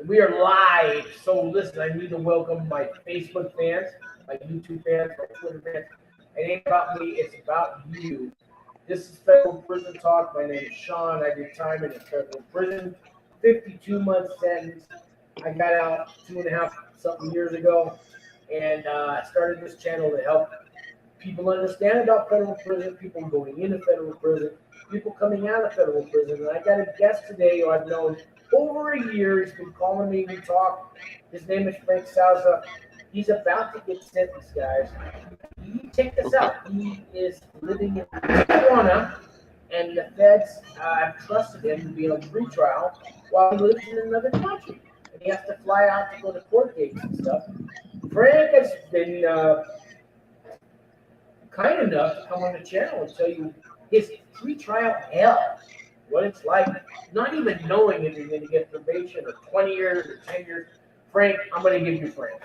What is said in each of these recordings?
We are live. So listen, I need to welcome my Facebook fans, my YouTube fans, my Twitter fans. It ain't about me, it's about you. This is Federal Prison Talk. My name is Sean. I did time in a federal prison, 52-month sentence. I got out 2.5 something years ago, and I started this channel to help people understand about federal prison, people going into federal prison, people coming out of federal prison. And I got a guest today who I've known over a year. He's been calling me. We talk. His name is Frank Sosa. He's about to get sentenced, guys. Check this out. He is living in Tijuana, and the feds have trusted him to be on free trial while he lives in another country. And he has to fly out to go to court dates and stuff. Frank has been kind enough to come on the channel and tell you his pre-trial hell, what it's like, not even knowing if you're going to get probation or 20 years or 10 years. Frank, I'm going to give you Frank.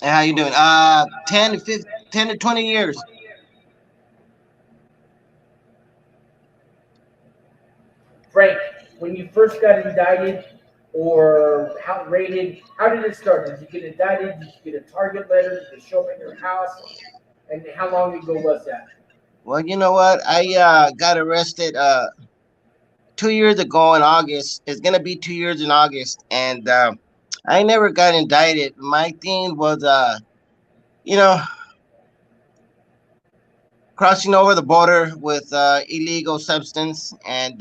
Hey, how you doing? 10 to 20 years. Frank, when you first got indicted or rated, how did it start? Did you get indicted? Did you get a target letter? Did they show up at your house? And how long ago was that? Well, you know what? I got arrested 2 years ago in August. It's gonna be 2 years in August, and I never got indicted. My thing was, you know, crossing over the border with illegal substance, and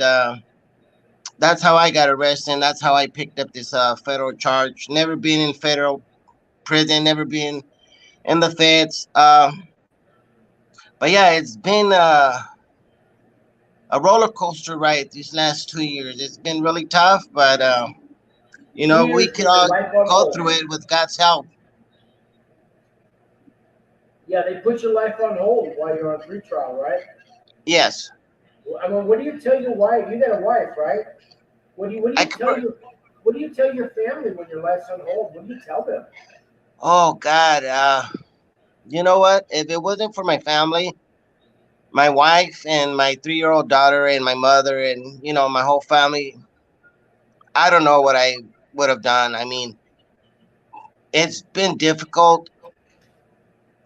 that's how I got arrested. And that's how I picked up this federal charge. Never been in federal prison. Never been in the feds. But yeah, it's been a roller coaster ride these last 2 years. It's been really tough, but you know, we can all go through it with God's help. Yeah, they put your life on hold while you're on free trial, right? Yes. I mean, what do you tell your wife? You got a wife, right? What do you tell your family when your life's on hold? What do you tell them? Oh God, you know what? If it wasn't for my family, my wife and my 3-year-old daughter and my mother and my whole family, I don't know what I would have done. I mean, it's been difficult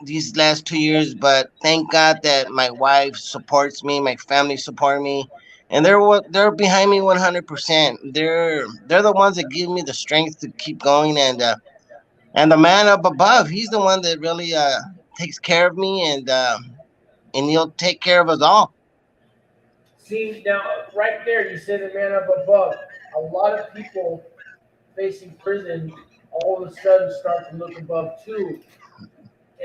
these last 2 years, but thank God that my wife supports me, my family support me, and they're behind me 100%. They're the ones that give me the strength to keep going, and the man up above, he's the one that really takes care of me, and he'll take care of us all. See, now, right there, you said the man up above. A lot of people facing prison all of a sudden start to look above too.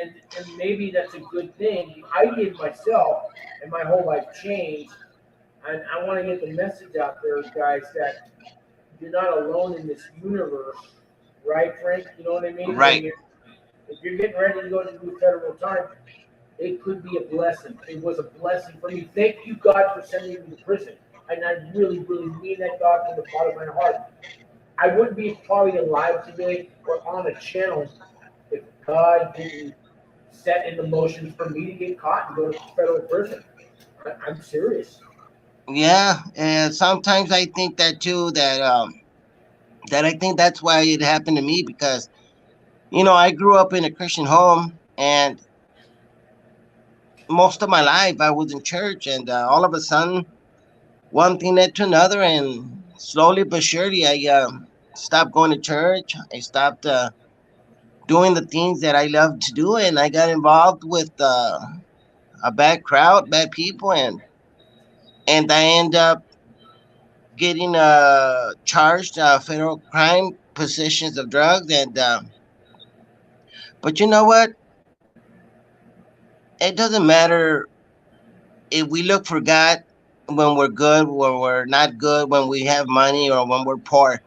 And maybe that's a good thing. I did myself, and my whole life changed. And I want to get the message out there, guys, that you're not alone in this universe, right, Frank? You know what I mean? Right. If you're getting ready to go to do federal time, it could be a blessing. It was a blessing for me. Thank you, God, for sending me to prison. And I really, really mean that, God, from the bottom of my heart. I wouldn't be probably alive today or on a channel if God didn't set into motion for me to get caught and go to federal prison. I'm serious. Yeah, and sometimes I think that too. That I think that's why it happened to me, because I grew up in a Christian home, and most of my life I was in church, and all of a sudden one thing led to another, and slowly but surely I stopped going to church. I stopped doing the things that I love to do, and I got involved with a bad crowd, bad people, and I end up getting charged federal crime possessions of drugs, and but you know what? It doesn't matter if we look for God when we're good, when we're not good, when we have money, or when we're poor.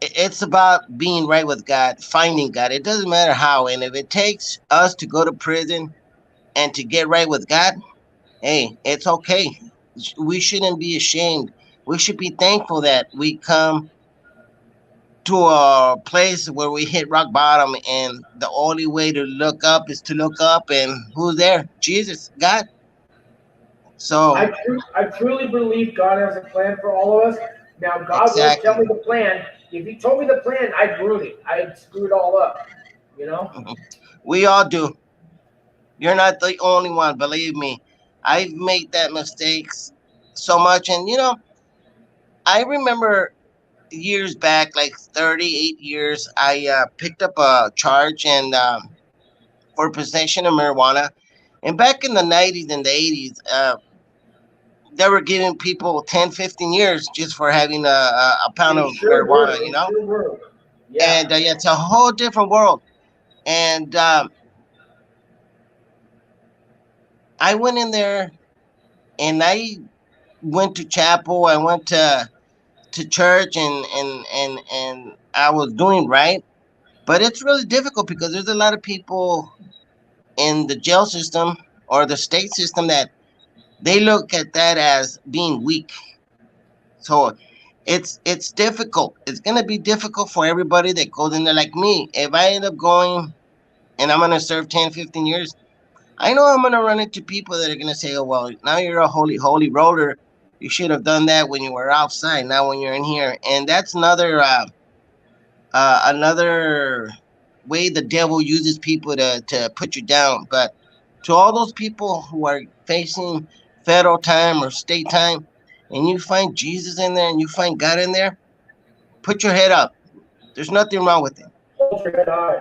It's about being right with God, finding God. It doesn't matter how, and if it takes us to go to prison and to get right with God, hey, it's okay. We shouldn't be ashamed. We should be thankful that we come to a place where we hit rock bottom, and the only way to look up is to look up, and who's there? Jesus, God. So I truly believe God has a plan for all of us. Now, God won't tell Exactly. me the plan. If He told me the plan, I'd ruin it. I'd screw it all up. You know? We all do. You're not the only one, believe me. I've made that mistakes so much, and I remember years back, like 38 years, I picked up a charge and for possession of marijuana. And back in the 90s and the 80s, they were giving people 10, 15 years just for having a pound They of sure were. marijuana, They sure were. Yeah. And yeah, it's a whole different world. And I went in there and I went to chapel. I went to church and I was doing right. But it's really difficult because there's a lot of people in the jail system or the state system that they look at that as being weak. So it's difficult. It's gonna be difficult for everybody that goes in there like me. If I end up going and I'm gonna serve 10, 15 years, I know I'm gonna run into people that are gonna say, "Oh well, now you're a holy roller. You should have done that when you were outside, not when you're in here." And that's another way the devil uses people to put you down. But to all those people who are facing federal time or state time, and you find Jesus in there and you find God in there, put your head up. There's nothing wrong with it. Hold your head high.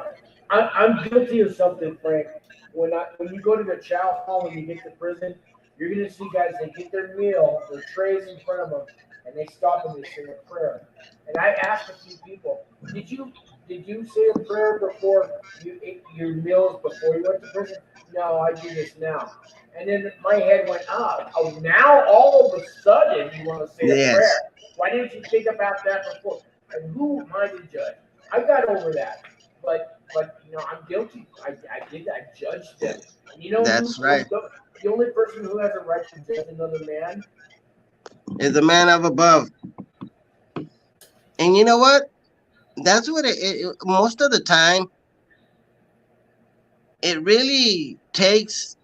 I'm guilty of something, Frank. When you go to the chow hall and you get to prison, you're gonna see guys that get their meal, their trays in front of them, and they stop and they say a prayer. And I asked a few people, did you say a prayer before you ate your meals before you went to prison? No, I do this now. And then my head went up. Oh, now all of a sudden you want to say a Yes, prayer. Why didn't you think about that before? And who am I to judge? I got over that. But I'm guilty. I did. I judged them. And you know who? that's right. The only person who has a right to judge another man. Is the man up above. And you know what? That's what most of the time, it really takes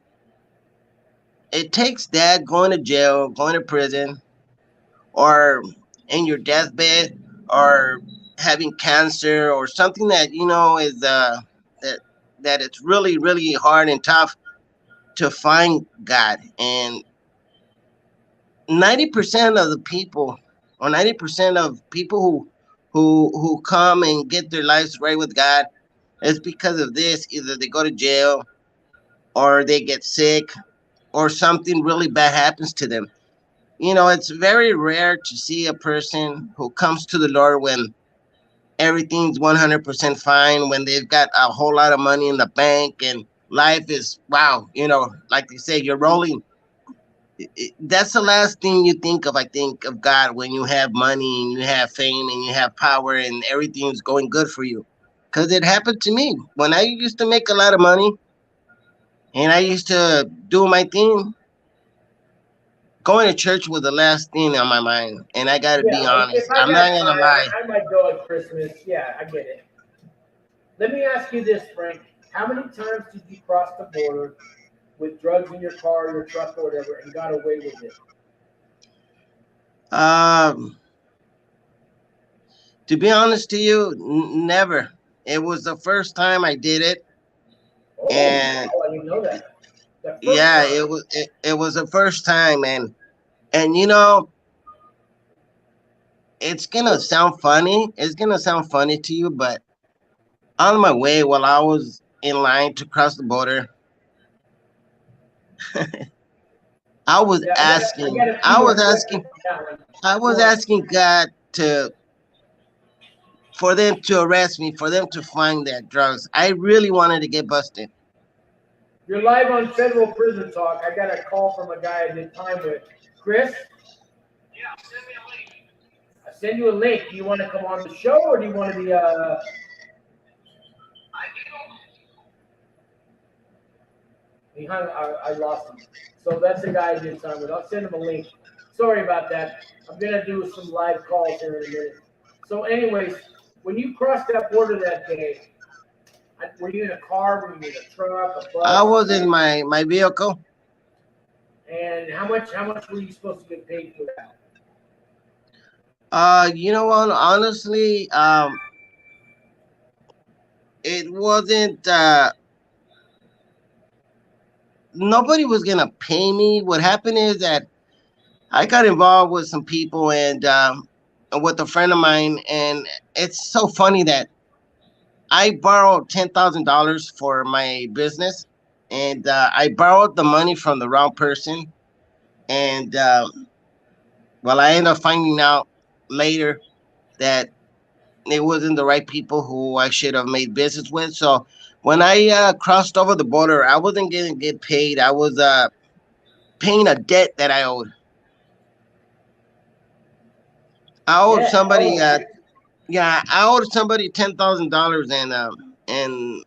dad going to jail, going to prison, or in your deathbed, or having cancer, or something that is that it's really really hard and tough to find God. And 90% of the people, or 90% of people who come and get their lives right with God, is because of this. Either they go to jail, or they get sick, or something really bad happens to them. It's very rare to see a person who comes to the Lord when everything's 100% fine, when they've got a whole lot of money in the bank and life is wow, like they say, you're rolling. That's the last thing you think of. I think of God when you have money and you have fame and you have power and everything's going good for you. Because it happened to me when I used to make a lot of money and I used to do my thing. Going to church was the last thing on my mind, and I got to be Yeah, if honest. I I'm not got gonna time, lie. I might go at Christmas. Yeah, I get it. Let me ask you this, Frank. How many times did you cross the border with drugs in your car, your truck, or whatever, and got away with it? Um, to be honest to you, never. It was the first time I did it, Oh, and wow, I didn't know that. The first yeah, time. it was the first time, and it's gonna sound funny. It's gonna sound funny to you, but on my way while I was in line to cross the border, I was Yeah, I got asking, a few more questions on that one. I Go was on. asking God to for them to arrest me, for them to find that drugs. I really wanted to get busted. You're live on Federal Prison Talk. I got a call from a guy I did time with. Chris? Yeah, send me a link. I send you a link. Do you want to come on the show or do you want to be he hung I lost him. So that's the guy I did time with. I'll send him a link. Sorry about that. I'm gonna do some live calls here in a minute. So anyways, when you crossed that border that day, were you in a car? Were you in a truck, a I bus? was in my vehicle. And how much were you supposed to get paid for that? You know what? Honestly, it wasn't. Nobody was gonna pay me. What happened is that I got involved with some people and with a friend of mine, and it's so funny that I borrowed $10,000 for my business, and I borrowed the money from the wrong person, and well, I ended up finding out later that it wasn't the right people who I should have made business with. So when I crossed over the border, I wasn't going to get paid. I was paying a debt that I owed. I owed Yeah. somebody, Oh, yeah, I owed somebody $10,000, and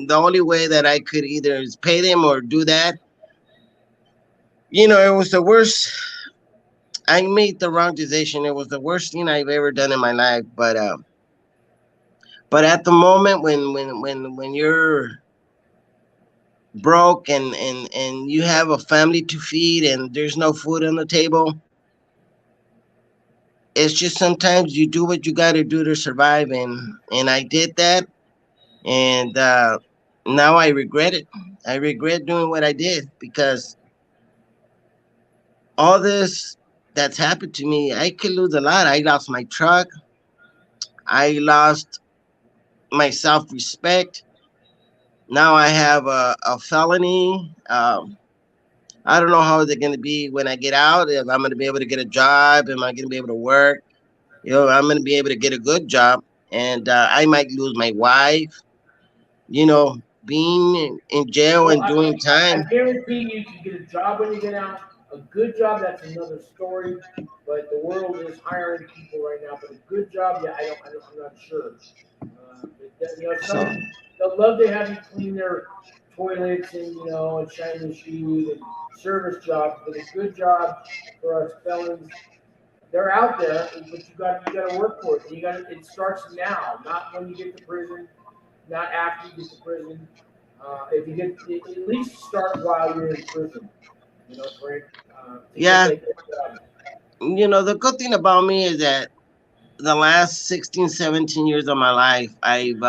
the only way that I could either is pay them or do that. You know, it was the worst. I made the wrong decision. It was the worst thing I've ever done in my life. But at the moment when you're broke and you have a family to feed and there's no food on the table, it's just sometimes you do what you got to do to survive, and I did that, and now I regret it. I regret doing what I did because all this that's happened to me, I could lose a lot. I lost my truck. I lost my self-respect. Now I have a felony. I don't know how they're going to be when I get out. If I'm going to be able to get a job, am I going to be able to work? You know, I'm going to be able to get a good job, and I might lose my wife. You know, being in jail well, and doing I time. guarantee you can get a job when you get out. A good job, that's another story. But the world is hiring people right now. But a good job, yeah, I'm not sure. So Some they'll love to have you clean their toilets and and shine their shoes and service jobs. But a good job for us felons, they're out there. But you got to work for it. And it starts now, not when you get to prison, not after you get to prison. If you get at least start while you're in prison, Frank, to get yeah, that good job. the good thing about me is that the last 16, 17 years of my life, I've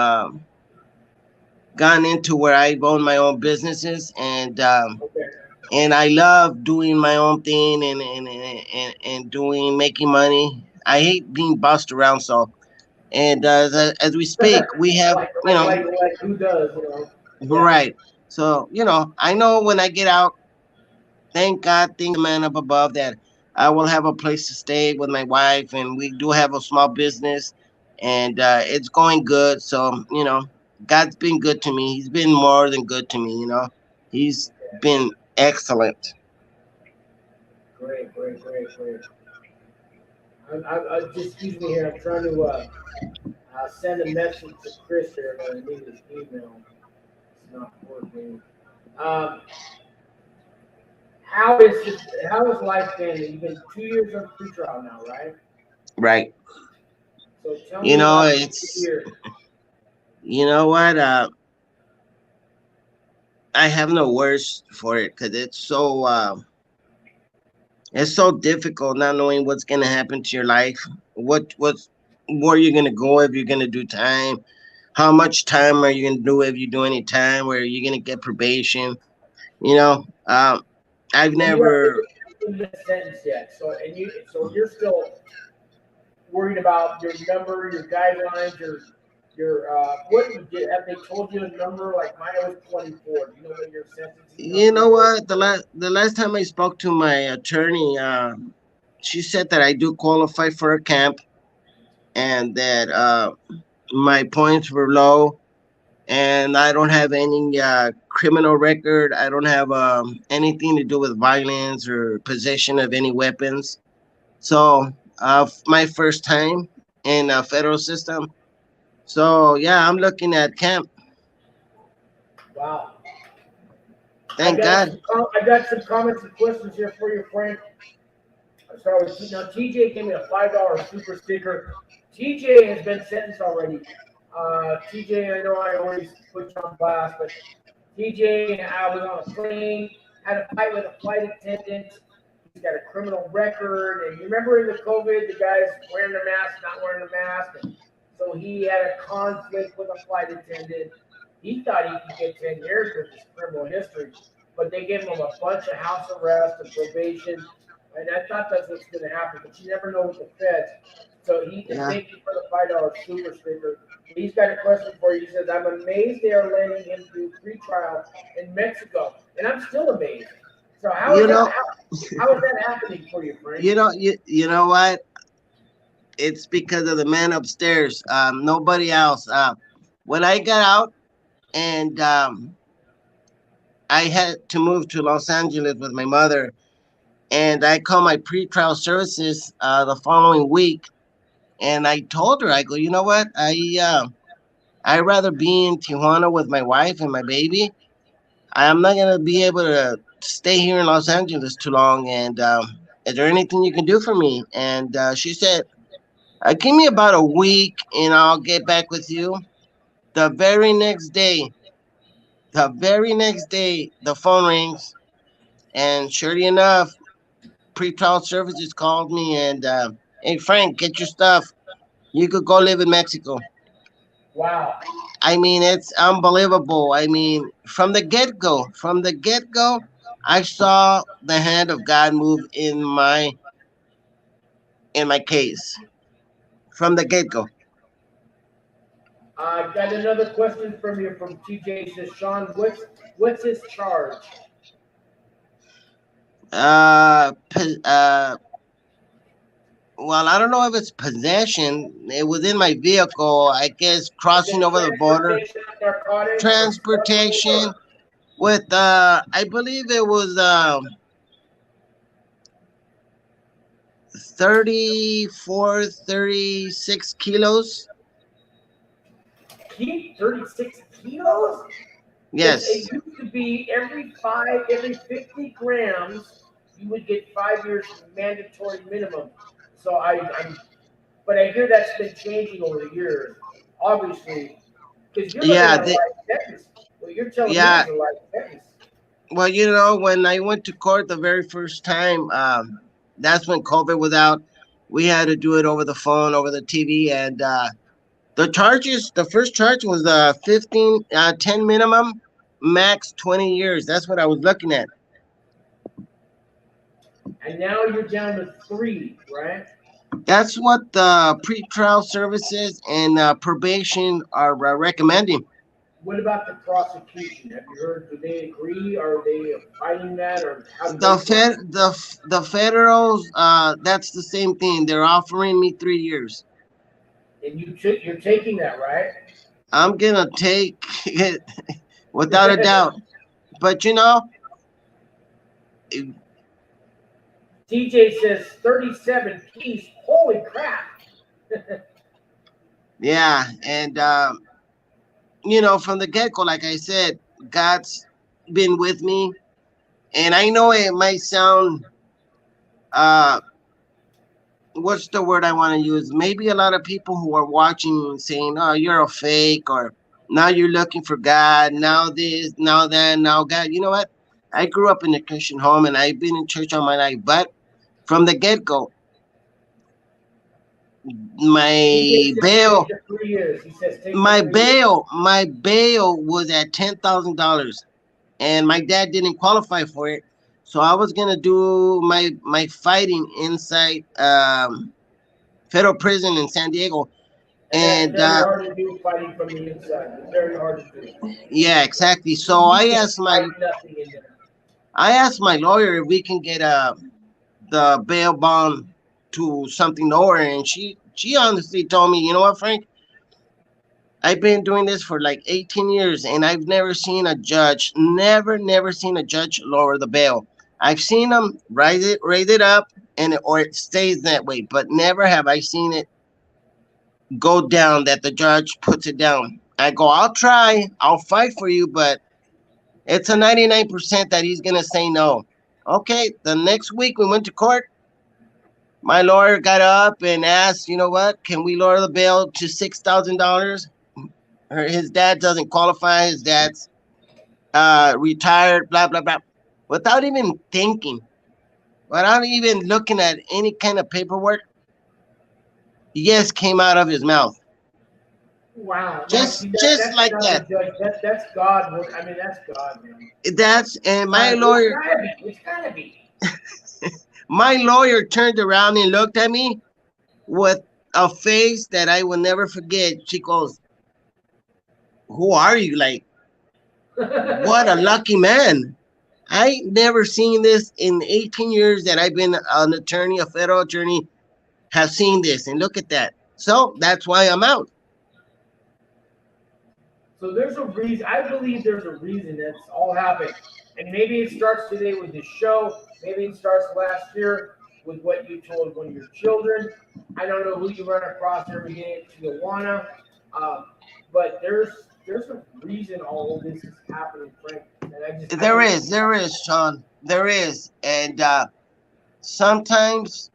gone into where I've owned my own businesses, Okay. and I love doing my own thing and doing making money. I hate being bossed around. So, and as we speak, we have like who does, Yeah. right. So I know when I get out, thank God, thank the man up above that I will have a place to stay with my wife, and we do have a small business, and it's going good. So God's been good to me. He's been more than good to me. He's Okay. been excellent. Great, great, great, great. Just excuse me here. I'm trying to send a message to Chris here, but I need his email. It's not working. Um, how is life been? You've been 2 years on pretrial now, right? Right. So tell me about the It's, 2 years. you know what? I have no words for it because it's so difficult not knowing what's gonna happen to your life. Where you're gonna go if you're gonna do time. How much time are you gonna do if you do any time? Where you're gonna get probation? You know, I've And you haven't never. been sentenced yet. So you're still worried about your number, your guidelines, your what you did. Have they told you a number? Like mine was 24. Do you know what your sentencing You number know is? what? The last time I spoke to my attorney, she said that I do qualify for a camp, and that my points were low, and I don't have any criminal record. I don't have anything to do with violence or possession of any weapons. So, my first time in a federal system. So, yeah, I'm looking at camp. Wow. I Thank got God. some I got some comments and questions here for you, Frank. I start with now. TJ gave me a $5 super sticker. TJ has been sentenced already. TJ, I know I always put you on blast, but TJ, I was on a plane, had a fight with a flight attendant. he's got a criminal record. And you remember in the COVID, the guys wearing the mask, not wearing the mask. And so he had a conflict with a flight attendant. He thought he could get 10 years with his criminal history, but they gave him a bunch of house arrest and probation. And I thought that's what's going to happen, but you never know with the feds. So thank you for the $5 super sticker. He's got a question for you. He says, I'm amazed they are letting him do pretrial in Mexico. And I'm still amazed. So how is that happening for you, Frank? You know what? It's because of the man upstairs. Nobody else. When I got out and I had to move to Los Angeles with my mother, and I called my pretrial services the following week, and I told her, I go, you know what? I'd rather be in Tijuana with my wife and my baby. I'm not gonna be able to stay here in Los Angeles too long. And is there anything you can do for me? And she said, give me about a week, and I'll get back with you. The very next day, the phone rings, and surely enough, pretrial services called me and, hey, Frank, get your stuff. You could go live in Mexico. Wow. I mean, it's unbelievable. I mean, from the get-go, I saw the hand of God move in my case from the get-go. I got another question from you from TJ. He says, Sean, what's his charge? Well, I don't know if it's possession. It was in my vehicle, I guess, crossing over the border. Transportation with, I believe it was 36 kilos. 36 kilos? Yes. It used to be every 50 grams, you would get 5 years mandatory minimum. So but I hear that's been changing over the years, obviously, because you're looking at a life sentence. Well, you're telling me it's a life sentence. Well, when I went to court the very first time, that's when COVID was out. We had to do it over the phone, over the TV, and the first charge was 10 minimum, max 20 years. That's what I was looking at. And now you're down to 3, right? That's what the pretrial services and probation are recommending. What about the prosecution? Have you heard? Do they agree? Are they fighting that, or how? The federals, that's the same thing. They're offering me 3 years. And you're taking that, right? I'm gonna take it without a doubt. But DJ says 37 keys. Holy crap! Yeah, and from the get-go, like I said, God's been with me, and I know it might sound what's the word I want to use? Maybe a lot of people who are watching saying, "Oh, you're a fake," or "Now you're looking for God." Now this, now that, now God. You know what? I grew up in a Christian home, and I've been in church all my life. But from the get-go, my bail was at $10,000, and my dad didn't qualify for it. So I was gonna do my fighting inside federal prison in San Diego, and very hard to do fighting from the inside. It's very hard to do. Yeah, exactly. So I asked my lawyer if we can get the bail bond to something lower, and she honestly told me, you know what, Frank? I've been doing this for like 18 years, and I've never seen a judge, never seen a judge lower the bail. I've seen them raise it up, or it stays that way, but never have I seen it go down that the judge puts it down. I go, I'll try, I'll fight for you, but it's a 99% that he's gonna say no. Okay, the next week we went to court. My lawyer got up and asked, you know what, can we lower the bail to $6,000? His dad doesn't qualify. His dad's retired, blah, blah, blah. Without even thinking, without even looking at any kind of paperwork, yes came out of his mouth. Wow. Just That's like not the that. judge. That's God. I mean, that's God, man. That's and my lawyer. It's gotta be. My lawyer turned around and looked at me with a face that I will never forget. She goes, "Who are you? Like, what a lucky man." I never seen this in 18 years that I've been an attorney, a federal attorney, have seen this. And look at that. So that's why I'm out. So there's a reason. I believe there's a reason that's all happened, and maybe it starts today with this show. Maybe it starts last year with what you told one of your children. I don't know who you run across every day at Tijuana, but there's a reason all of this is happening, Frank. And There is, Sean. There is, and sometimes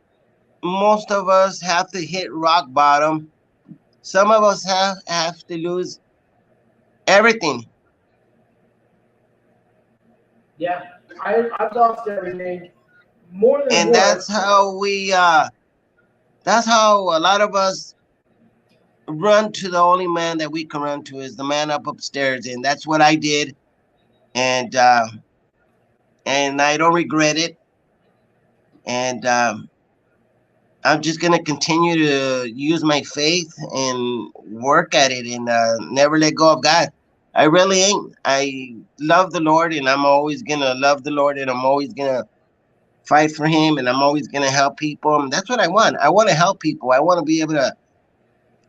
most of us have to hit rock bottom. Some of us have to lose everything. Yeah, I've lost everything more than And once. that's how we that's how a lot of us run to the only man that we can run to is the man up upstairs. And that's what I did. And I don't regret it. And I'm just gonna continue to use my faith and work at it and never let go of God. I really ain't. I love the Lord, and I'm always gonna love the Lord, and I'm always gonna fight for Him, and I'm always gonna help people. And that's what I want. I want to help people. I want to be able to.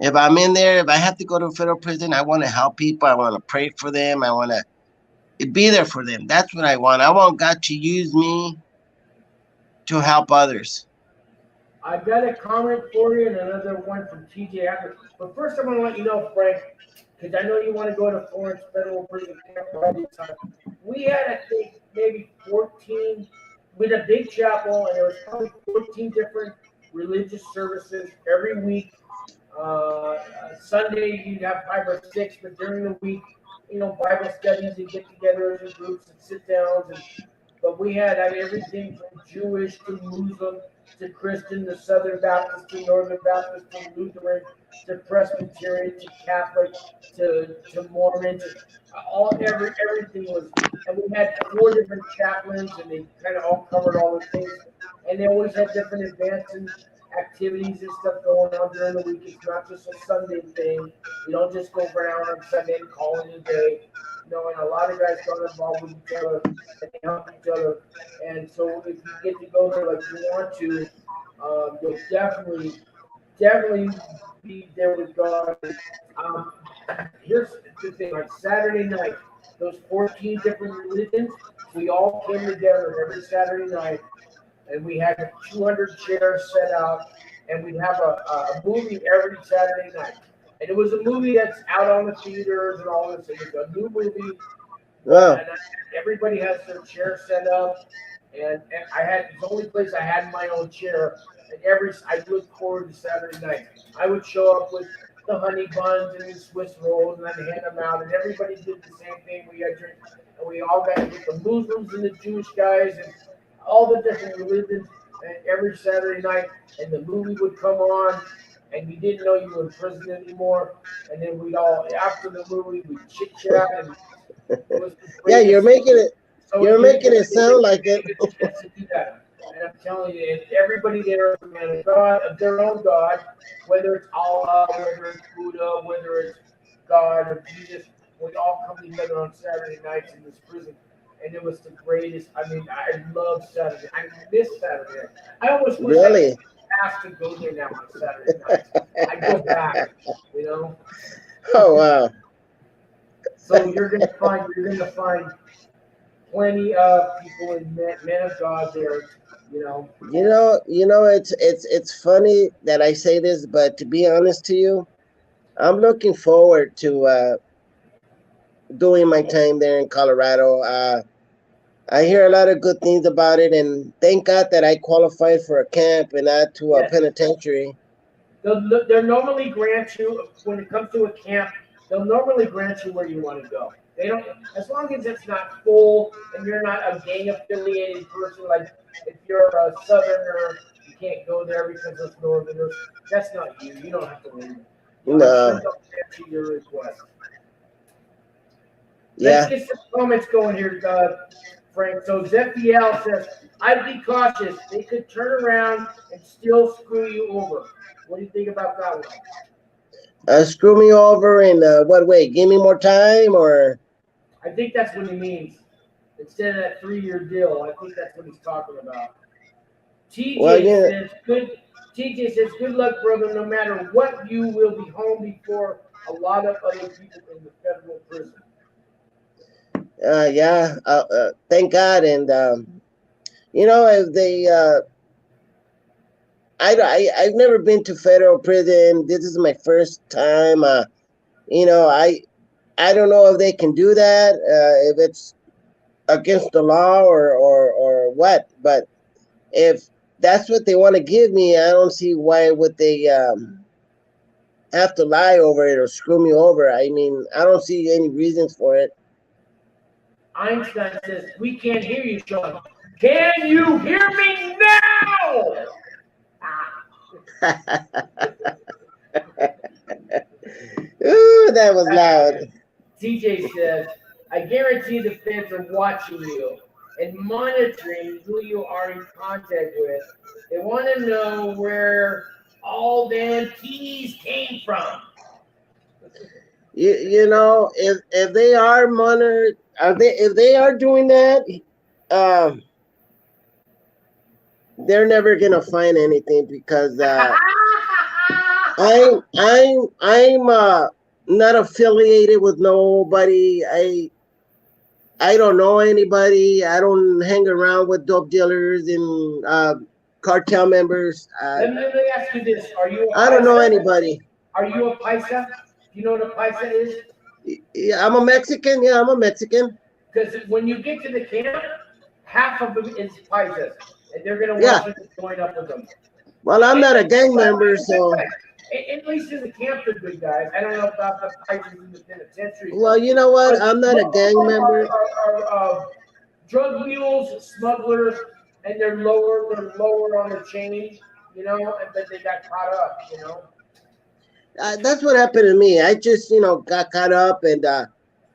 If I'm in there, if I have to go to a federal prison, I want to help people. I want to pray for them. I want to be there for them. That's what I want. I want God to use me to help others. I've got a comment for you and another one from TJ after. But first, I want to let you know, Frank, because I know you want to go to Florence Federal Prison Camp all the time. We had, I think, maybe 14 with a big chapel, and there was probably 14 different religious services every week. Sunday you'd have 5 or 6, but during the week, Bible studies and get-togethers and groups and sit-downs. But we had everything from Jewish to Muslim to Christian to Southern Baptist to Northern Baptist to Lutheran to Presbyterian to Catholic to Mormon. Everything was, and we had 4 different chaplains, and they kind of all covered all the things. And they always had different events and activities and stuff going on during the week. It's not just a Sunday thing. We don't just go around on Sunday and call it a day. And a lot of guys got involved with each other and they help each other. And so if you get to go there like you want to, you'll definitely be there with God. Here's the thing: like Saturday night, those 14 different religions, we all came together every Saturday night, and we had 200 chairs set out, and we'd have a movie every Saturday night. And it was a movie that's out on the theaters and all this. It was a new movie. Wow. And everybody has their chair set up. And it's the only place I had my own chair. And I looked forward to Saturday night. I would show up with the honey buns and the Swiss rolls, and I'd hand them out. And everybody did the same thing. We had drinks, and we all got with the Muslims and the Jewish guys and all the different religions. And every Saturday night, and the movie would come on. And you didn't know you were in prison anymore. And then after the movie, we'd chit chat. And it was yeah, you're making it. So you're making it sound like it. And I'm telling you, if everybody there is a man of God, of their own God, whether it's Allah, whether it's Buddha, whether it's God or Jesus, we all come together on Saturday nights in this prison. And it was the greatest. I mean, I love Saturday. I miss Saturday. I almost wish I have to go there now on Saturday night. I go back, Oh wow! So you're gonna find plenty of people and men of God there. It's funny that I say this, but to be honest to you, I'm looking forward to doing my time there in Colorado. I hear a lot of good things about it, and thank God that I qualified for a camp and not to a penitentiary. They'll normally grant you, when it comes to a camp, they'll normally grant you where you want to go. They don't, as long as it's not full and you're not a gang affiliated person, like if you're a southerner, you can't go there because it's northerners. That's not you. You don't have to leave. I'm sure they'll answer your request. Let's get some comments going here, Frank. So Zephiel says, I'd be cautious. They could turn around and still screw you over. What do you think about that one? Screw me over in what way? Give me more time, or? I think that's what he means. Instead of that 3-year deal, I think that's what he's talking about. TJ says, good luck, brother. No matter what, you will be home before a lot of other people in the federal prison. Thank God. And if they, I've never been to federal prison. This is my first time. I don't know if they can do that, if it's against the law or what. But if that's what they want to give me, I don't see why would they have to lie over it or screw me over. I mean, I don't see any reasons for it. Einstein says, we can't hear you, Sean. Can you hear me now? Ooh, that was loud. TJ says, I guarantee the feds are watching you and monitoring who you are in contact with. They want to know where all them keys came from. If they are monitored, if they are doing that, they're never gonna find anything because I'm not affiliated with nobody. I don't know anybody. I don't hang around with dope dealers and cartel members. Let me ask you this: I don't know anybody. Are you a paisa? You know what a paisa is? Yeah, I'm a Mexican. Yeah, I'm a Mexican. Because when you get to the camp, half of them is paisas, and they're gonna want you to join up with them. Well, I'm not a gang member, so. At least in the camp, they're good guys. I don't know about the paisas in the penitentiary. Well, you know what? I'm not a gang member. Drug mules, smugglers, and they're lower on the chain, but they got caught up, That's what happened to me. I just, got caught up, and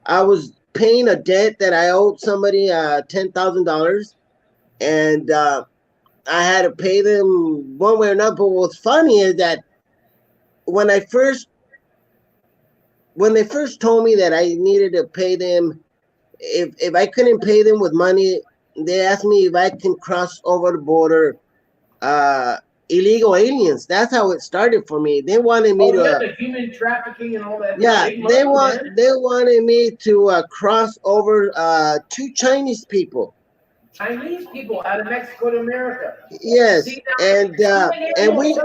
I was paying a debt that I owed somebody $10,000, and I had to pay them one way or another. But what's funny is that when they first told me that I needed to pay them, if I couldn't pay them with money, they asked me if I can cross over the border illegal aliens. That's how it started for me. They wanted me to the human trafficking and all that. Yeah, they wanted me to cross over 2 Chinese people. Chinese people out of Mexico to America. Yes, and we.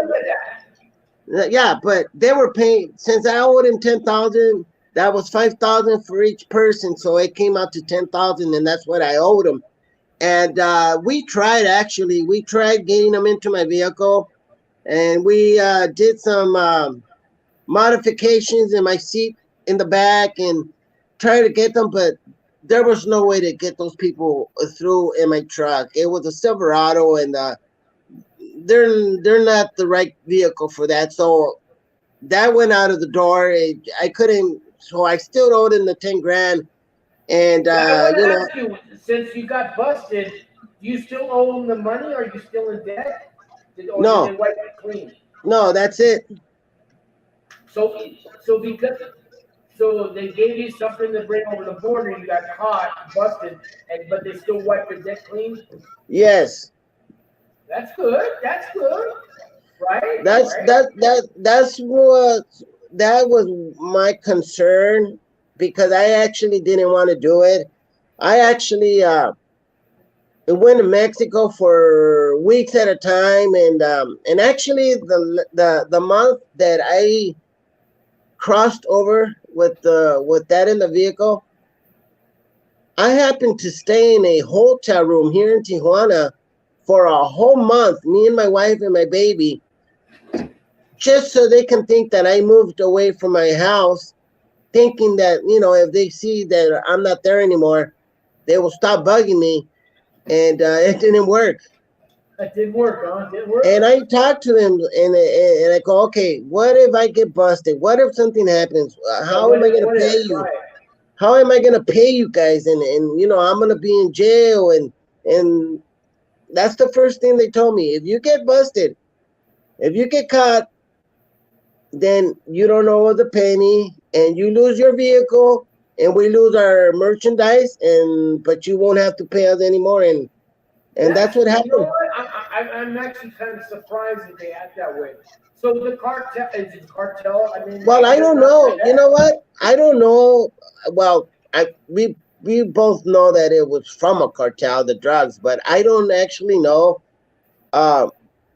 Yeah, but they were paying, since I owed him 10,000. That was 5,000 for each person, so it came out to 10,000, and that's what I owed him. And we tried getting them into my vehicle, and we did some modifications in my seat in the back and tried to get them, but there was no way to get those people through in my truck. It was a Silverado, and they're not the right vehicle for that. So that went out of the door. I couldn't, so I still owed him the 10 grand. And ask you, since you got busted, do you still owe them the money? Or are you still in debt? No. Did they wipe it clean? No, that's it. So they gave you something to bring over the border, and you got caught, busted, but they still wiped the debt clean? Yes. That's good. That's good. Right? That was my concern, because I actually didn't want to do it. I actually went to Mexico for weeks at a time, and actually the month that I crossed over with that in the vehicle, I happened to stay in a hotel room here in Tijuana for a whole month, me and my wife and my baby, just so they can think that I moved away from my house. thinking that, you know, if they see that I'm not there anymore, they will stop bugging me. And it didn't work. That didn't work, huh? It didn't work. And I talked to them, and I go, okay, what if I get busted? What if something happens? How am I going to pay you? How am I going to pay you guys? And you know, I'm going to be in jail. And that's the first thing they told me. If you get busted, if you get caught, then you don't owe the penny, and you lose your vehicle, and we lose our merchandise, but you won't have to pay us anymore. And that's what happened. You know what? I'm actually kind of surprised that they act that way. So the cartel, is it cartel? I mean, well, I don't know. You know what? I don't know. Well, we both know that it was from a cartel, the drugs, but I don't actually know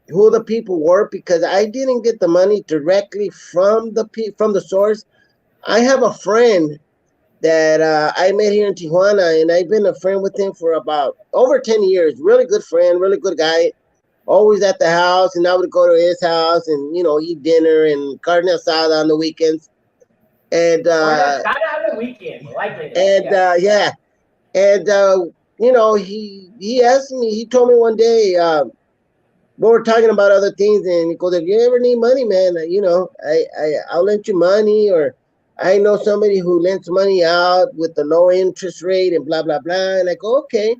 who the people were, because I didn't get the money directly from the source. I have a friend that I met here in Tijuana, and I've been a friend with him for about over 10 years. Really good friend, really good guy. Always at the house, and I would go to his house and, you know, eat dinner and carne asada on the weekends. And on the weekend, like it. And yeah, and you know, he asked me. He told me one day we were talking about other things, and he goes, "If you ever need money, man, you know, I'll lend you money, or I know somebody who lends money out with the low interest rate and blah, blah, blah." And I go, okay.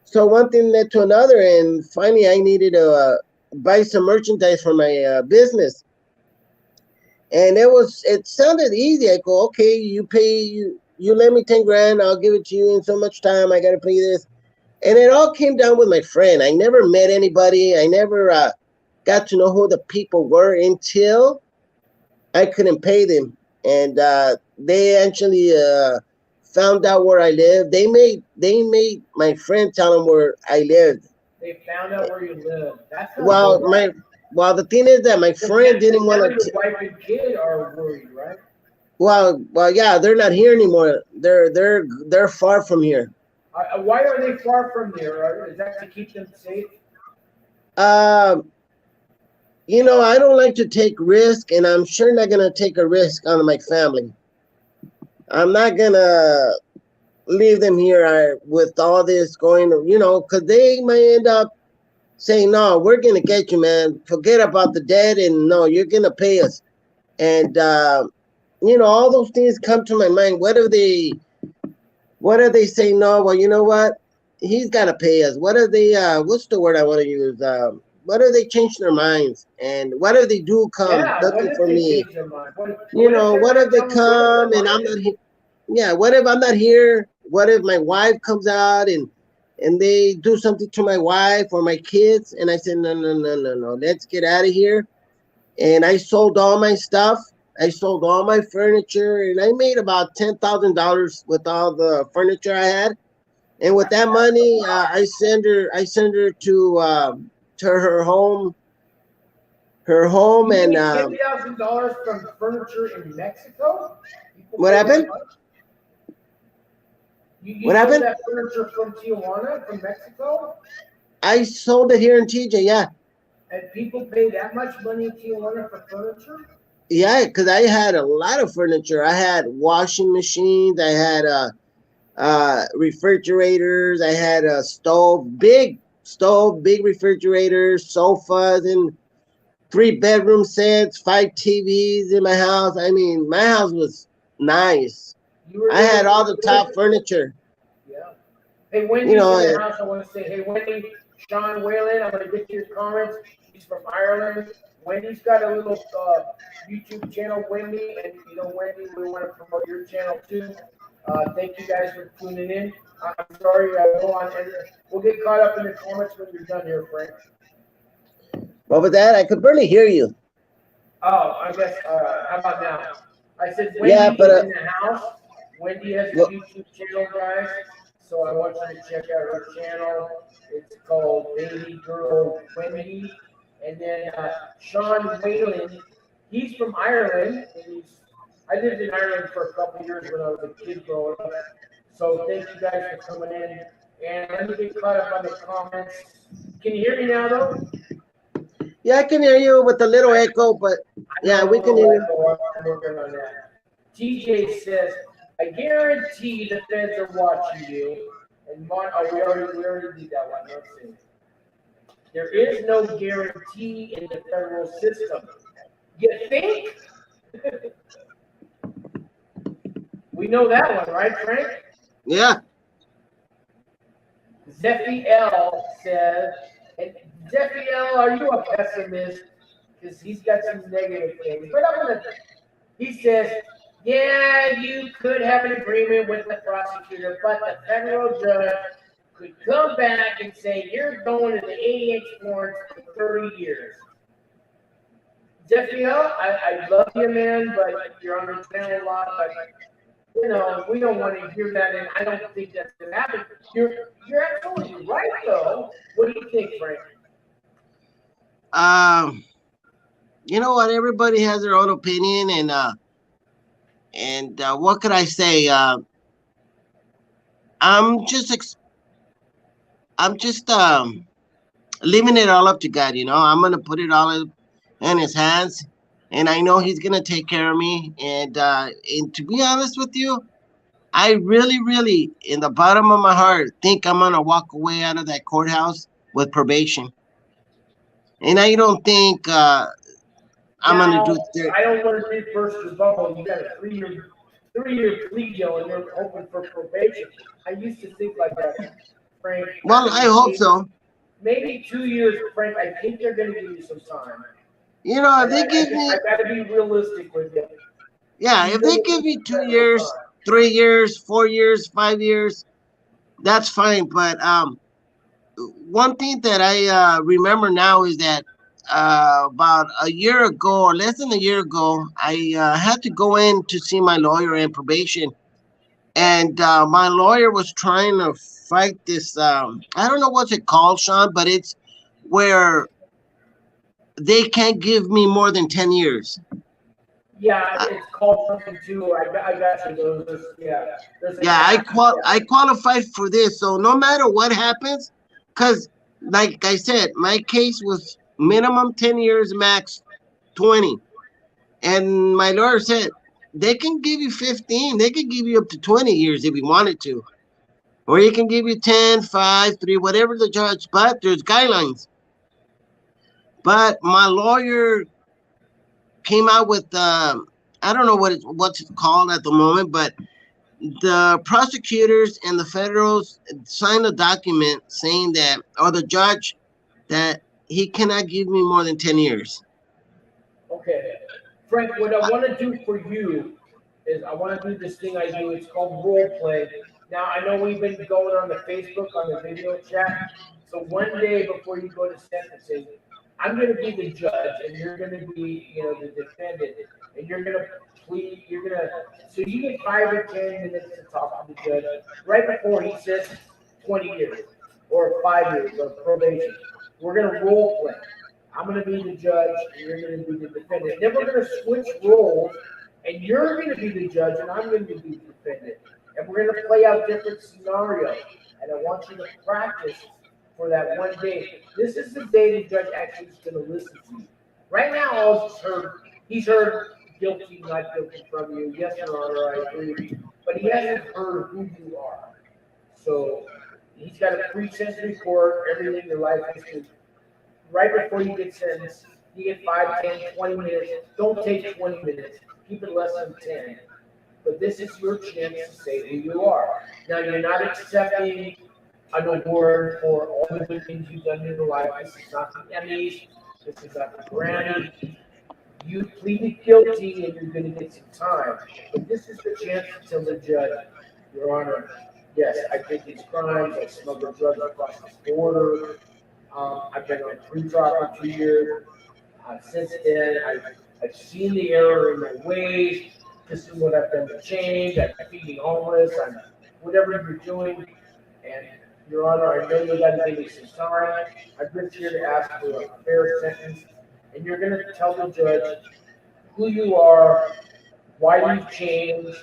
So one thing led to another. And finally, I needed to buy some merchandise for my business. And it sounded easy. I go, okay, you lend me 10 grand. I'll give it to you in so much time. I got to pay this. And it all came down with my friend. I never met anybody. I never got to know who the people were until I couldn't pay them. And they actually found out where I lived. They made my friend tell them where I lived. They found out where you lived. That's well, the thing is that my friend didn't want to. Your wife and kid are worried, right? Well, yeah, they're not here anymore. They're far from here. Why are they far from here? Is that to keep them safe? You know, I don't like to take risk, and I'm sure not gonna take a risk on my family. I'm not gonna leave them here with all this going, you know, because they might end up saying, "No, we're gonna get you, man. Forget about the debt, and no, you're gonna pay us." And you know, all those things come to my mind. What if they say no? Well, you know what? He's gotta pay us. What if they? What's the word I want to use? What if they change their minds? And what if they do come looking for me? You know, what if they come and I'm not here? Yeah, what if I'm not here? What if my wife comes out and they do something to my wife or my kids? And I said, no, let's get out of here. And I sold all my stuff. I sold all my furniture, and I made about $10,000 with all the furniture I had. And with that money, I send her to her home. And $10,000 from furniture in Mexico. What happened? What happened? That furniture from Tijuana, from Mexico. I sold it here in TJ, yeah. And people pay that much money in Tijuana for furniture? Yeah, because I had a lot of furniture. I had washing machines. I had refrigerators. I had a big stove, big refrigerators, sofas, and 3 bedroom sets, 5 TVs in my house. I mean, my house was nice. I had all the top furniture. Yeah. Hey, Wendy's in the house. I want to say, hey, Wendy, Sean Whalen, I'm going to get to your comments. He's from Ireland. Wendy's got a little YouTube channel, Wendy, and you know, Wendy, we want to promote your channel too. Thank you guys for tuning in. I'm sorry, go on. We'll get caught up in the comments when you're done here, Frank. What was that? I could barely hear you. Oh, I guess, how about now? I said Wendy is in the house. Wendy has a YouTube channel, guys. So I want you to check out her channel. It's called Baby Girl Wendy. And then Sean Whalen, he's from Ireland. And I lived in Ireland for a couple of years when I was a kid growing up. So thank you guys for coming in. And let me get caught up on the comments. Can you hear me now, though? Yeah, I can hear you with a little echo, but yeah, we can hear you. I'm working on that. TJ says, I guarantee the feds are watching you. And we already did that one. Let's see. There is no guarantee in the federal system. You think? We know that one, right, Frank? Yeah. Zephy L says, and Zephy L, are you a pessimist? Because he's got some negative things. But he says, yeah, you could have an agreement with the prosecutor, but the federal judge could come back and say, you're going to the 88 warrant for 30 years. Zephy L, I love you, man, but you're on the channel a lot, but you know, we don't want to hear that, and I don't think that's going to happen. You're absolutely right, though. What do you think, Frank? You know what? Everybody has their own opinion, and what could I say? I'm just leaving it all up to God. You know, I'm gonna put it all in His hands, and I know He's gonna take care of me. And to be honest with you, I really, in the bottom of my heart, think I'm gonna walk away out of that courthouse with probation. And I don't think I'm gonna do it. I don't want to be first to bubble. You got a three-year plea deal, and you're hoping for probation. I used to think like that, Frank. Well, I hope so. Maybe 2 years, Frank. I think they're going to give you some time. You know, if they give me, I got to be realistic with you. Yeah, if they give me 2 years, 3 years, 4 years, 5 years, that's fine. But one thing that I remember now is that about a year ago, or less than a year ago, I had to go in to see my lawyer in probation, and my lawyer was trying to fight this. I don't know what's it called, Sean, but it's where they can't give me more than 10 years. Yeah, it's called something too. I got you. I qualified for this. So no matter what happens, because like I said, my case was minimum 10 years, max 20. And my lawyer said, they can give you 15. They can give you up to 20 years if you wanted to. Or you can give you 10, 5, 3, whatever the judge. But there's guidelines. But my lawyer came out with, I don't know what's it called at the moment, but the prosecutors and the federals signed a document saying that, or the judge, that he cannot give me more than 10 years. Okay. Frank, what I want to do for you is I want to do this thing I do. It's called role play. Now, I know we've been going on the Facebook, on the video chat. So one day before you go to sentencing, I'm going to be the judge, and you're going to be, the defendant, and you're going to plead. So you get 5 or 10 minutes to talk to the judge right before he says 20 years or 5 years or probation. We're going to role play. I'm going to be the judge, and you're going to be the defendant. Then we're going to switch roles, and you're going to be the judge, and I'm going to be the defendant. And we're going to play out different scenarios. And I want you to practice for that one day. This is the day the judge actually is going to listen to you. Right now, all he's heard guilty, not guilty from you. Yes, Your Honor, I agree. But he hasn't heard who you are. So he's got a pre-sentence report, everything, your life history. Right before you get sentenced, you get 5, 10, 20 minutes. Don't take 20 minutes. Keep it less than 10. But this is your chance to say who you are. Now, you're not accepting an award for all the good things you've done in your life. This is not the Emmys. This is not the Grammy. You pleaded guilty and you're going to get some time. But this is the chance to tell the judge, Your Honor, yes, I did these crimes. I smuggled drugs across the border. I've been on pre-trial for 2 years. Since then, I've seen the error in my ways. This is what I've done to change. I'm feeding homeless. I'm whatever you're doing. And Your Honor, I know you got to give me some time. I'm just here to ask for a fair sentence. And you're going to tell the judge who you are, why you've changed,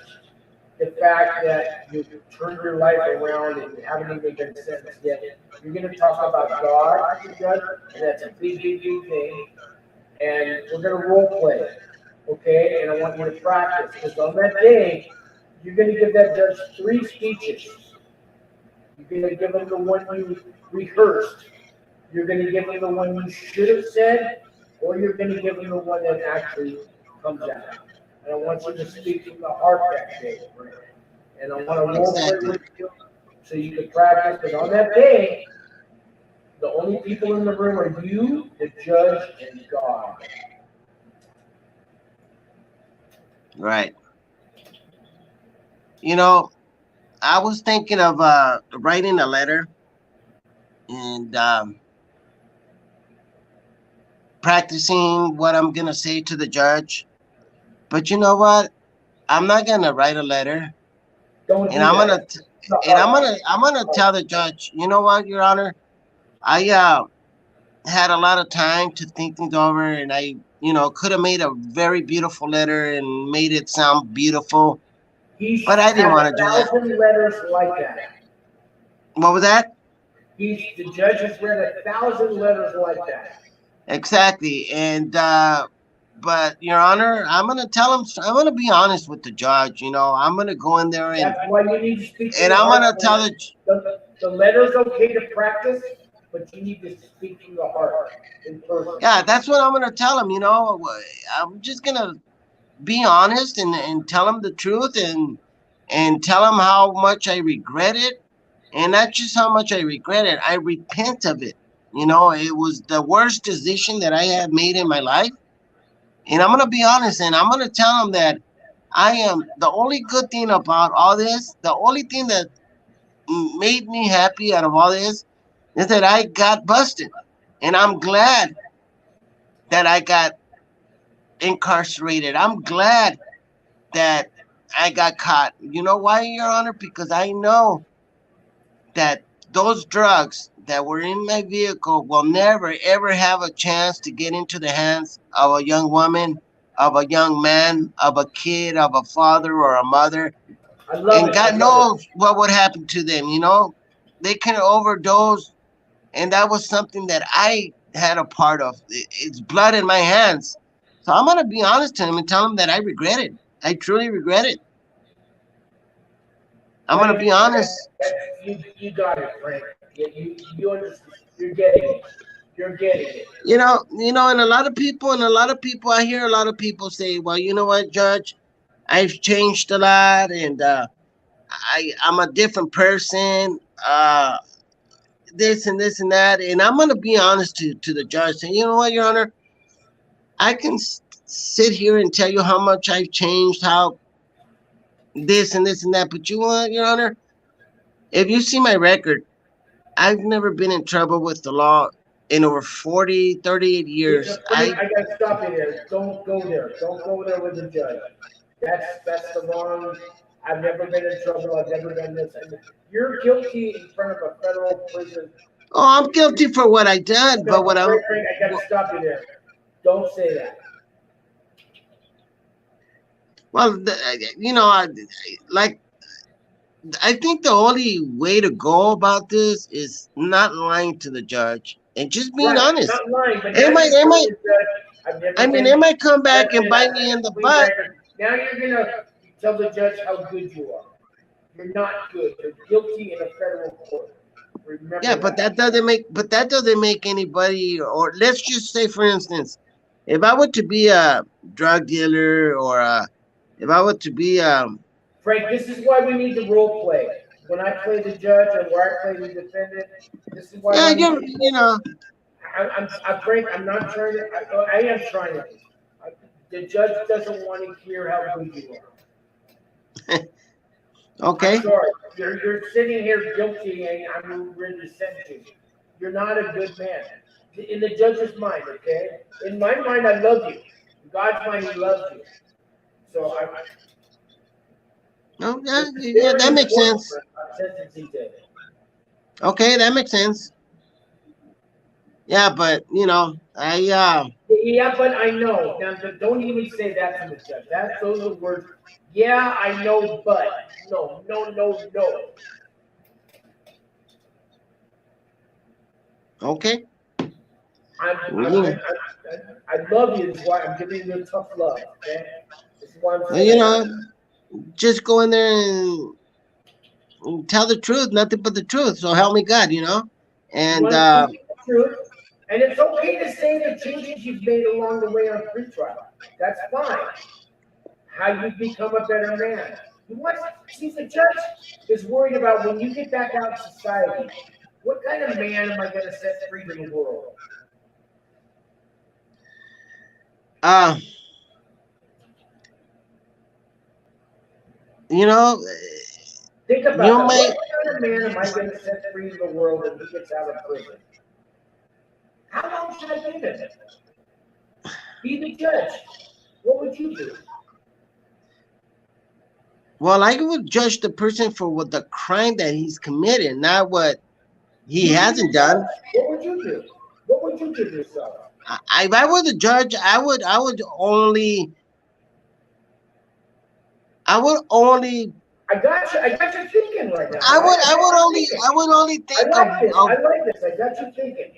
the fact that you've turned your life around and you haven't even been sentenced yet. You're going to talk about God to the judge, and that's a big thing. And we're going to role play. okay? And I want you to practice, because on that day, you're going to give that judge 3 speeches. You're going to give him the one you rehearsed. You're going to give him the one you should have said, or you're going to give him the one that actually comes out. And I want you to speak from the heart that day, Frank. And I want to role play with you so you can practice. But on that day, the only people in the room are you, the judge, and God. Right. You know, I was thinking of writing a letter and practicing what I'm gonna say to the judge. But you know what? I'm not gonna write a letter, Don't and do that. I'm gonna tell the judge. You know what, Your Honor? I had a lot of time to think things over, and I, could have made a very beautiful letter and made it sound beautiful, but I didn't want to do that. 1,000 letters like that. What was that? The judge has read 1,000 letters like that. Exactly, and but Your Honor, I'm gonna tell him. I'm gonna be honest with the judge. I'm gonna go in there and. That's why you need to speak. And I'm gonna tell the letter's okay to practice, but you need to speak from the heart in person. Yeah, that's what I'm gonna tell him. I'm just gonna be honest and tell him the truth and tell him how much I regret it, and not just how much I regret it. I repent of it. It was the worst decision that I have made in my life, and I'm gonna be honest, and I'm gonna tell him that I am the only good thing about all this. The only thing that made me happy out of all this is that I got busted, and I'm glad that I got incarcerated. I'm glad that I got caught. You know why, Your Honor? Because I know that those drugs that were in my vehicle will never, ever have a chance to get into the hands of a young woman, of a young man, of a kid, of a father or a mother. And God knows what would happen to them, They can overdose, and that was something that I had a part of. It's blood in my hands. So I'm going to be honest to him and tell him that I regret it. I truly regret it. I'm going to be honest. You got it, Frank. You understand. You're getting it. You're getting it. And a lot of people, I hear a lot of people say, well, you know what, Judge? I've changed a lot, and I'm a different person. This and this and that. And I'm going to be honest to the judge. Say, you know what, Your Honor? I can sit here and tell you how much I've changed, how this and this and that. But you know what, Your Honor? If you see my record, I've never been in trouble with the law in over 38 years. I got to stop you there. Don't go there. Don't go there with the judge. That's the wrong. I've never been in trouble. I've never done this. You're guilty in front of a federal prison. Oh, I'm guilty for what I did, but what I got to stop you there. Don't say that. Well, I think the only way to go about this is not lying to the judge and just being honest. Not lying, but it might come back and bite me in the butt. Now you're gonna tell the judge how good you are. You're not good. You're guilty in a federal court. Remember yeah, but that doesn't make anybody. Or let's just say, for instance, if I were to be a drug dealer or if I were to be Frank, this is why we need the role play. When I play the judge and where I play the defendant, this is why. Yeah, I'm Frank. I'm not trying to. I am trying to. The judge doesn't want to hear how good you are. Okay. I'm sorry. You're sitting here guilty, and I'm ready to sentence you. You're not a good man. In the judge's mind, okay? In my mind, I love you. In God's mind, He loves you. So yeah, that makes sense. Okay, that makes sense. Yeah, but I. Yeah, but I know. Now, don't even say that to the judge. Those are words. Yeah, I know, but no. Okay. I love you. That's why I'm giving you tough love. Okay, this is why I'm Well, saying. you know, just go in there and tell the truth, nothing but the truth. So help me God, you know. You And want to speak the truth, and it's okay to say the changes you've made along the way on pretrial. That's fine. How you become a better man. You want to see the judge is worried about when you get back out in society. What kind of man am I going to set free to the world? You know, Think about that. What kind of man am I going to set free to the world when he gets out of prison? How long should I give him? Be the judge. What would you do? Well, I would judge the person for what the crime that he's committed, not what he hasn't done. What would you do? What would you give yourself? If I were the judge, I would only. I got you thinking right now. I would only think I like this. I got you thinking.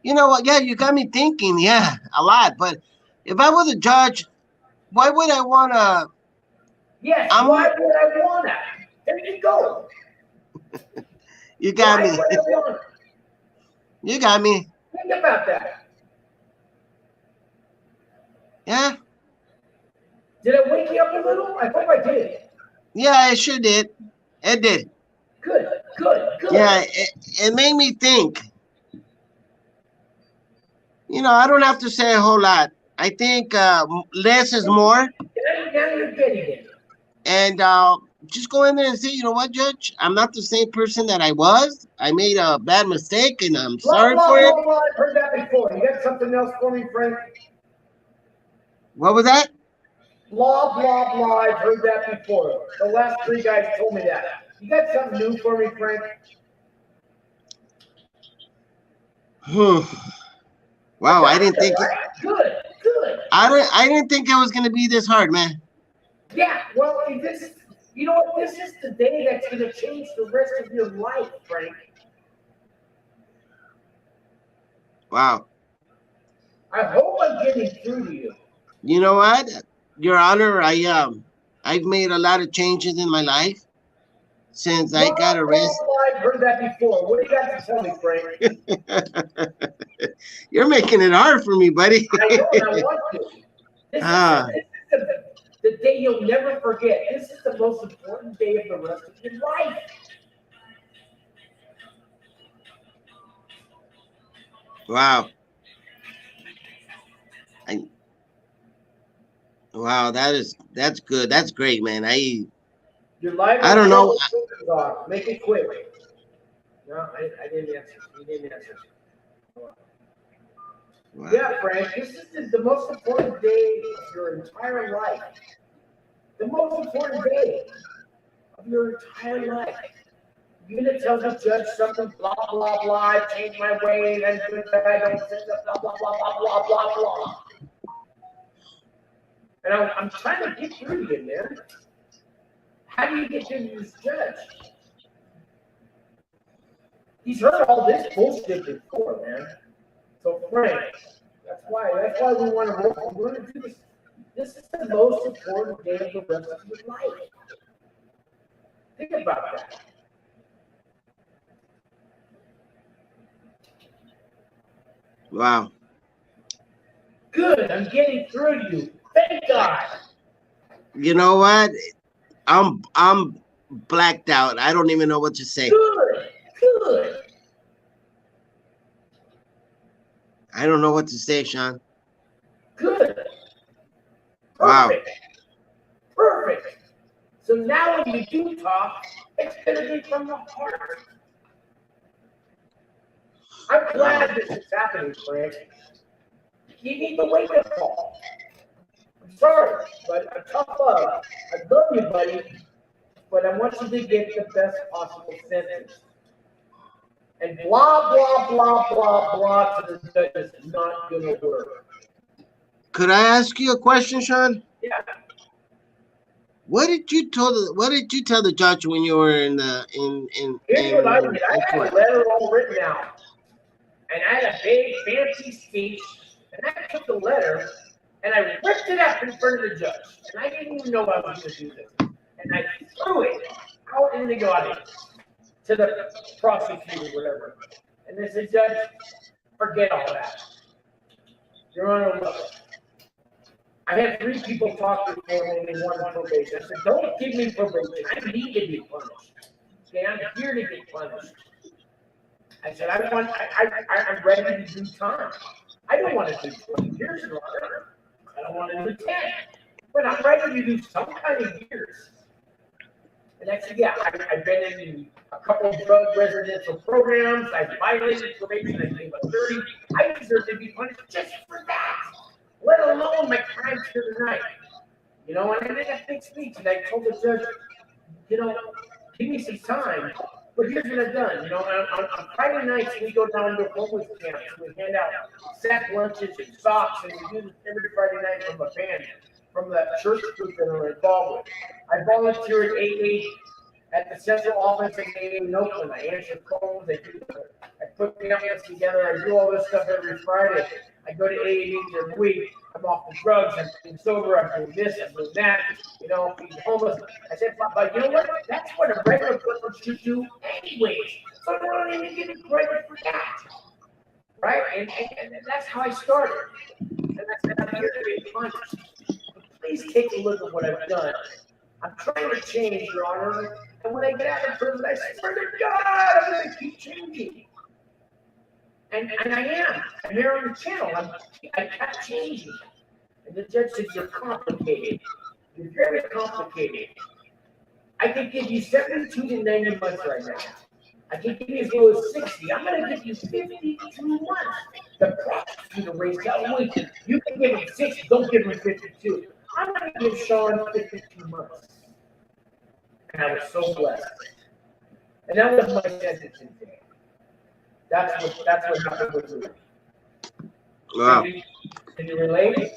You know what? Yeah, you got me thinking. Yeah, a lot. But if I were the judge, why would I want to? Yes, why would I want to? There you go. You got me. You got me. Think about that. Yeah. Did I wake you up a little? I hope I did. Yeah, it sure did. It did. Good. Yeah, it made me think. You know, I don't have to say a whole lot. I think less is more. Now you're getting it. And just go in there and say, you know what, Judge? I'm not the same person that I was. I made a bad mistake, and I'm sorry for it. I've heard that before. You got something else for me, Frank? What was that? Blah, blah, blah. I've heard that before. The last 3 guys told me that. You got something new for me, Frank? Wow, I didn't think it. Good. I didn't think it was gonna be this hard, man. Yeah, well, you know what? This is the day that's gonna change the rest of your life, Frank. Wow. I hope I'm getting through to you. You know what, Your Honor, I've made a lot of changes in my life since I got arrested. I've heard that before. What do you got to tell me, Frank? You're making it hard for me, buddy. I know, and I want to. This is the day you'll never forget. This is the most important day of the rest of your life. Wow. Wow, that's good. That's great, man. Your life. I don't know. Make it quick. No, I didn't answer. You didn't answer. Wow. Yeah, Frank, this is the most important day of your entire life. The most important day of your entire life. You're going to tell the judge something, blah, blah, blah, I changed my ways, I don't say blah, blah, blah, blah, blah, blah, blah. And I'm trying to get through you, man. How do you get through this judge? He's heard all this bullshit before, man. So Frank, that's why we want to work. We're going to do this. This is the most important day of the rest of your life. Think about that. Wow. Good. I'm getting through to you. Thank God. You know what? I'm blacked out. I don't even know what to say. Good. I don't know what to say, Sean. Good. Wow. Perfect. So now when you do talk, it's going to be from the heart. I'm glad this is happening, Frank. You need to wake up call. I'm sorry, but a tough love. I love you, buddy, but I want you to get the best possible sentence. And blah, blah, blah, blah, blah to the judge is not going to work. Could I ask you a question, Sean? Yeah. What did you tell the judge when you were in Here's what I did. I had a letter all written out. And I had a big fancy speech, and I took the letter and I ripped it up in front of the judge. And I didn't even know I was going to do this. And I threw it out in the audience to the prosecutor, whatever. And they said, Judge, forget all that. Your Honor, look. I had 3 people talk to me and they wanted probation. I said, don't give me probation. I need to be punished. Okay, I'm here to get punished. I said, I'm ready to do time. I don't want to do 20 years, Your Honor. I don't want to do 10. But I'm ready to do some kind of years. And I said, yeah, I've been in a couple of drug residential programs. I've violated probation. I gave a 30. I deserve to be punished just for that, let alone my crimes here tonight. You know, and I made a big speech, and I told the judge, you know, give me some time. But here's what I've done. You know, on Friday nights, we go down to homeless camps. We hand out sack lunches and socks, and we do this every Friday night from a band, from the church group that I'm involved with. I volunteer at AA at the central office at AA in Oakland. I answer phones. I put pamphlets together. I do all this stuff every Friday. I go to AA meetings every week. I'm off the drugs. I'm getting sober. I'm doing this. I'm doing that. You know, being homeless. I said, but you know what? That's what a regular person should do anyways. So they don't even give me credit for that. Right? And that's how I started. And I said, I'm here to be punished. Please take a look at what I've done. I'm trying to change, Your Honor. And when I get out of prison, I swear to God, I'm going to keep changing. And I am. I'm here on the channel. I kept changing. And the judge said, you're complicated. You're very complicated. I can give you 72 to 90 months right now. I can give you as low as 60. I'm going to give you 52 months. The prosecutor raised that week. You can give him 60. Don't give him 52. I'm going to give Sean 52 months. And I was so blessed. And that was my sentencing day. That's what happened with me. Wow. Can you relate?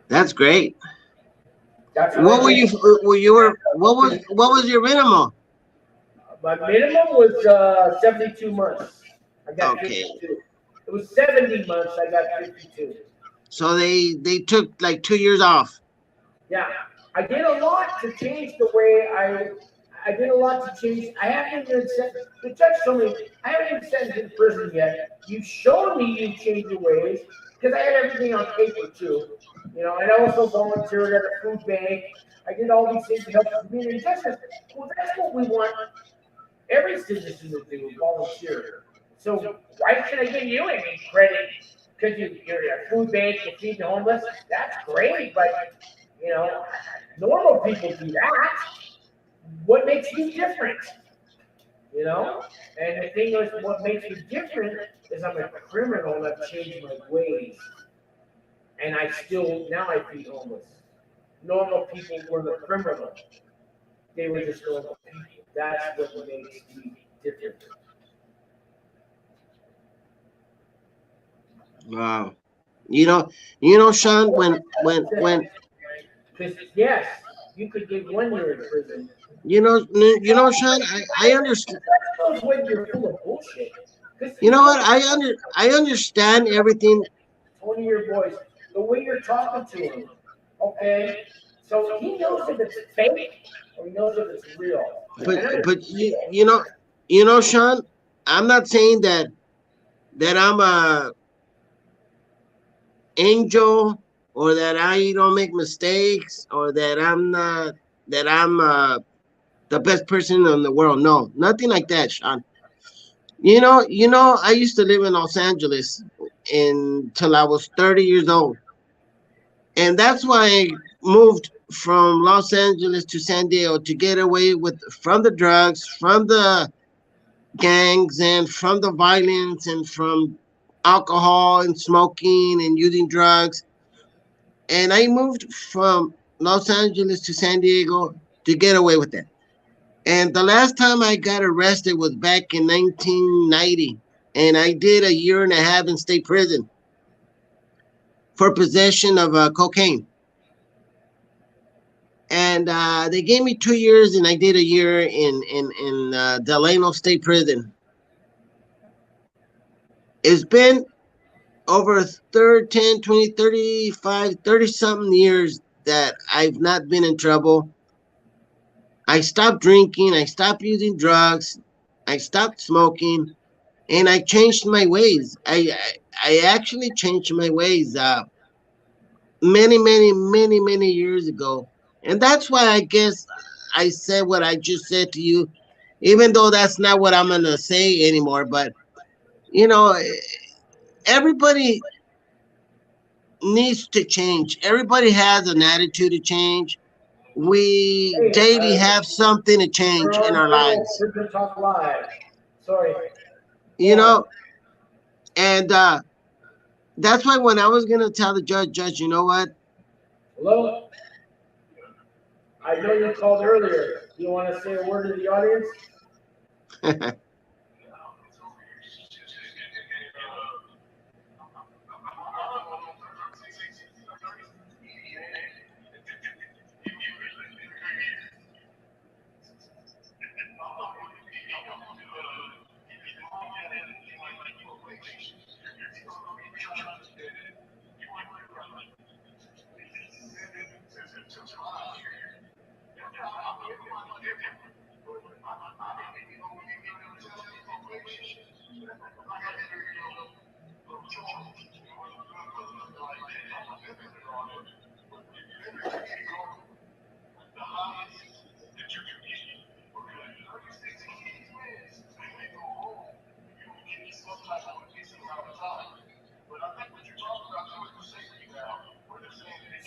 That's great. That's what was your minimum? My minimum was 72 months. I got 52. It was 70 months. I got 52. So they took like 2 years off. Yeah, I did a lot to change the way I did a lot to change. I haven't even said, the judge told me, I haven't even sentenced in prison yet. You've shown me you changed your ways, because I had everything on paper too. You know, I also volunteered at a food bank. I did all these things to help the community justice. Well, that's what we want every citizen to do, volunteer. So why should I give you any credit? Because you're a food bank, you feed the homeless. That's great, but you know, normal people do that. What makes you different? You know? And the thing is, what makes me different is I'm a criminal and I've changed my ways. And now I feed homeless. Normal people were the criminal. They were just normal people. That's what makes me different. Wow. You know, Sean, when Because yes, you could get 1 year in prison. You know, Sean, I understand. When you're full of bullshit. You know what? I understand everything. 20-year boys, the way you're talking to him, okay? So he knows if it's fake or he knows if it's real. But you know, Sean, I'm not saying that I'm a angel or that I don't make mistakes or that I'm the best person in the world. No, nothing like that, Sean. You know, I used to live in Los Angeles until I was 30 years old. And that's why I moved from Los Angeles to San Diego to get away from the drugs, from the gangs, and from the violence, and from alcohol and smoking and using drugs. And I moved from Los Angeles to San Diego to get away with that. And the last time I got arrested was back in 1990. And I did 1.5 years in state prison for possession of cocaine. and they gave me 2 years, and I did a year in Delano State Prison. It's been over 10, 20, 35, 30 something years that I've not been in trouble. I stopped drinking, I stopped using drugs, I stopped smoking, and I changed my ways. I actually changed my ways many years ago. And that's why I guess I said what I just said to you, even though that's not what I'm going to say anymore. But, you know, everybody needs to change. Everybody has an attitude to change. We Hey, daily have something to change we're in on our Federal lives, Prison Talk Live. Sorry. you know, and that's why when I was going to tell the judge, you know what? Hello? I know you called earlier. You want to say a word to the audience?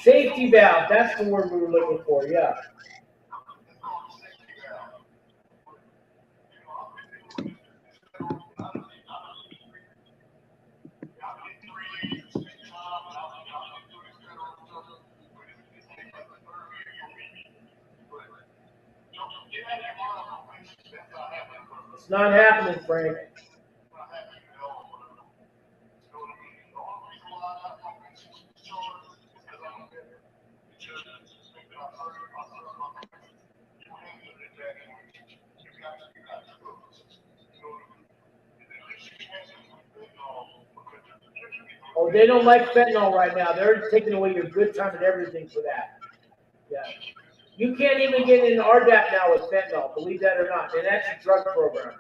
Safety valve. That's the word we were looking for. Yeah. It's not happening, Frank. Oh, they don't like fentanyl right now. They're taking away your good time and everything for that. Yeah. You can't even get in RDAP now with fentanyl, believe that or not. And that's a drug program.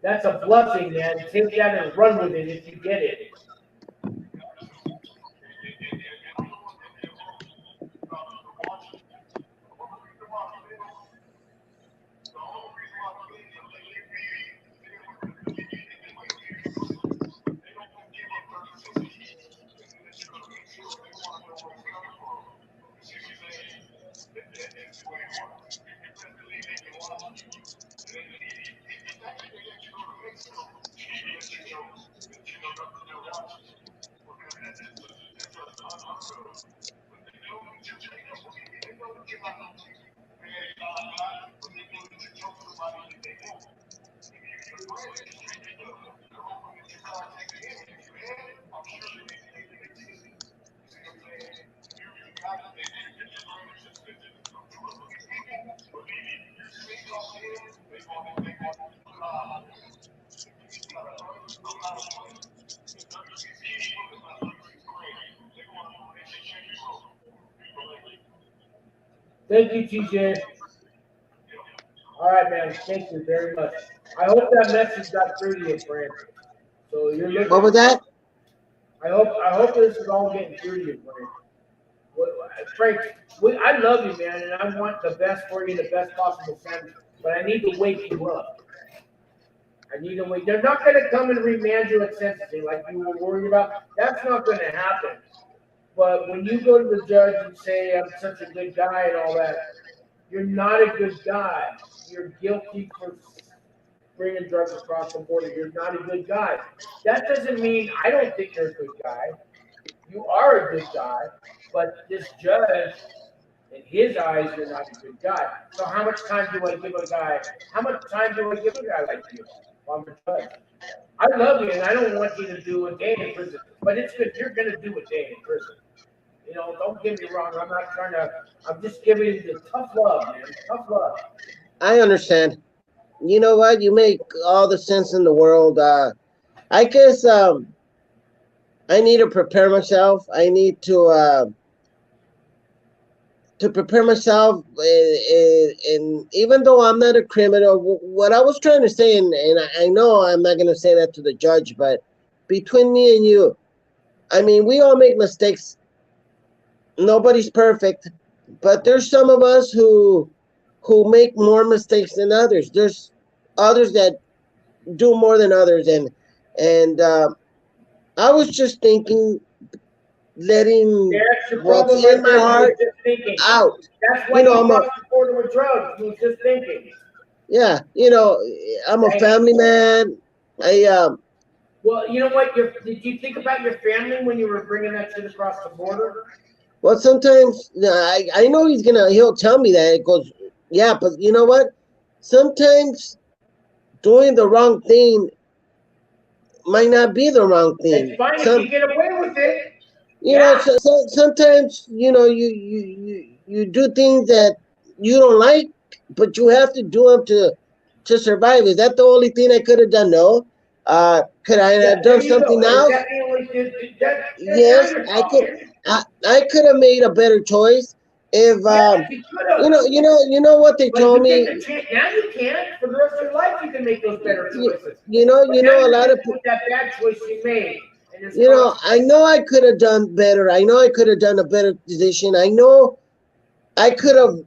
That's a blessing, man. Take that and run with it if you get it. Thank you, TJ. All right, man. Thank you very much. I hope that message got through to you, Frank. So you're looking. What was that? I hope this is all getting through to you, Frank. Frank, I love you, man, and I want the best for you, the best possible sentence, but I need to wake you up. I need to wait. They're not going to come and remand you at sentencing like you were worried about. That's not going to happen. But when you go to the judge and say, I'm such a good guy and all that, you're not a good guy. You're guilty for bringing drugs across the border. You're not a good guy. That doesn't mean I don't think you're a good guy. You are a good guy, but this judge, in his eyes, you're not a good guy. So how much time do I give a guy? How much time do I give a guy like you? I'm a judge. I love you, and I don't want you to do a day in prison, but it's good. You're going to do a day in prison. You know, don't get me wrong. I'm not trying to. I'm just giving you the tough love, man. Tough love. I understand. You know what? You make all the sense in the world. I guess I need to prepare myself. I need to prepare myself, and even though I'm not a criminal, what I was trying to say, and I know I'm not going to say that to the judge, but between me and you, I mean, we all make mistakes. Nobody's perfect, but there's some of us who make more mistakes than others. There's others that do more than others, and I was just thinking, letting what's in my heart out. That's why I'm crossed the border with drugs. You were just thinking. Yeah, you know, I'm a family man. Well, you know what? Did you think about your family when you were bringing that shit across the border? Well, sometimes I know he'll tell me that. It goes, yeah, but you know what? Sometimes doing the wrong thing might not be the wrong thing. It's fine if you get away with it. You know, sometimes, you know, you do things that you don't like, but you have to do them to survive. Is that the only thing I could have done? No. Could I have done something else? Yes, I could. I could have made a better choice if you know what they told me. Now you can't. For the rest of your life, you can make those better choices. You know, a lot of people. That bad choice you made. You know, I know I could have done better. I know I could have done a better position. I know I could have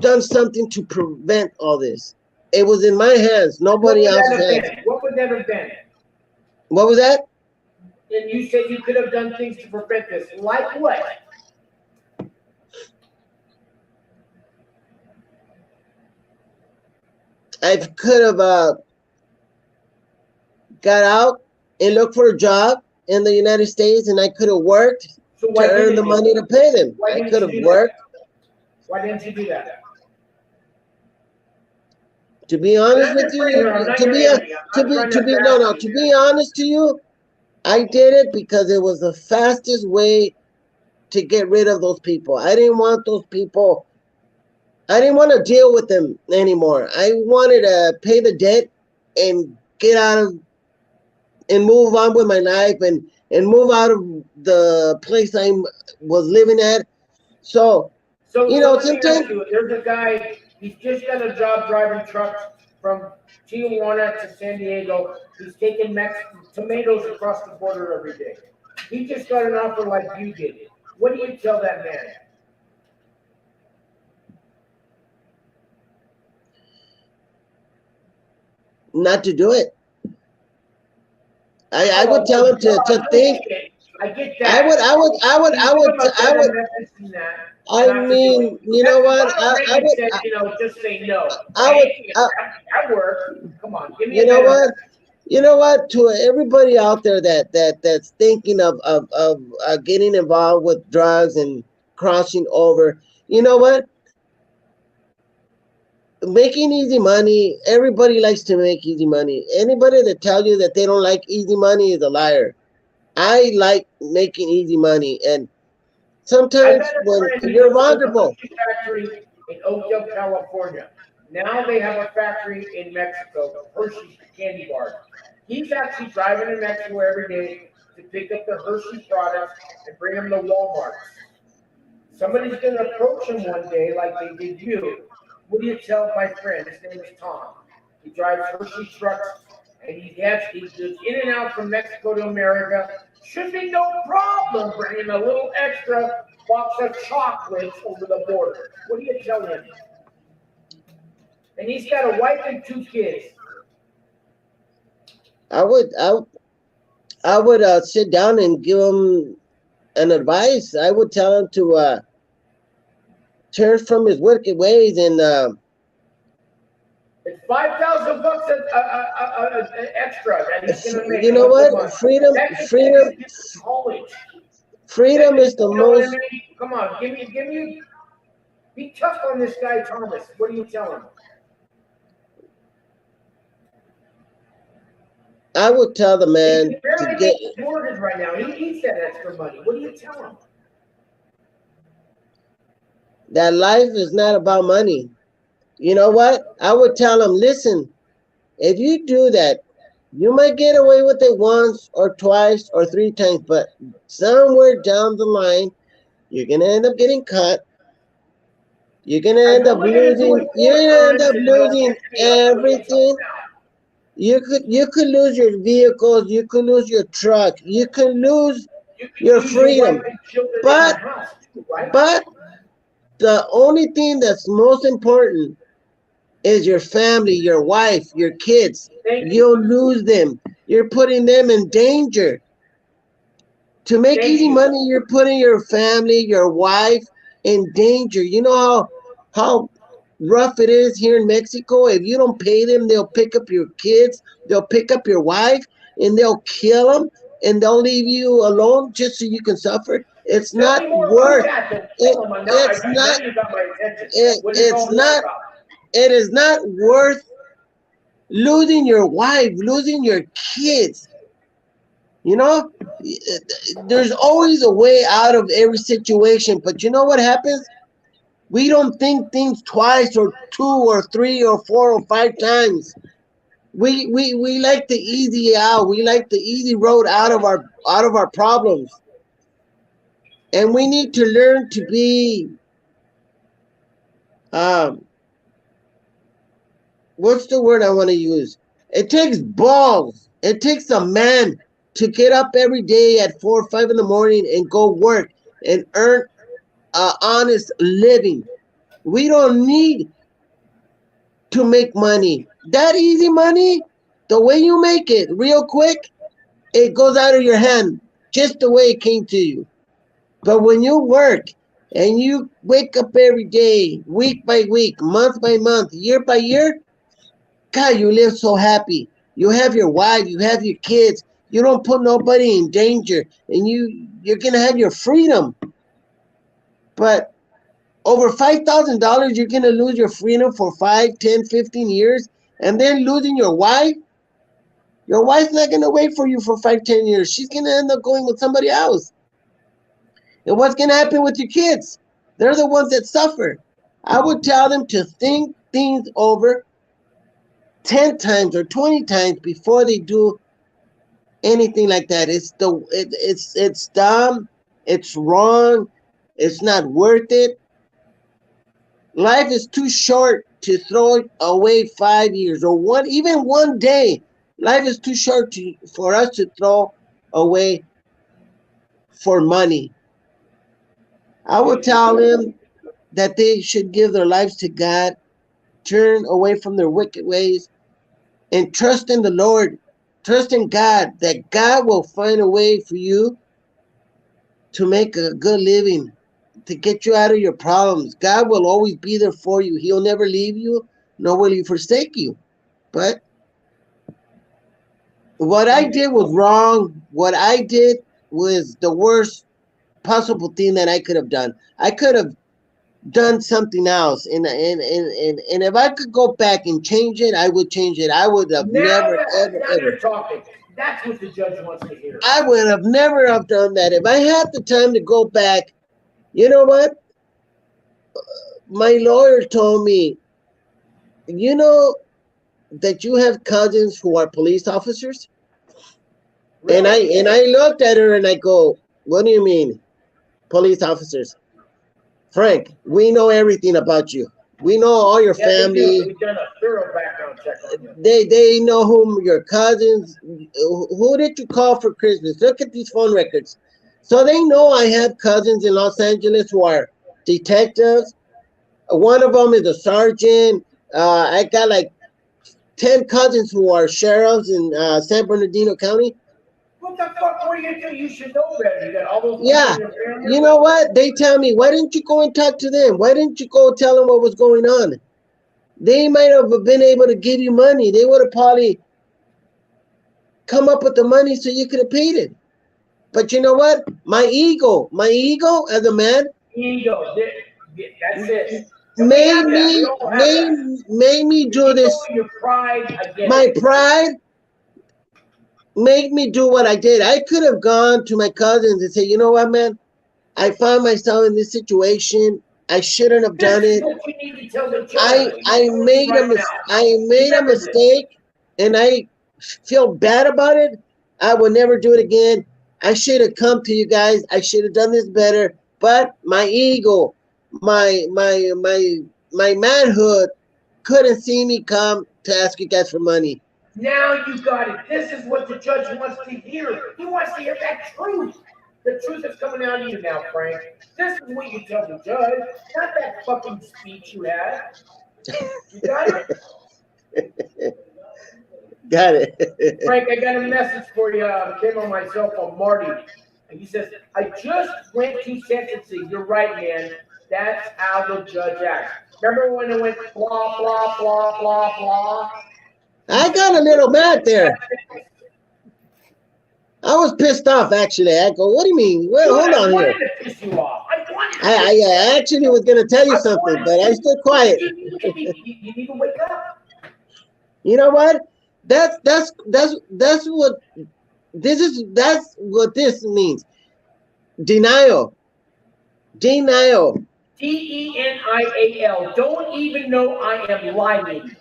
done something to prevent all this. It was in my hands, nobody else's hands. What would that have been? What was that? And you said you could have done things to prevent this. Like what? I could have got out and looked for a job in the United States, and I could have worked to earn the money to pay them. I could have worked. Why didn't you do that? To be honest with you, to be honest to you, I did it because it was the fastest way to get rid of those people. I didn't want those people. I didn't want to deal with them anymore. I wanted to pay the debt and get out of and move on with my life and move out of the place I was living at. So you know, sometimes there's a guy. He's just got a job driving trucks from Tijuana to San Diego. He's taking tomatoes across the border every day. He just got an offer like you did. What do you tell that man? Not to do it. I would tell him to think. I get that. I mean, you know what? I would. You know, just say no. I work. Come on, give me. You know what? You know what? To everybody out there that's thinking of getting involved with drugs and crossing over, you know what? Making easy money. Everybody likes to make easy money. Anybody that tells you that they don't like easy money is a liar. I like making easy money, and sometimes when you're vulnerable. Factory in Oakdale, California. Now they have a factory in Mexico, Hershey's candy bars. He's actually driving to Mexico every day to pick up the Hershey products and bring them to Walmart. Somebody's going to approach him one day like they did you. What do you tell my friend? His name is Tom. He drives Hershey trucks, and he goes in and out from Mexico to America. Should be no problem bringing a little extra box of chocolates over the border. What do you tell him? And he's got a wife and 2 kids. I would sit down and give him an advice. I would tell him to turn from his wicked ways and it's $5,000 extra that he's gonna make. You know what? Freedom is the most. Come on, give me. Be tough on this guy, Thomas. What do you tell him? I would tell the man to get mortgage right now. He needs that extra money. What do you tell him? That life is not about money. You know what? I would tell him, listen, if you do that, you might get away with it once or twice or 3 times, but somewhere down the line, you're gonna end up getting caught. You're gonna end up losing. You're gonna end up losing everything. You could lose your vehicles, you could lose your truck, you could lose your freedom. But the only thing that's most important is your family, your wife, your kids. You'll lose them. You're putting them in danger. To make easy money, you're putting your family, your wife in danger. You know how rough it is here in Mexico? If you don't pay them, they'll pick up your kids, they'll pick up your wife, and they'll kill them, and they'll leave you alone just so you can suffer. It's not worth it. It is not worth losing your wife, losing your kids. You know, there's always a way out of every situation, but you know what happens? We don't think things twice or 2 or 3 or 4 or 5 times. We like the easy out. We like the easy road out of our problems. And we need to learn to be what's the word I want to use? It takes balls. It takes a man to get up every day at 4 or 5 in the morning and go work and earn honest living. We don't need to make money. That easy money, the way you make it real quick, it goes out of your hand just the way it came to you. But when you work and you wake up every day, week by week, month by month, year by year, God, you live so happy. You have your wife, you have your kids, you don't put nobody in danger, and you're gonna have your freedom. But over $5,000, you're going to lose your freedom for 5, 10, 15 years, and then losing your wife. Your wife's not going to wait for you for 5, 10 years. She's going to end up going with somebody else. And what's going to happen with your kids? They're the ones that suffer. I would tell them to think things over 10 times or 20 times before they do anything like that. It's dumb. It's wrong. It's not worth it. Life is too short to throw away 5 years or even one day. Life is too short for us to throw away for money. I would tell them that they should give their lives to God, turn away from their wicked ways, and trust in the Lord. Trust in God, that God will find a way for you to make a good living, to get you out of your problems. God will always be there for you. He'll never leave you, nor will he forsake you. But what I did was wrong. What I did was the worst possible thing that I could have done. I could have done something else. And if I could go back and change it, I would change it. I would have ever. You're talking. That's what the judge wants to hear. I would have never have done that. If I had the time to go back, you know what? My lawyer told me, you know that you have cousins who are police officers? Really? And I looked at her and I go, what do you mean, police officers? Frank, we know everything about you. We know all your Yeah, family. we've done a thorough background check on you. They know whom your cousins. Who did you call for Christmas? Look at these phone records. So they know I have cousins in Los Angeles who are detectives. One of them is a sergeant. I got like 10 cousins who are sheriffs in San Bernardino County. What the fuck? What are you gonna do? You should know better. You got all those Yeah. people in your family. You know what? They tell me, why didn't you go and talk to them? Why didn't you go tell them what was going on? They might have been able to give you money. They would have probably come up with the money so you could have paid it. But you know what? My ego as a man, Ego. That's it. made me do this. Your pride again. My pride made me do what I did. I could have gone to my cousins and say, you know what, man? I found myself in this situation. I shouldn't have done it. I made a mistake, and I feel bad about it. I will never do it again. I should have come to you guys. I should have done this better. But my ego, my manhood couldn't see me come to ask you guys for money. Now you got it. This is what the judge wants to hear. He wants to hear that truth. The truth is coming out of you now, Frank. This is what you tell the judge, not that fucking speech you had. You got it? Got it. Frank, I got a message for you. Came on my cell phone, Marty. And he says, I just went to sentencing. You're right, man. That's how the judge acts. Remember when it went blah, blah, blah, blah, blah? I got a little mad there. I was pissed off, actually. I go, what do you mean? Well, hold on here. To piss you off. I actually was going to tell you something, but I stood quiet. You need to wake up. You know what? That's what this means. Denial. DENIAL. Don't even know I am lying.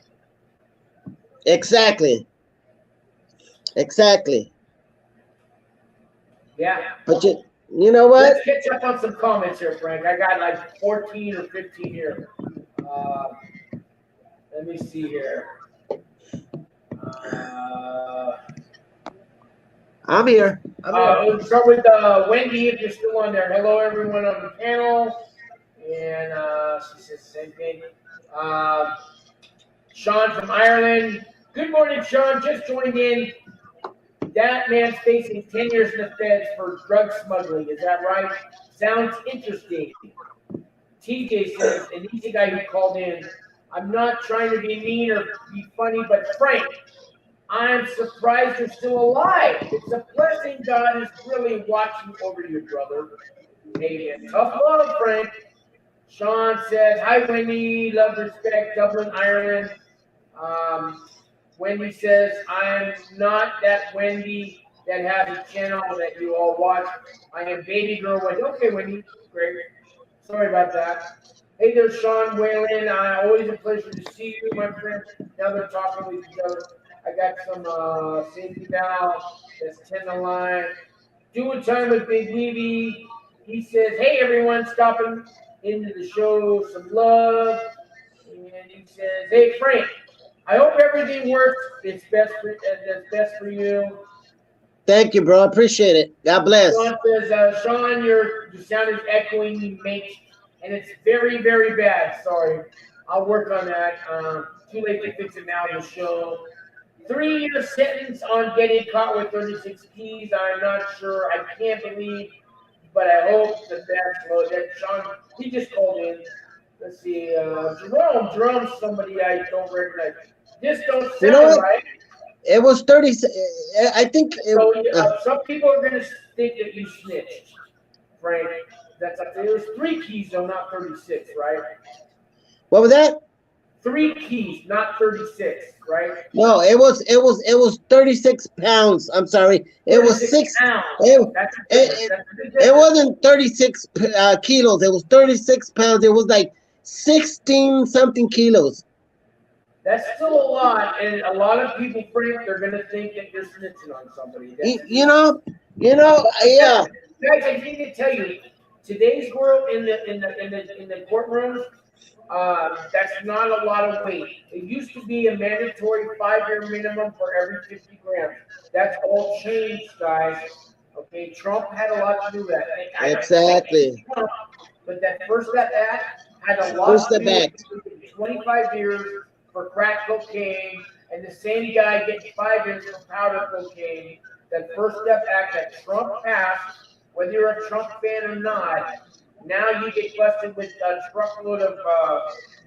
Exactly. Yeah. But you know what? Let's catch up on some comments here, Frank. I got like 14 or 15 here. Let me see here. I'm here. We'll start with Wendy, if you're still on there. Hello, everyone on the panel. And she says the same thing. Sean from Ireland. Good morning, Sean. Just joined in. That man's facing 10 years in the feds for drug smuggling. Is that right? Sounds interesting. TJ says, an easy guy who called in. I'm not trying to be mean or be funny, but Frank, I'm surprised you're still alive. It's a blessing God is really watching over you, brother. Maybe a tough love, Frank. Sean says, hi, Wendy. Love, respect, Dublin, Ireland. Wendy says, I'm not that Wendy that has a channel that you all watch. I am baby girl Wendy. Okay, Wendy. Great. Sorry about that. Hey there, Sean Whalen. Always a pleasure to see you, my friend. Now they're talking with each other. I got some safety valve that's 10 to line. Doing time with Big Weeby. He says, hey, everyone, stopping into the show. Some love. And he says, hey, Frank, I hope everything works. It's best for you. Thank you, bro. Appreciate it. God bless. Sean says, Sean, your sound is echoing. You make, and it's very, very bad. Sorry. I'll work on that. Too late to fix it now in the show. 3-year sentence on getting caught with 36 keys. I'm not sure. I can't believe, but I hope that Sean, he just called in. Let's see. Jerome's somebody I don't recognize. This don't sound right. It was 30. I think. Some people are going to think that you snitched, Frank. It was 3 keys, though, not 36, right? What was that? 3 keys, not 36, right? No, it was 36 pounds. I'm sorry. It was 6 pounds. It wasn't 36 kilos. It was 36 pounds. It was like 16 something kilos. That's still a lot, and a lot of people, Frank, they're gonna think that you're snitching on somebody. Yeah. Guys, I need to tell you, today's world in the courtrooms, That's not a lot of weight. It used to be a mandatory 5-year minimum for every 50 grams. That's all changed, guys. Okay, Trump had a lot to do with that. I hate Exactly. Trump, but that First Step Act had a First lot to step do back. with 25 years for crack cocaine, and the same guy getting 5 years for powder cocaine. That First Step Act that Trump passed, whether you're a Trump fan or not, now you get busted with a truckload of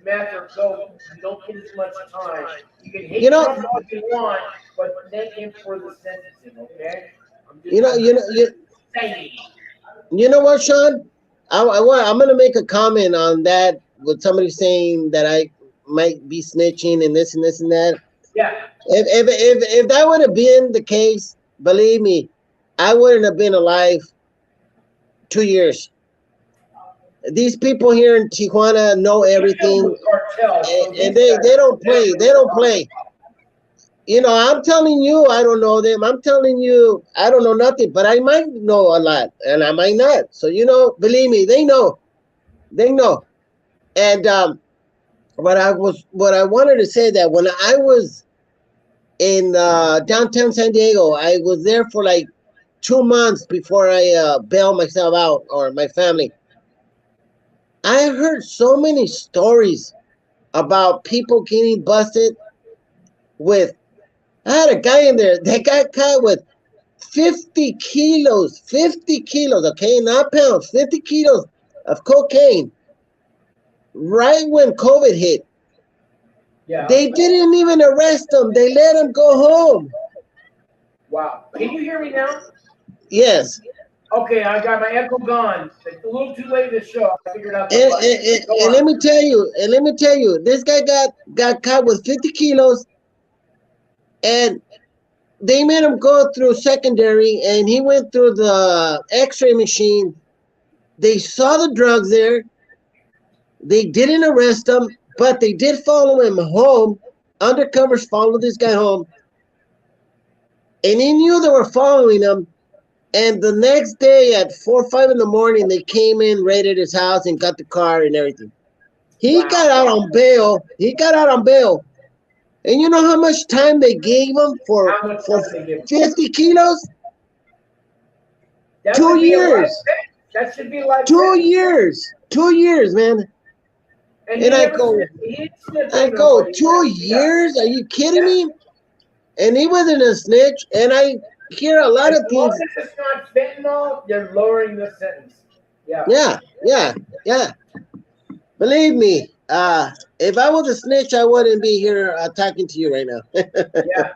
meth or coke. You don't get as much time. You can You hate know, Trump all you want, but thank him for the sentencing, okay? you know, I'm you know, just you, saying. you know what, Sean? I'm gonna make a comment on that with somebody saying that I might be snitching and this and this and that. Yeah. If that would have been the case, believe me, I wouldn't have been alive 2 years. These people here in Tijuana know You're dealing everything, with cartels, so and these they guys don't play. They don't play. You know, I'm telling you, I don't know them. I'm telling you, I don't know nothing, but I might know a lot, and I might not. So you know, believe me, they know. They know. And what I wanted to say that when I was in downtown San Diego, I was there for like 2 months before I bailed myself out or my family. I heard so many stories about people getting busted with. I had a guy in there that got caught with 50 kilos, 50 kilos, okay, not pounds, 50 kilos of cocaine right when COVID hit. Yeah. They didn't even arrest him. They let him go home. Wow. Can you hear me now? Yes. Okay, I got my echo gone. It's a little too late in the show. I figured out the And, button. and, Go and on. let me tell you, this guy got caught with 50 kilos and they made him go through secondary and he went through the x-ray machine. They saw the drugs there. They didn't arrest him, but they did follow him home. Undercovers followed this guy home. And he knew they were following him. And the next day at 4 or 5 in the morning, they came in, raided his house, and got the car and everything. He Wow. got out on bail. He got out on bail. And you know how much time they gave him for How much for time they give him? 50 kilos? That Two would be a life years. sentence. That should be a life 2 years. 2 years, man. And And he never he didn't snitch I on go, nobody. 2 years? Are you kidding Yeah. me? And he wasn't a snitch. And I hear a lot As of long things. as it's not fentanyl, they're lowering the sentence. Yeah. Yeah. Believe me, if I was a snitch, I wouldn't be here talking to you right now. Yeah.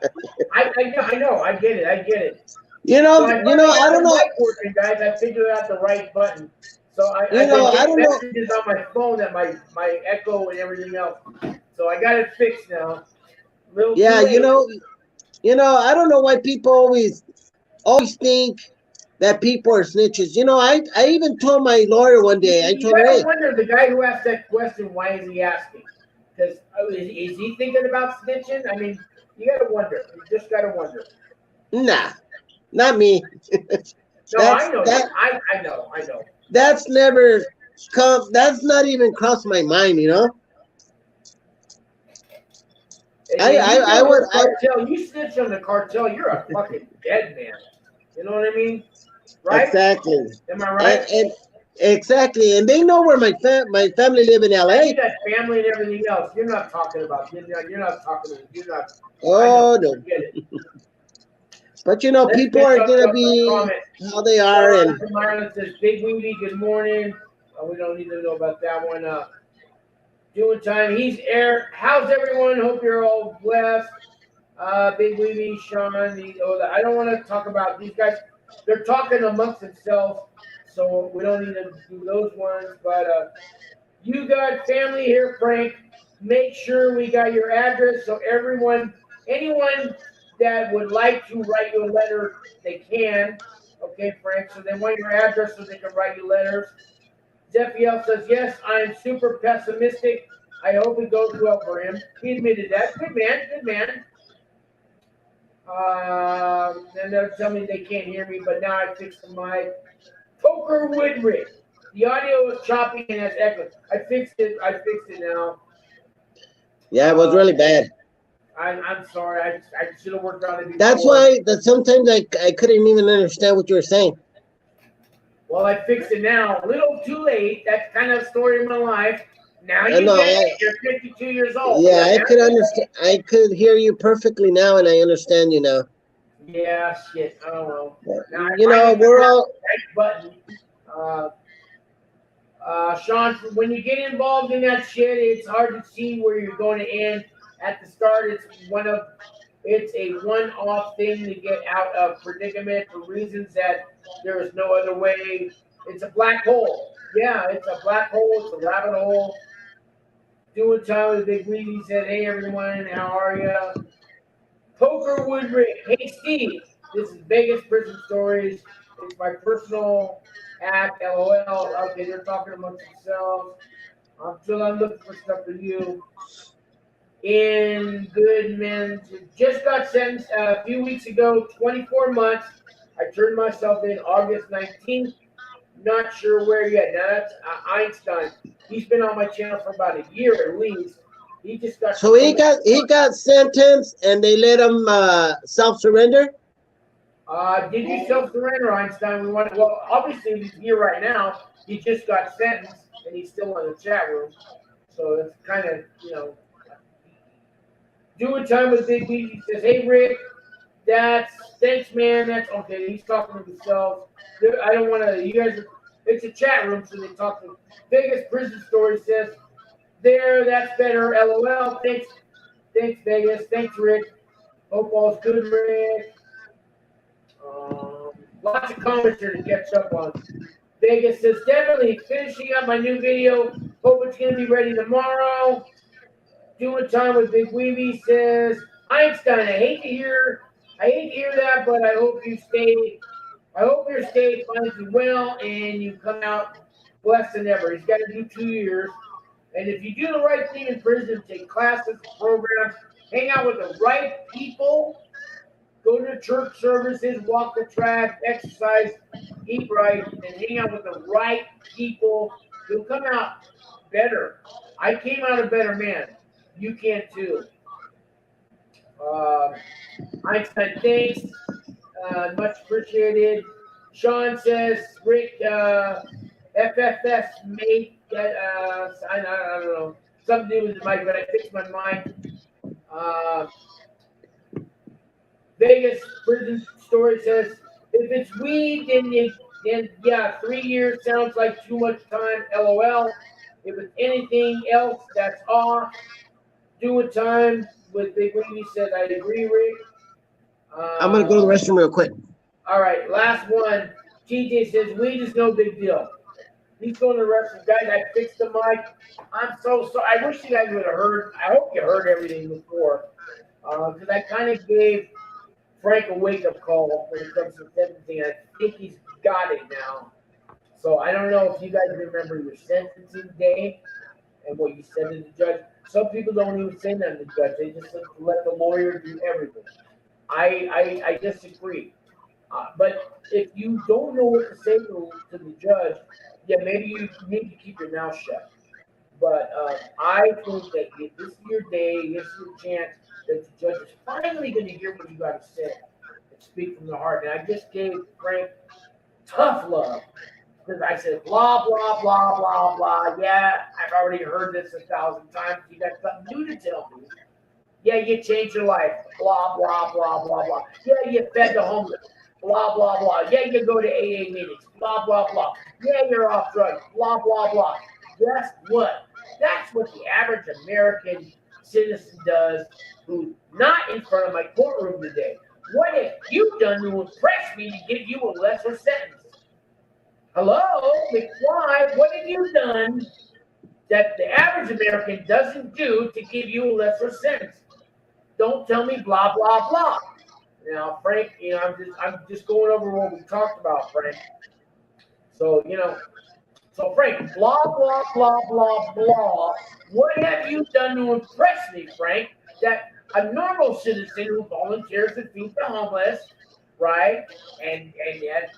I know. I get it. You So know, I you know, finally I got the don't know. mic working, guys. I figured out the right button. So You I've know, been I getting don't know. messages on my phone that my echo and everything else. So I got it fixed now. A little too Yeah, late. I don't know why people always think that people are snitches. You know, I even told my lawyer one day. I You told her, gotta hey, wonder the guy who asked that question. Why is he asking? Because is he thinking about snitching? I mean, you gotta wonder. You just gotta wonder. nah, not me. No, That's I know that. you. I know. That's never come. That's not even crossed my mind. You know. And then you I deal with would. the cartel. You snitch on the cartel, you're a fucking dead man. You know what I mean? Right? Exactly. Am I right? And exactly. And they know where my family live in Yeah, L.A. you got family and everything else. You're not talking about. You're not talking. You're not. I know. Oh no. I get it. But you know, Let's people catch are up gonna to some be comments. how they are, Sean and from Ireland says, "Big Weedy, good morning." We don't need to know about that one. Doing time. He's air. How's everyone? Hope you're all blessed. Big Weedy, Sean. I don't want to talk about these guys. They're talking amongst themselves, so we don't need to do those ones. But you got family here, Frank. Make sure we got your address so anyone that would like to write you a letter, they can. Okay, Frank. So they want your address so they can write you letters. Zephiel says, yes, I'm super pessimistic. I hope it goes well for him. He admitted that. Good man. And they're telling me they can't hear me, but now I fixed the mic. Poker Woodrick. The audio was choppy and has echo. I fixed it. I fixed it now. Yeah, it was really bad. I'm sorry. I should have worked on it before. That's why that sometimes I couldn't even understand what you were saying. Well, I fixed it now. A little too late. That's kind of the story of my life. Now you get it. You're 52 years old. Yeah, I could understand. I could hear you perfectly now, and I understand you now. Yeah, shit. I don't know. Now, You know, we're all. Button. Sean, when you get involved in that shit, it's hard to see where you're going to end. At the start, it's a one-off thing to get out of predicament for reasons that there is no other way. It's a black hole. Yeah, it's a black hole. It's a rabbit hole. Doing time with Big Weed. He said, "Hey everyone, how are you?" Poker Woodrick. Hey Steve, this is Vegas Prison Stories. It's my personal act. LOL. Okay, they're talking amongst themselves. I'm looking for stuff for you. In Goodman just got sentenced a few weeks ago, 24 months. I turned myself in August 19th. Not sure where yet. Now that's Einstein. He's been on my channel for about a year at least. He just got. So he got sentenced, and they let him self-surrender. Did you self-surrender, Einstein? Well, obviously he's here right now. He just got sentenced, and he's still in the chat room. So it's kind of, Doing time with Big B. He says, "Hey Rick, thanks, man. That's okay." He's talking to himself. I don't want to. You guys, it's a chat room, so they talk to. Vegas Prison Story says, "That's better." LOL. Thanks, Vegas. Thanks, Rick. Hope all's good, Rick. Lots of comments here to catch up on. Vegas says, "Definitely finishing up my new video. Hope it's gonna be ready tomorrow." Doing time with Big Weavy says, "Einstein, I hate to hear that, but I hope your stay finds you well and you come out blessed than ever." He's got to do 2 years. And if you do the right thing in prison, take classes, programs, hang out with the right people, go to church services, walk the track, exercise, eat right, and hang out with the right people, you'll come out better. I came out a better man. You can too. Einstein, thanks. Much appreciated. Sean says, "Rick, FFS mate, I don't know, something to do with the mic, but I fixed my mic." Vegas Prison Story says, "If it's weed, then yeah, 3 years sounds like too much time. LOL. If it's anything else, that's off." Doing time with Big Wing, he said, "I agree, Rick." I'm gonna go to the restroom real quick. All right, last one. TJ says, "Weed is no big deal." He's going to the restroom. Guys, I fixed the mic. I'm so sorry. I wish you guys would have heard. I hope you heard everything before. Because I kind of gave Frank a wake-up call when it comes to sentencing. I think he's got it now. So I don't know if you guys remember your sentencing day and what you said to the judge. Some people don't even say that to the judge. They just let the lawyer do everything. I disagree. But if you don't know what to say to the judge, yeah, maybe you need to keep your mouth shut. But I think that this is your day, this is your chance that the judge is finally going to hear what you got to say and speak from the heart. And I just gave Frank tough love because I said, blah, blah, blah, blah, blah. Yeah, I've already heard this 1,000 times. You got something new to tell me. Yeah, you changed your life. Blah, blah, blah, blah, blah. Yeah, you fed the homeless. Blah, blah, blah. Yeah, you go to AA meetings. Blah, blah, blah. Yeah, you're off drugs. Blah, blah, blah. Guess what? That's what the average American citizen does who's not in front of my courtroom today. What have you done to impress me to give you a lesser sentence? Hello, McFly, what have you done that the average American doesn't do to give you a lesser sentence? Don't tell me blah, blah, blah. Now, Frank, I'm just going over what we talked about, Frank. So, Frank, blah, blah, blah, blah, blah. What have you done to impress me, Frank, that a normal citizen who volunteers to feed the homeless, right? And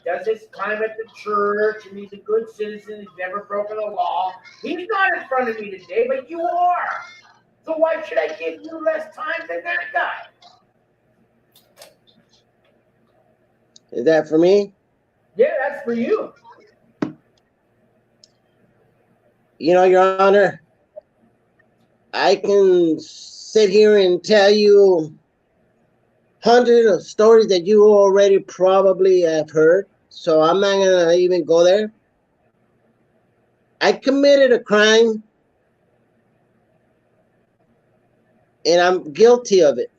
does his time at the church, and he's a good citizen. He's never broken a law. He's not in front of me today, but you are. So why should I give you less time than that guy? Is that for me? Yeah, that's for you. You know, Your Honor, I can sit here and tell you hundreds of stories that you already probably have heard, so I'm not going to even go there. I committed a crime, and I'm guilty of it.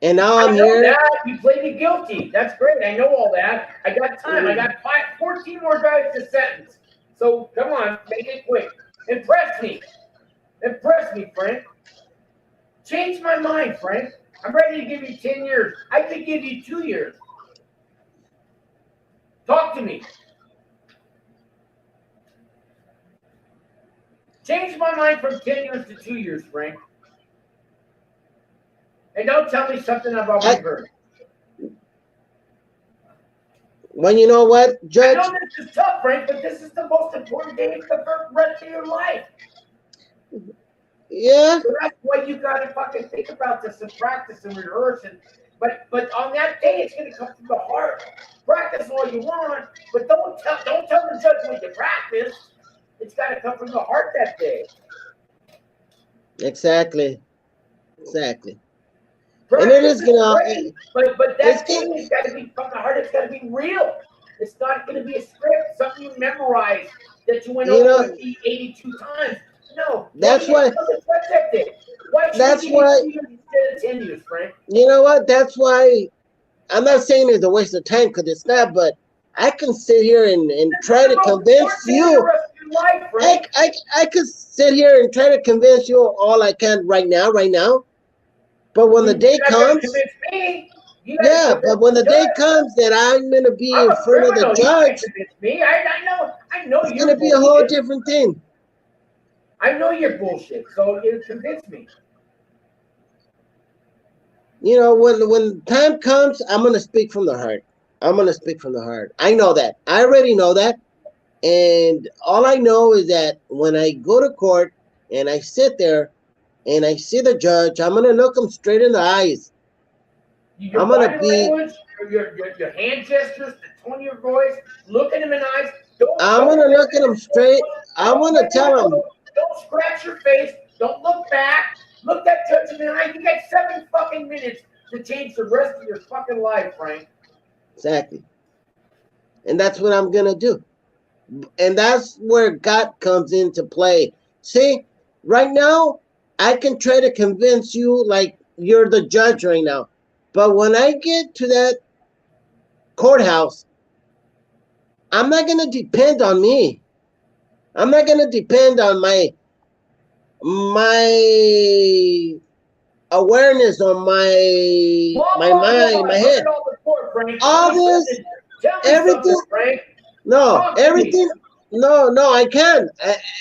And now I'm here. That. You pleaded guilty. That's great. I know all that. I got time. I got 14 more guys to sentence. So come on, make it quick. Impress me. Impress me, Frank. Change my mind, Frank. I'm ready to give you 10 years. I could give you 2 years. Talk to me. Change my mind from 10 years to 2 years, Frank. And don't tell me something about my verdict. Well, you know what, Judge? I know this is tough, Frank, but this is the most important day of the rest of your life. Yeah. So that's why you got to fucking think about this and practice and rehearse. But on that day, it's going to come from the heart. Practice all you want, but don't tell the judge what you practice. It's got to come from the heart that day. Exactly. Exactly. Practice and it is gonna. But that thing has got to be from the heart. It's got to be real. It's not going to be a script, something you memorize that you went over 82 times. No. That's why. That's why. Instead of 10 years, Frank. You know what? That's why. I'm not saying it's a waste of time because it's not, but I can sit here and try to convince you. I could sit here and try to convince you all I can right now. But when the day comes, but when the day comes that I'm going to be in front of the judge, I know it's going to be a whole different thing. I know you're bullshit, so you convince me. You know, when time comes, I'm going to speak from the heart. I know that. I already know that. And all I know is that when I go to court and I sit there and I see the judge, I'm going to look him straight in the eyes. Your body language, your hand gestures, the tone of your voice, looking him in the eyes. I'm going to look at him straight. I'm going to tell him. Don't scratch your face. Don't look back. Look that judge in the eye. You got 7 fucking minutes to change the rest of your fucking life, Frank. Exactly. And that's what I'm going to do. And that's where God comes into play. See, right now, I can try to convince you like you're the judge right now. But when I get to that courthouse, I'm not going to depend on me. I'm not going to depend on my awareness, on my mind, my head. All this, everything. No, everything. No, I can't.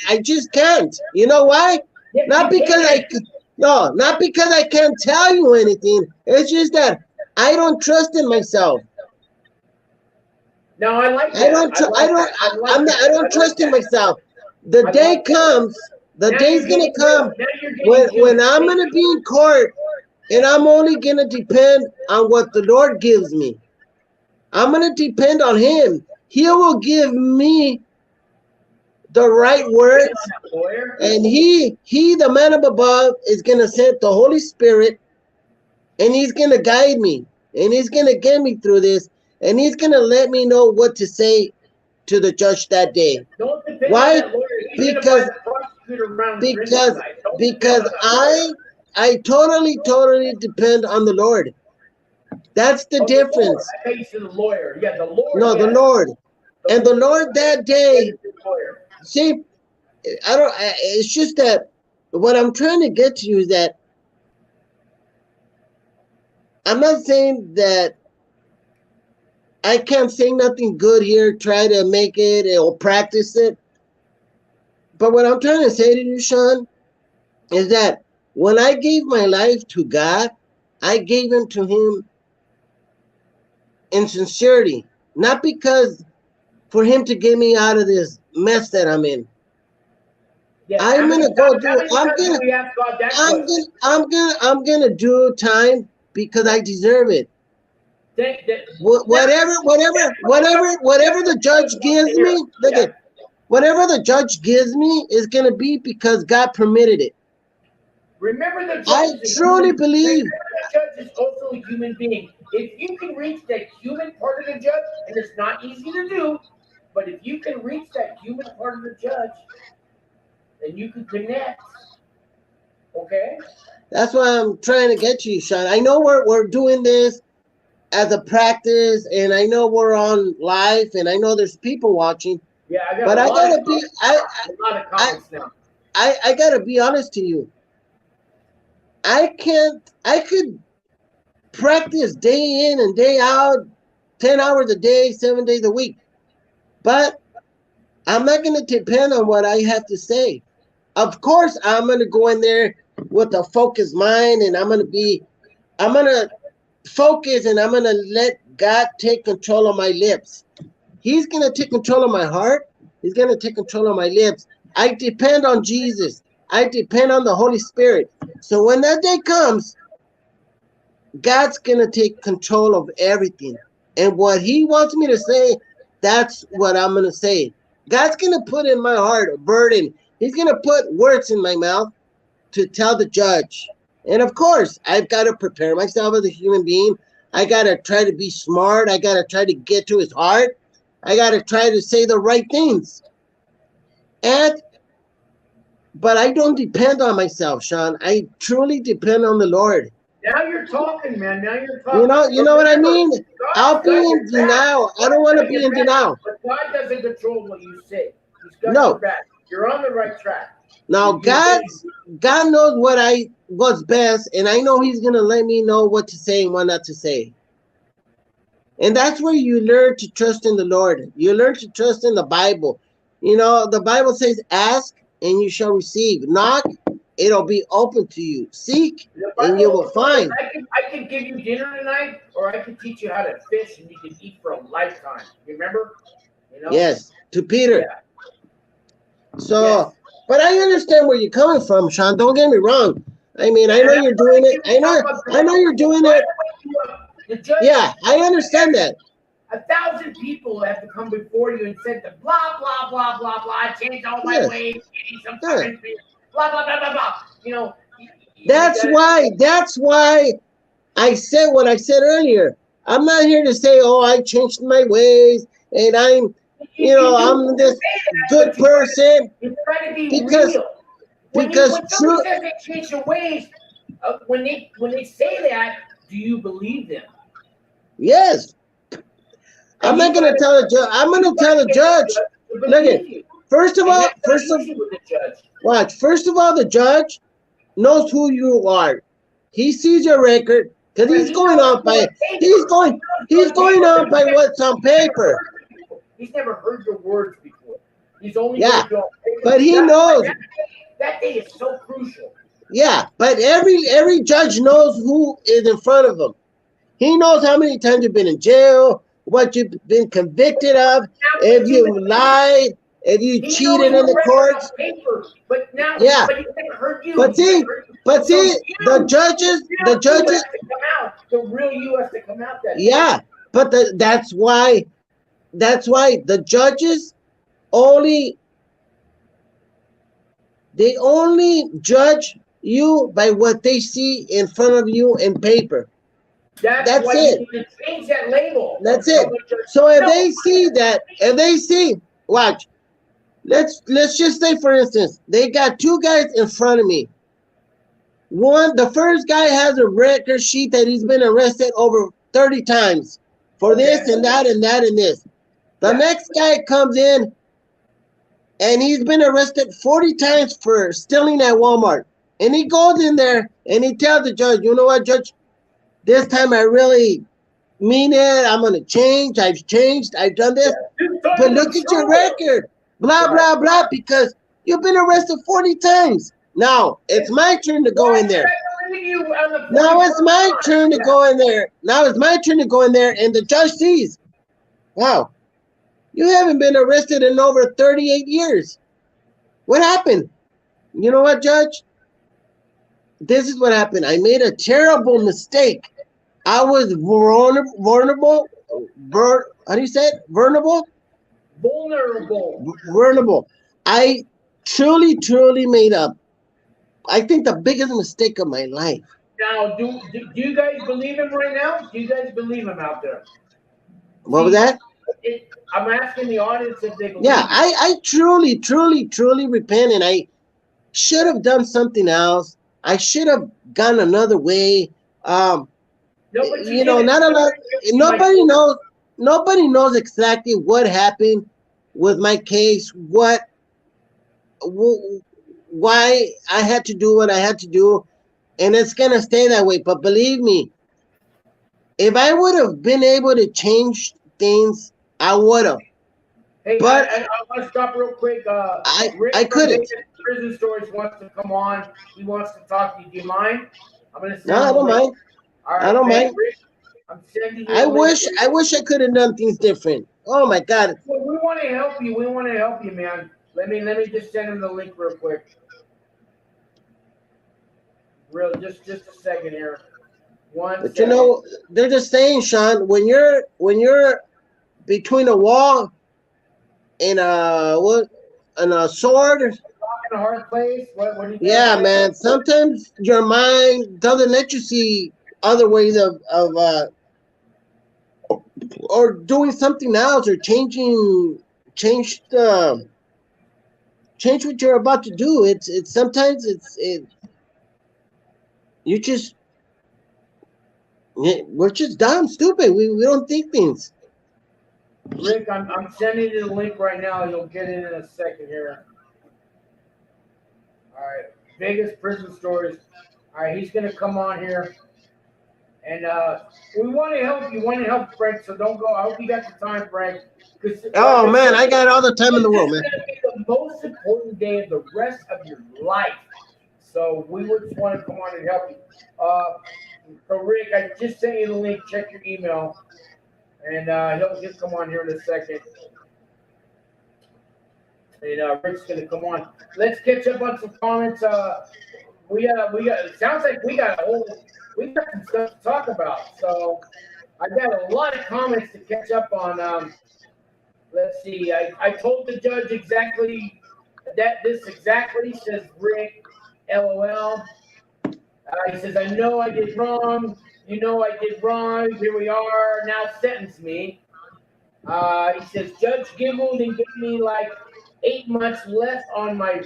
I just can't. You know why? Not because I can't tell you anything. It's just that I don't trust in myself. No, I like that. I don't trust in myself. The day comes. The day's gonna come when I'm gonna be in court, and I'm only gonna depend on what the Lord gives me. I'm gonna depend on Him. He will give me the right words, and He, the man up above, is gonna send the Holy Spirit, and He's gonna guide me, and He's gonna get me through this, and He's gonna let me know what to say to the judge that day. Why? Because I totally depend on the Lord. That's the difference. I think you said the lawyer. Yeah, the Lord. No, the Lord. And the Lord that day. See, it's just that what I'm trying to get to you is that I'm not saying that I can't say nothing good here, try to make it or practice it. But what I'm trying to say to you, Sean, is that when I gave my life to God, I gave him to him in sincerity, not because for him to get me out of this mess that I'm in. Yeah, I'm gonna go do. I'm gonna do time because I deserve it. Whatever the judge gives me, look at whatever the judge gives me is gonna be because God permitted it. Remember, the judge. I truly believe. Remember, the judge is also a human being. If you can reach that human part of the judge, and it's not easy to do, but if you can reach that human part of the judge, then you can connect. Okay? That's why I'm trying to get you, Sean. I know we're doing this as a practice, and I know we're on live, and I know there's people watching. Yeah, I gotta be honest to you. I could practice day in and day out, 10 hours a day, 7 days a week. But I'm not going to depend on what I have to say. Of course, I'm going to go in there with a focused mind, and I'm going to focus, and I'm going to let God take control of my lips. He's going to take control of my heart. He's going to take control of my lips. I depend on Jesus. I depend on the Holy Spirit. So when that day comes, God's going to take control of everything. And what he wants me to say, that's what I'm going to say. God's going to put in my heart a burden. He's going to put words in my mouth to tell the judge. And of course, I've got to prepare myself as a human being. I got to try to be smart. I got to try to get to his heart. I got to try to say the right things. But I don't depend on myself, Sean. I truly depend on the Lord. Now you're talking, man. Now you're talking. You know what I mean? I'll be in denial. I don't want to be in denial. But God doesn't control what you say. He's got your back. You're on the right track. Now God knows what's best, and I know he's gonna let me know what to say and what not to say. And that's where you learn to trust in the Lord. You learn to trust in the Bible. You know, the Bible says, ask and you shall receive. Knock, it'll be open to you. Seek, and you will find. I can give you dinner tonight, or I can teach you how to fish, and you can eat for a lifetime. You remember? You know? Yes, to Peter. Yeah. So, yes. But I understand where you're coming from, Sean. Don't get me wrong. I mean, I know you're doing it. I know you're doing it. Yeah, I understand that. 1,000 people have to come before you and said the blah blah blah blah blah. I changed all my ways. Blah blah blah blah blah. You know. That's why I said what I said earlier. I'm not here to say, oh, I changed my ways and I'm this good person. You try to be real. When somebody says they change their ways, when they say that, do you believe them? Yes. I'm not going to tell the judge. I'm going to tell the judge. Look at. First of all, the judge knows who you are. He sees your record because he's going on by what's on paper. He's never heard your words before. He's only heard you on paper. But he knows. That day is so crucial. Yeah, but every judge knows who is in front of him. He knows how many times you've been in jail, what you've been convicted of, if you lied, if you cheated in the courts. But now, he never heard you. But see, the judges, the real you has to come out. Yeah, but that's why the judges only judge you by what they see in front of you in paper. That's why it. You need to change that label. That's it. So if they see, watch. Let's just say, for instance, they got two guys in front of me. The first guy has a record sheet that he's been arrested over 30 times for this and that and that and this. The next guy comes in and he's been arrested 40 times for stealing at Walmart. And he goes in there and he tells the judge, you know what, Judge? This time I really mean it. I'm going to change. I've changed. I've done this. But look at your record. Blah, blah, blah. Because you've been arrested 40 times. Now, it's my turn to go in there. sending you on the. Now it's my turn to go in there. Now it's my turn to go in there, and the judge sees, wow, you haven't been arrested in over 38 years. What happened? You know what, Judge? This is what happened. I made a terrible mistake. I was vulnerable. How do you say it? Vulnerable? Vulnerable. I truly made up. I think the biggest mistake of my life. Now, do you guys believe him right now? Do you guys believe him out there? What was that? I'm asking the audience if they believe. Yeah, I truly repent, and I should have done something else. I should have gone another way. No, you know, not a lot. Nobody knows. Nobody knows exactly what happened with my case. Why I had to do what I had to do, and it's gonna stay that way. But believe me, if I would have been able to change things, I would have. Hey, but I want to stop real quick. I couldn't. Prison Stories wants to come on. He wants to talk to you. Do you mind? I'm gonna send. No, I don't mind. All right, I don't mind. Rick, I'm sending you. I wish I could have done things different. Oh my God. Well, we want to help you. We want to help you, man. Let me just send him the link real quick. Just a second here. But second. You know, they're just saying, Sean, when you're between a wall and a sword. In a hard place. What do you yeah, man. Sometimes your mind doesn't let you see other ways of or doing something else, or change what you're about to do. It's sometimes we're just dumb, stupid. We don't think things. Rick, I'm sending you the link right now. You'll get it in a second here. All right, Vegas Prison Stories. All right, he's gonna come on here, and we want to help you. Want to help Frank, so don't go. I hope you got the time, Frank. Oh man, I got all the time in the world, man. It's gonna be the most important day of the rest of your life. So we would just want to come on and help you. So Rick, I just sent you the link. Check your email, and he'll just come on here in a second. And Rick's gonna come on. Let's catch up on some comments. We got. It sounds like we got some stuff to talk about. So I got a lot of comments to catch up on. Let's see. I told the judge exactly this exactly, says Rick. LOL. He says, I know I did wrong. You know I did wrong. Here we are. Now sentence me. He says, Judge giggled and gave me like 8 months left on my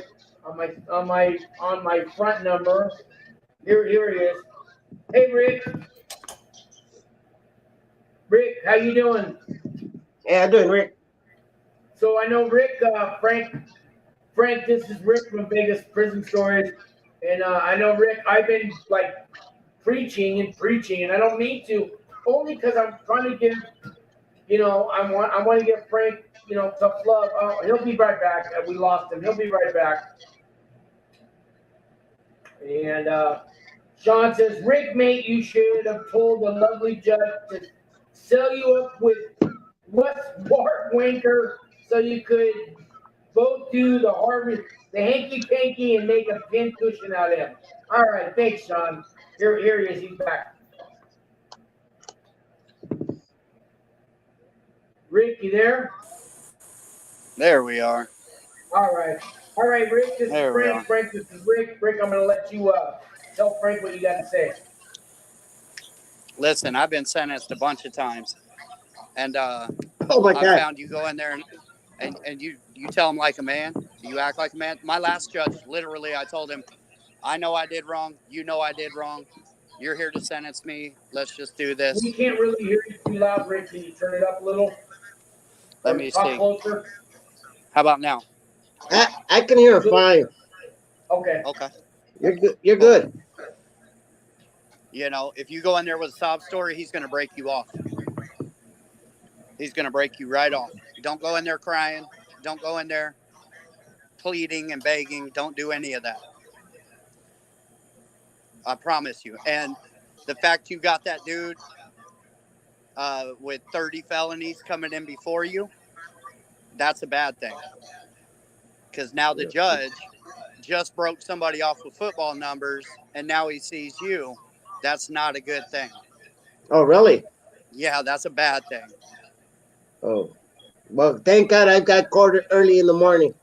front number. Here he is. Hey Rick. Rick, how you doing? Yeah, I'm doing Rick. So I know Rick, Frank, this is Rick from Vegas Prison Stories. And I know, Rick, I've been like preaching, and I don't mean to, only because I'm trying to give, I want to give Frank, tough love. He'll be right back. We lost him. He'll be right back. And Sean says, Rick, mate, you should have told the lovely judge to sell you up with West Bart Winker so you could both do the hanky-panky and make a pin cushion out of him. All right, thanks, Sean. Here he is. He's back. Rick, you there? There we are. All right, Rick. This is Frank. Frank, this is Rick. Rick, I'm going to let you tell Frank what you got to say. Listen, I've been sentenced a bunch of times, and oh my God. I found you go in there and you tell him like a man. You act like a man. My last judge, literally, I told him, I know I did wrong. You know I did wrong. You're here to sentence me. Let's just do this. We can't really hear you too loud, Rick. Can you turn it up a little? Let me talk see. Closer? How about now? I can hear fine. Okay. You're good. If you go in there with a sob story, he's going to break you off. He's going to break you right off. Don't go in there crying. Don't go in there pleading and begging. Don't do any of that. I promise you. And the fact you got that dude with 30 felonies coming in before you, that's a bad thing. Because now the judge just broke somebody off with football numbers, and now he sees you. That's not a good thing. Oh, really? Yeah, that's a bad thing. Oh, well, thank God I got court early in the morning.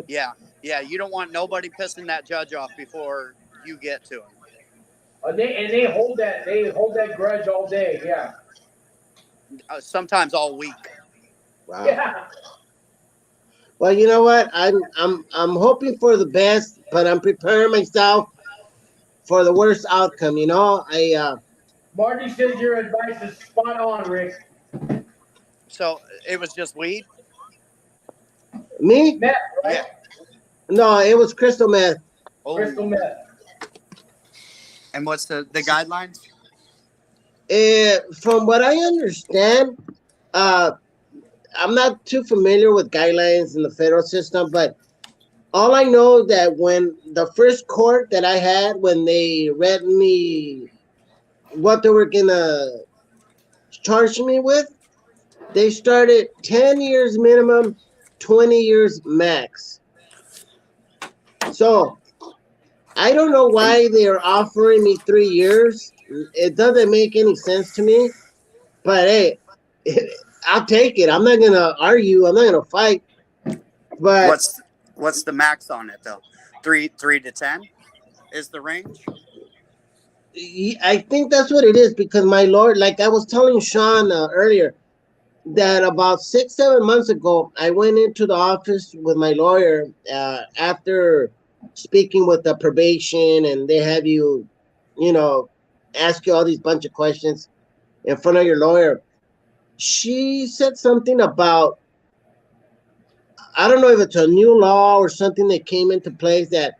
Yeah, you don't want nobody pissing that judge off before you get to him. They hold that grudge all day. Yeah. Sometimes all week. Wow. Yeah. Well, you know what? I'm hoping for the best, but I'm preparing myself for the worst outcome. You know, Marty says your advice is spot on, Rick. So it was just weed? Me? Meth, right? Yeah. No, it was crystal meth. Oh. Crystal meth. And what's the guidelines? From what I understand, I'm not too familiar with guidelines in the federal system, but all I know that when the first court that I had, when they read me what they were gonna charge me with, they started 10 years minimum, 20 years max. So I don't know why they're offering me 3 years. It doesn't make any sense to me. But hey, I'll take it. I'm not gonna argue. I'm not gonna fight. But what's the max on it though? 3 to 10 is the range. I think that's what it is because my lord, like I was telling Sean earlier, that about 6-7 months ago, I went into the office with my lawyer after speaking with the probation, and they have you, ask you all these bunch of questions in front of your lawyer. She said something about, I don't know if it's a new law or something that came into place that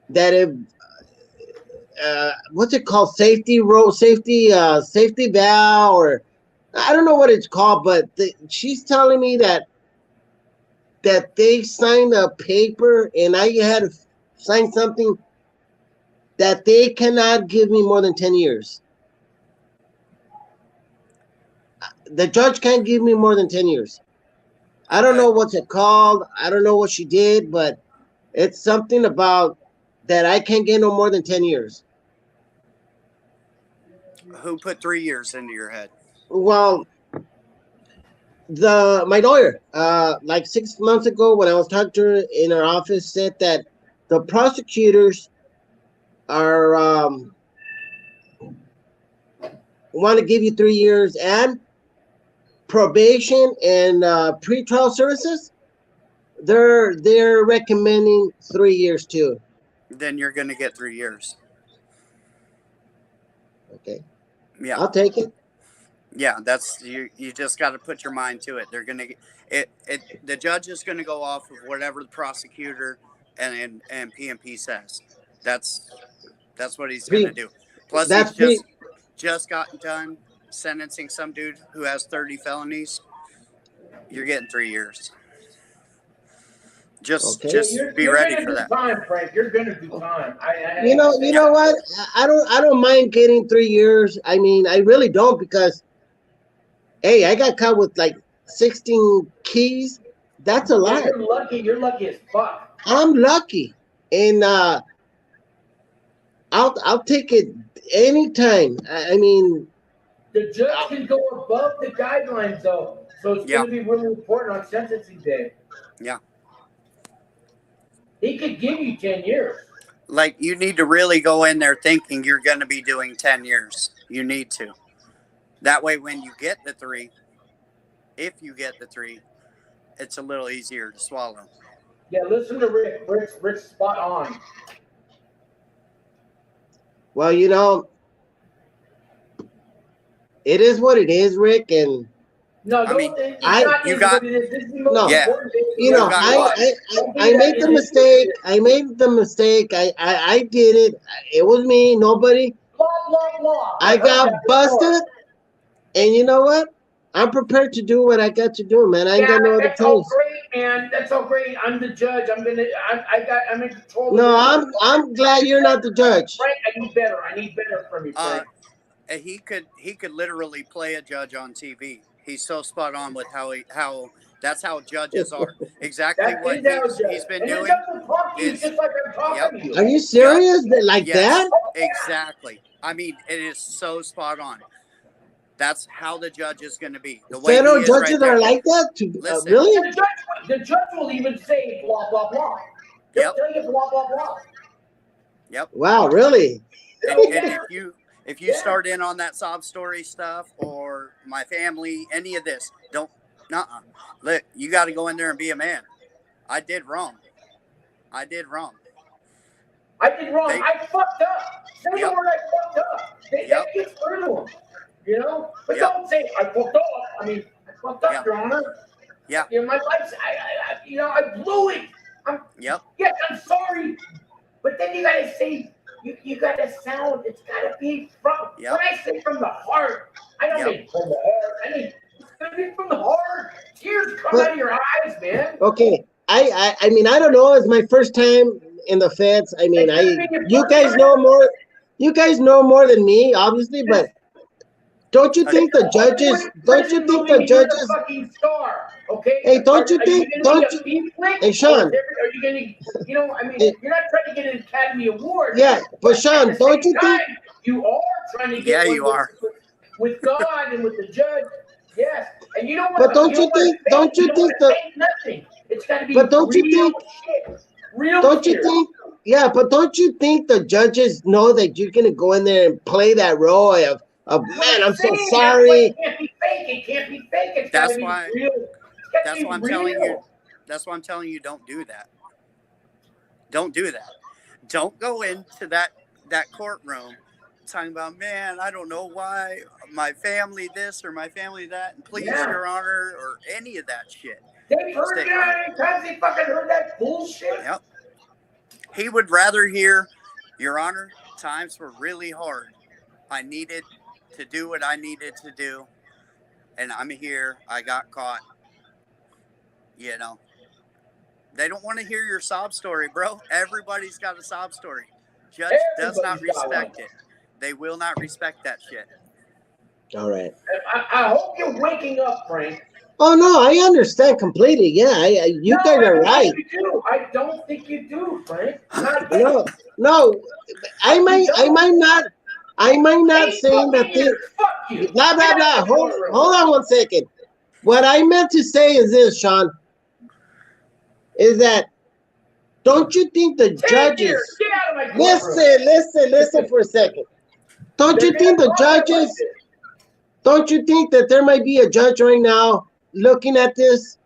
if what's it called, safety valve, or I don't know what it's called, but she's telling me that they signed a paper and I had to sign something that they cannot give me more than 10 years. The judge can't give me more than 10 years. I don't know what's it called. I don't know what she did, but it's something about that I can't get no more than 10 years. Who put 3 years into your head? Well, my lawyer, like 6 months ago when I was talking to her in her office, said that the prosecutors are want to give you 3 years, and probation and pretrial services, they're recommending 3 years too. Then you're going to get 3 years. Okay. Yeah. I'll take it. Yeah, that's you just got to put your mind to it. They're going to the judge is going to go off of whatever the prosecutor and PMP says. That's what he's going to do. Plus he's just gotten done sentencing some dude who has 30 felonies. You're getting 3 years. Just be ready for that. Time, Frank. You're gonna do time. You know what? I don't mind getting 3 years. I mean, I really don't, because hey, I got caught with like 16 keys. That's a lot. You're lucky. You're lucky as fuck. I'm lucky, and I'll take it anytime. I mean, the judge can go above the guidelines though, so it's going to be really important on sentencing day. Yeah. He could give you 10 years. Like, you need to really go in there thinking you're going to be doing 10 years. You need to. That way, when you get the 3, if you get the 3, it's a little easier to swallow. Yeah, listen to Rick. Rick's spot on. Well, it is what it is, Rick, and no, I mean, I made the mistake. I made the mistake. I did it. It was me. Nobody. Blah, blah, blah. I got busted, and you know what? I'm prepared to do what I got to do, man. I ain't got no other that's all choice. great, man. That's all great. I'm the judge. I'm in control. No, of this. I'm glad you're not the judge. Frank, I need better. I need better from you, Frank. He could literally play a judge on TV. He's so spot on with how that's how judges are. Exactly what he's been doing. Just like I'm talking to you. Are you serious? Like that? Exactly. I mean, it is so spot on. That's how the judge is going to be. The way federal judges are like that? Really? The judge will even say blah, blah, blah. They'll tell you blah, blah, blah. Yep. Wow, really? And if you start in on that sob story stuff or my family, any of this, don't. Look, you got to go in there and be a man. I did wrong. I fucked up. Say the word I fucked up. That gets through to them. You know? But don't say I fucked up. I mean, I fucked up, Your Honor. Yeah. You know, my life's, I blew it. Yes, I'm sorry. But then you got to say, you got to sound, it's got to be from, when I say from the heart, I don't mean from the heart. I mean, it's going to be from the heart. Tears come out of your eyes, man. Okay. I mean, I don't know. It's my first time in the feds. I mean, you guys know more. You guys know more than me, obviously, but don't you think the judges? Don't you think the judges? Fucking star, okay? Hey, don't you think? Don't you? Hey, Sean. Are you gonna? I mean, you're not trying to get an Academy Award. Yeah, but Sean, don't you think? You are trying to get. Yeah, you are. With God and with the judge. Yes, and you know what? But don't you think? Don't you think the? Nothing. It's got to be. But don't you think? Real. Don't you think? Yeah, but don't you think the judges know that you're gonna go in there and play that role of man? I'm so sorry. It can't be fake. It can't be fake. It's that's gotta why. Be real. That's why I'm telling you. That's why I'm telling you. Don't do that. Don't do that. Don't go into that courtroom talking about, man, I don't know why my family this or my family that, and please, Your Honor, or any of that shit. They've heard that. Times they fucking heard that bullshit. Yep. He would rather hear, Your Honor, times were really hard. I needed to do what I needed to do, and I'm here. I got caught. You know, they don't want to hear your sob story, bro. Everybody's got a sob story. Judge does not respect it. They will not respect that shit. All right. I hope you're waking up, Frank. Oh no, I understand completely. Yeah, you guys are right. I don't think you do, Frank. No. I might not say that thing. Blah blah blah. Hold on 1 second. What I meant to say is this, Sean. Is that don't you think the judges? Listen for a second. Don't you think the judges? Don't you think that there might be a judge right now looking at this,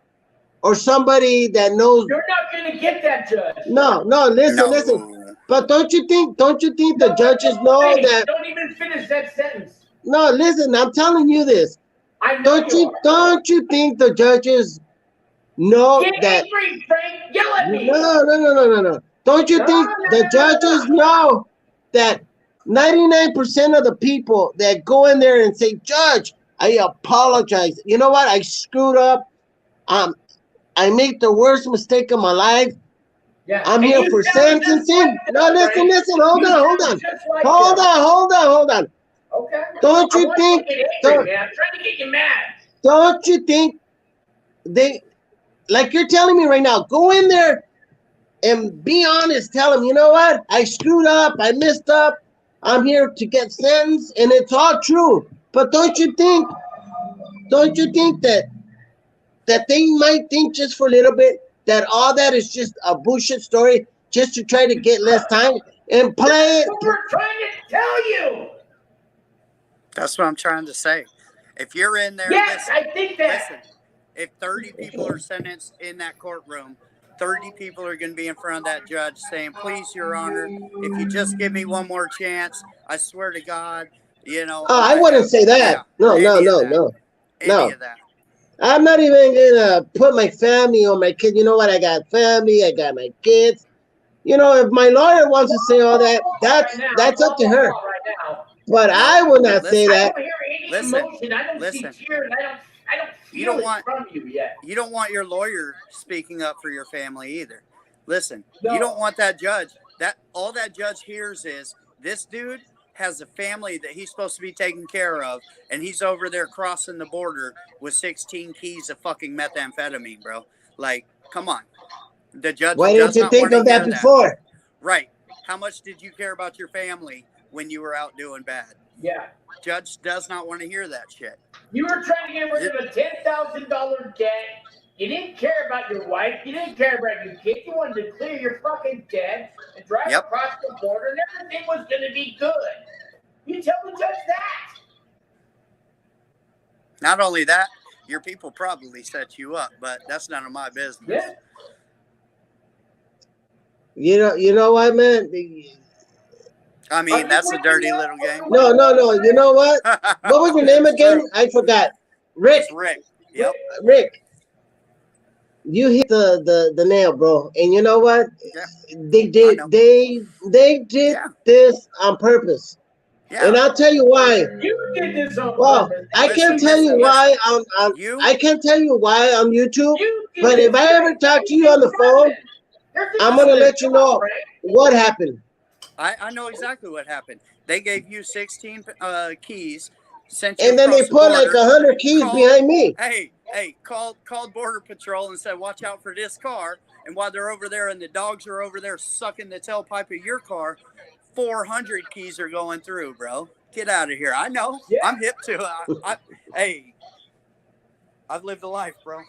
or somebody that knows? You're not gonna get that judge. No. Listen. But don't you think the judges know that? Don't even finish that sentence. No, listen. I'm telling you this. I know Don't you think the judges know Get that? Angry, Frank. Yell at me. No. Don't you think the judges know that 99% of the people that go in there and say, Judge, I apologize. You know what? I screwed up. I made the worst mistake of my life. Yeah. I'm here for sentencing. No, listen. Hold on. Okay. Don't you think? I'm trying to get you mad. Don't you think they, like you're telling me right now, go in there and be honest. Tell them, you know what? I screwed up. I messed up. I'm here to get sentenced, and it's all true. But don't you think that they might think just for a little bit that all that is just a bullshit story, just to try to get less time and play it? That's what we're trying to tell you. That's what I'm trying to say. If you're in there, yes, I think that. Listen, if 30 people are sentenced in that courtroom, 30 people are going to be in front of that judge saying, please, Your Honor, if you just give me one more chance, I swear to God, you know. Oh, I wouldn't say that. No. Any of that. I'm not even going to put my family or my kids. You know what? I got family. I got my kids. You know, if my lawyer wants to say all that, that's up to her. But I would not say that. I don't hear any emotion. I don't see tears. feel it from you yet. You don't want your lawyer speaking up for your family either. Listen, No. you don't want that judge. All that judge hears is this dude has a family that he's supposed to be taking care of, and he's over there crossing the border with 16 keys of fucking methamphetamine, bro. Like, come on. The judge. Why didn't you think of that before? Right. How much did you care about your family when you were out doing bad? Yeah. Judge does not want to hear that shit. You were trying to get rid of a $10,000 debt. You didn't care about your wife. You didn't care about your kid. You wanted to clear your fucking debt and drive across the border, and everything was going to be good. You tell the judge that. Not only that, your people probably set you up, but that's none of my business. Yeah. You know what, man? I mean, that's a dirty little game. No. You know what? What was your name again? I forgot. Rick. It's Rick. Yep. Rick. You hit the nail, bro. And you know what? Yeah. They did this on purpose. Yeah. And I'll tell you why. You did this on purpose. I can't tell you why I can't tell you why on YouTube. But if I ever talk to you on the phone, I'm gonna let you know what happened. I know exactly what happened. They gave you 16 keys. And then they put like 100 keys behind me. Hey, called Border Patrol and said, watch out for this car. And while they're over there and the dogs are over there sucking the tailpipe of your car, 400 keys are going through, bro. Get out of here. I know. Yeah. I'm hip to it. Hey, I've lived a life, bro.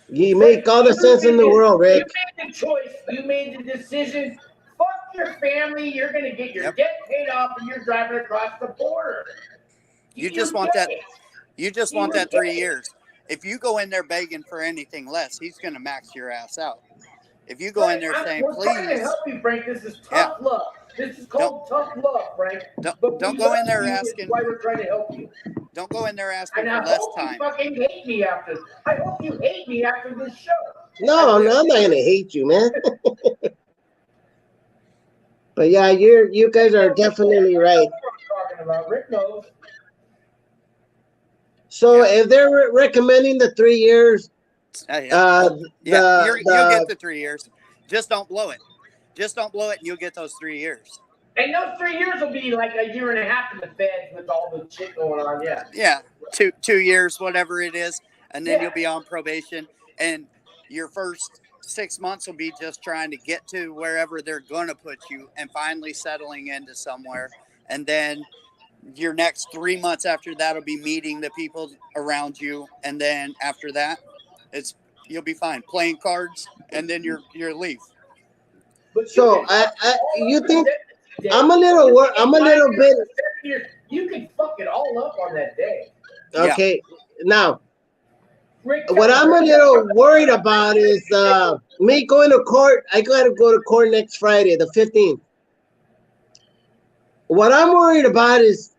You make all the sense in the world, Rick. You made the choice. You made the decision. Fuck your family. You're going to get your debt paid off and you're driving across the border. You just want that. You just want that 3 years. If you go in there begging for anything less, he's going to max your ass out. If you go in there saying, please. We're trying to help you, Frank. This is tough love. This is called tough love, Frank. Don't go in there asking. Why we're trying to help you. Don't go in there asking for less time. You fucking hate me after. I hope you hate me after this show. No, I'm not gonna hate you, man. But yeah, you guys are definitely right. Talking about Rick knows. So if they're recommending the 3 years, you'll get the 3 years. Just don't blow it. Just don't blow it, and you'll get those 3 years. And those 3 years will be like a year and a half in the feds with all the shit going on. Yeah. Yeah, 2 years, whatever it is, and then you'll be on probation. And your first 6 months will be just trying to get to wherever they're going to put you, and finally settling into somewhere. And then your next 3 months after that will be meeting the people around you, and then after that, you'll be fine playing cards, and then you're leave. So you think I'm a little bit. You can fuck it all up on that day. Okay, now what I'm a little worried about is me going to court. I got to go to court next Friday, the 15th. What I'm worried about is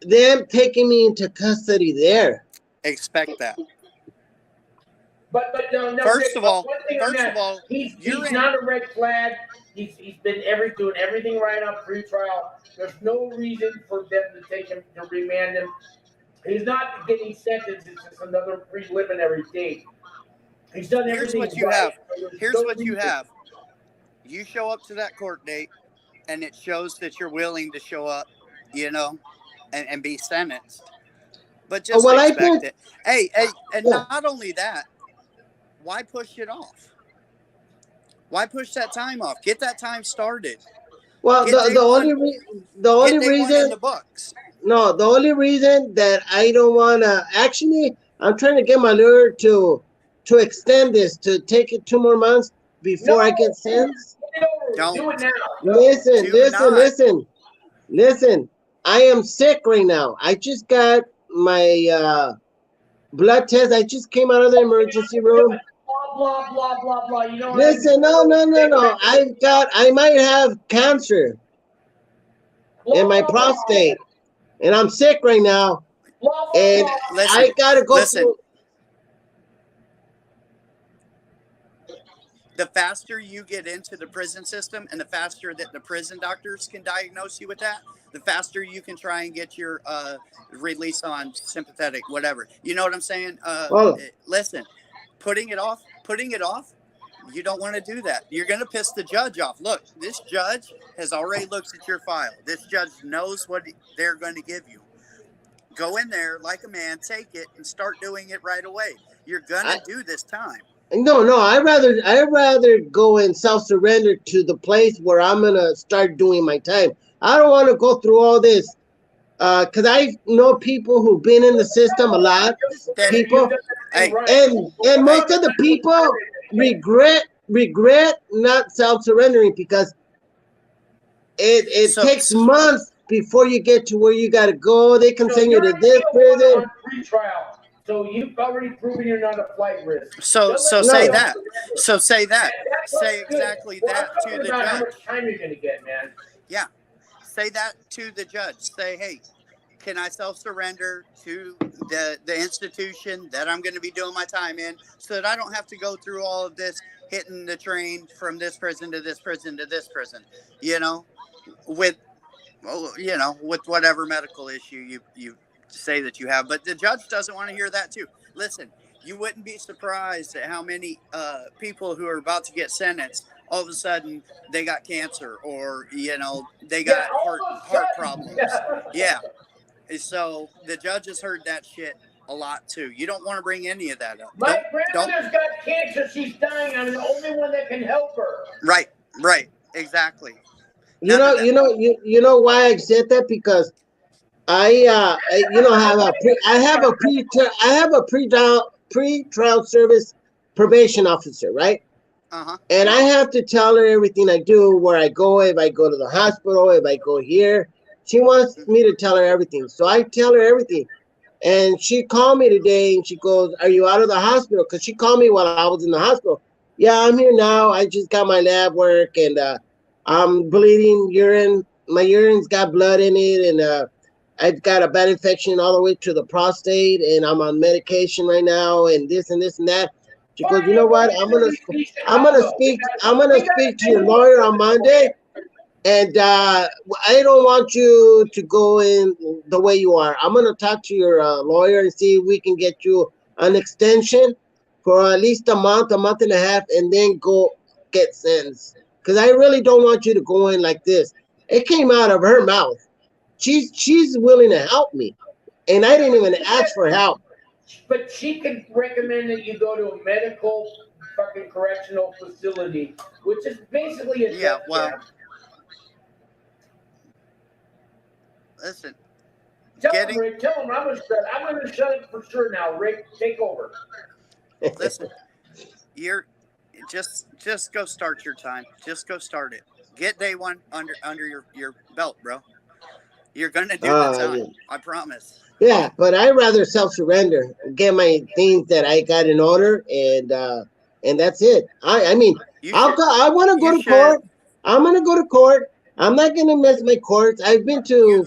them taking me into custody there. Expect that. But no. First of all, he's not a red flag. He's been doing everything right on pretrial. There's no reason for them to take him to remand him. He's not getting sentenced. It's just another preliminary date. He's done everything. Here's what you have. You show up to that court date, and it shows that you're willing to show up, and be sentenced. But just expect it. Hey, and not only that. Why push it off? Why push that time off? Get that time started. Well, the only reason the books. No, the only reason that I don't want to actually, I'm trying to get my lawyer to extend this to take it 2 more months before I get sentenced. Don't do it now. Listen. I am sick right now. I just got my blood test. I just came out of the emergency room. Blah blah blah blah. You know. Listen, no. I might have cancer in my prostate, and I'm sick right now. And I gotta go. the faster you get into the prison system and the faster that the prison doctors can diagnose you with that, the faster you can try and get your release on sympathetic, whatever. You know what I'm saying? Well, Listen, putting it off, you don't want to do that. You're going to piss the judge off. Look, this judge has already looked at your file. This judge knows what they're going to give you. Go in there like a man, take it, and start doing it right away. You're going to do this time. No, I'd rather go and self-surrender to the place where I'm going to start doing my time. I don't want to go through all this. Because I know people who've been in the system a lot, people, and most of the people regret not self-surrendering because it takes months before you get to where you got to go. They can send you to this prison. So you've already proven you're not a flight risk. So say that. Say exactly that to the judge. How much time you're going to get, man? Yeah. Say that to the judge. Say, hey, can I self-surrender to the institution that I'm going to be doing my time in so that I don't have to go through all of this, hitting the train from this prison to this prison to this prison, with whatever medical issue you say that you have. But the judge doesn't want to hear that too. Listen, you wouldn't be surprised at how many people who are about to get sentenced, all of a sudden they got cancer or, they got heart problems. Yeah. So the judge has heard that shit a lot too. You don't want to bring any of that up. My grandmother's got cancer. She's dying. I'm the only one that can help her. Right. Exactly. You know why I said that? Because I have a pre-trial service probation officer, right? And I have to tell her everything I do, where I go, if I go to the hospital, if I go here. She wants me to tell her everything. So I tell her everything. And she called me today and she goes, "Are you out of the hospital?" Because she called me while I was in the hospital. "Yeah, I'm here now. I just got my lab work and I'm bleeding urine. My urine's got blood in it, and I've got a bad infection all the way to the prostate, and I'm on medication right now, and this and this and that." She goes, "You know what? I'm gonna speak to your lawyer on Monday, and I don't want you to go in the way you are. I'm gonna talk to your lawyer and see if we can get you an extension for at least a month and a half, and then go get sentenced. Because I really don't want you to go in like this." It came out of her mouth. She's willing to help me, and I didn't even ask for help. But she can recommend that you go to a medical fucking correctional facility, which is basically a death camp. Listen. Tell him, Rick. Tell him I'm gonna shut it for sure now. Rick, take over. Listen, you're just go start your time. Just go start it. Get day one under your belt, bro. You're gonna do the time. I promise. Yeah, but I'd rather self-surrender, get my things that I got in order, and that's it. I want to go to court. I'm gonna go to court. I'm not gonna mess my courts. I've been to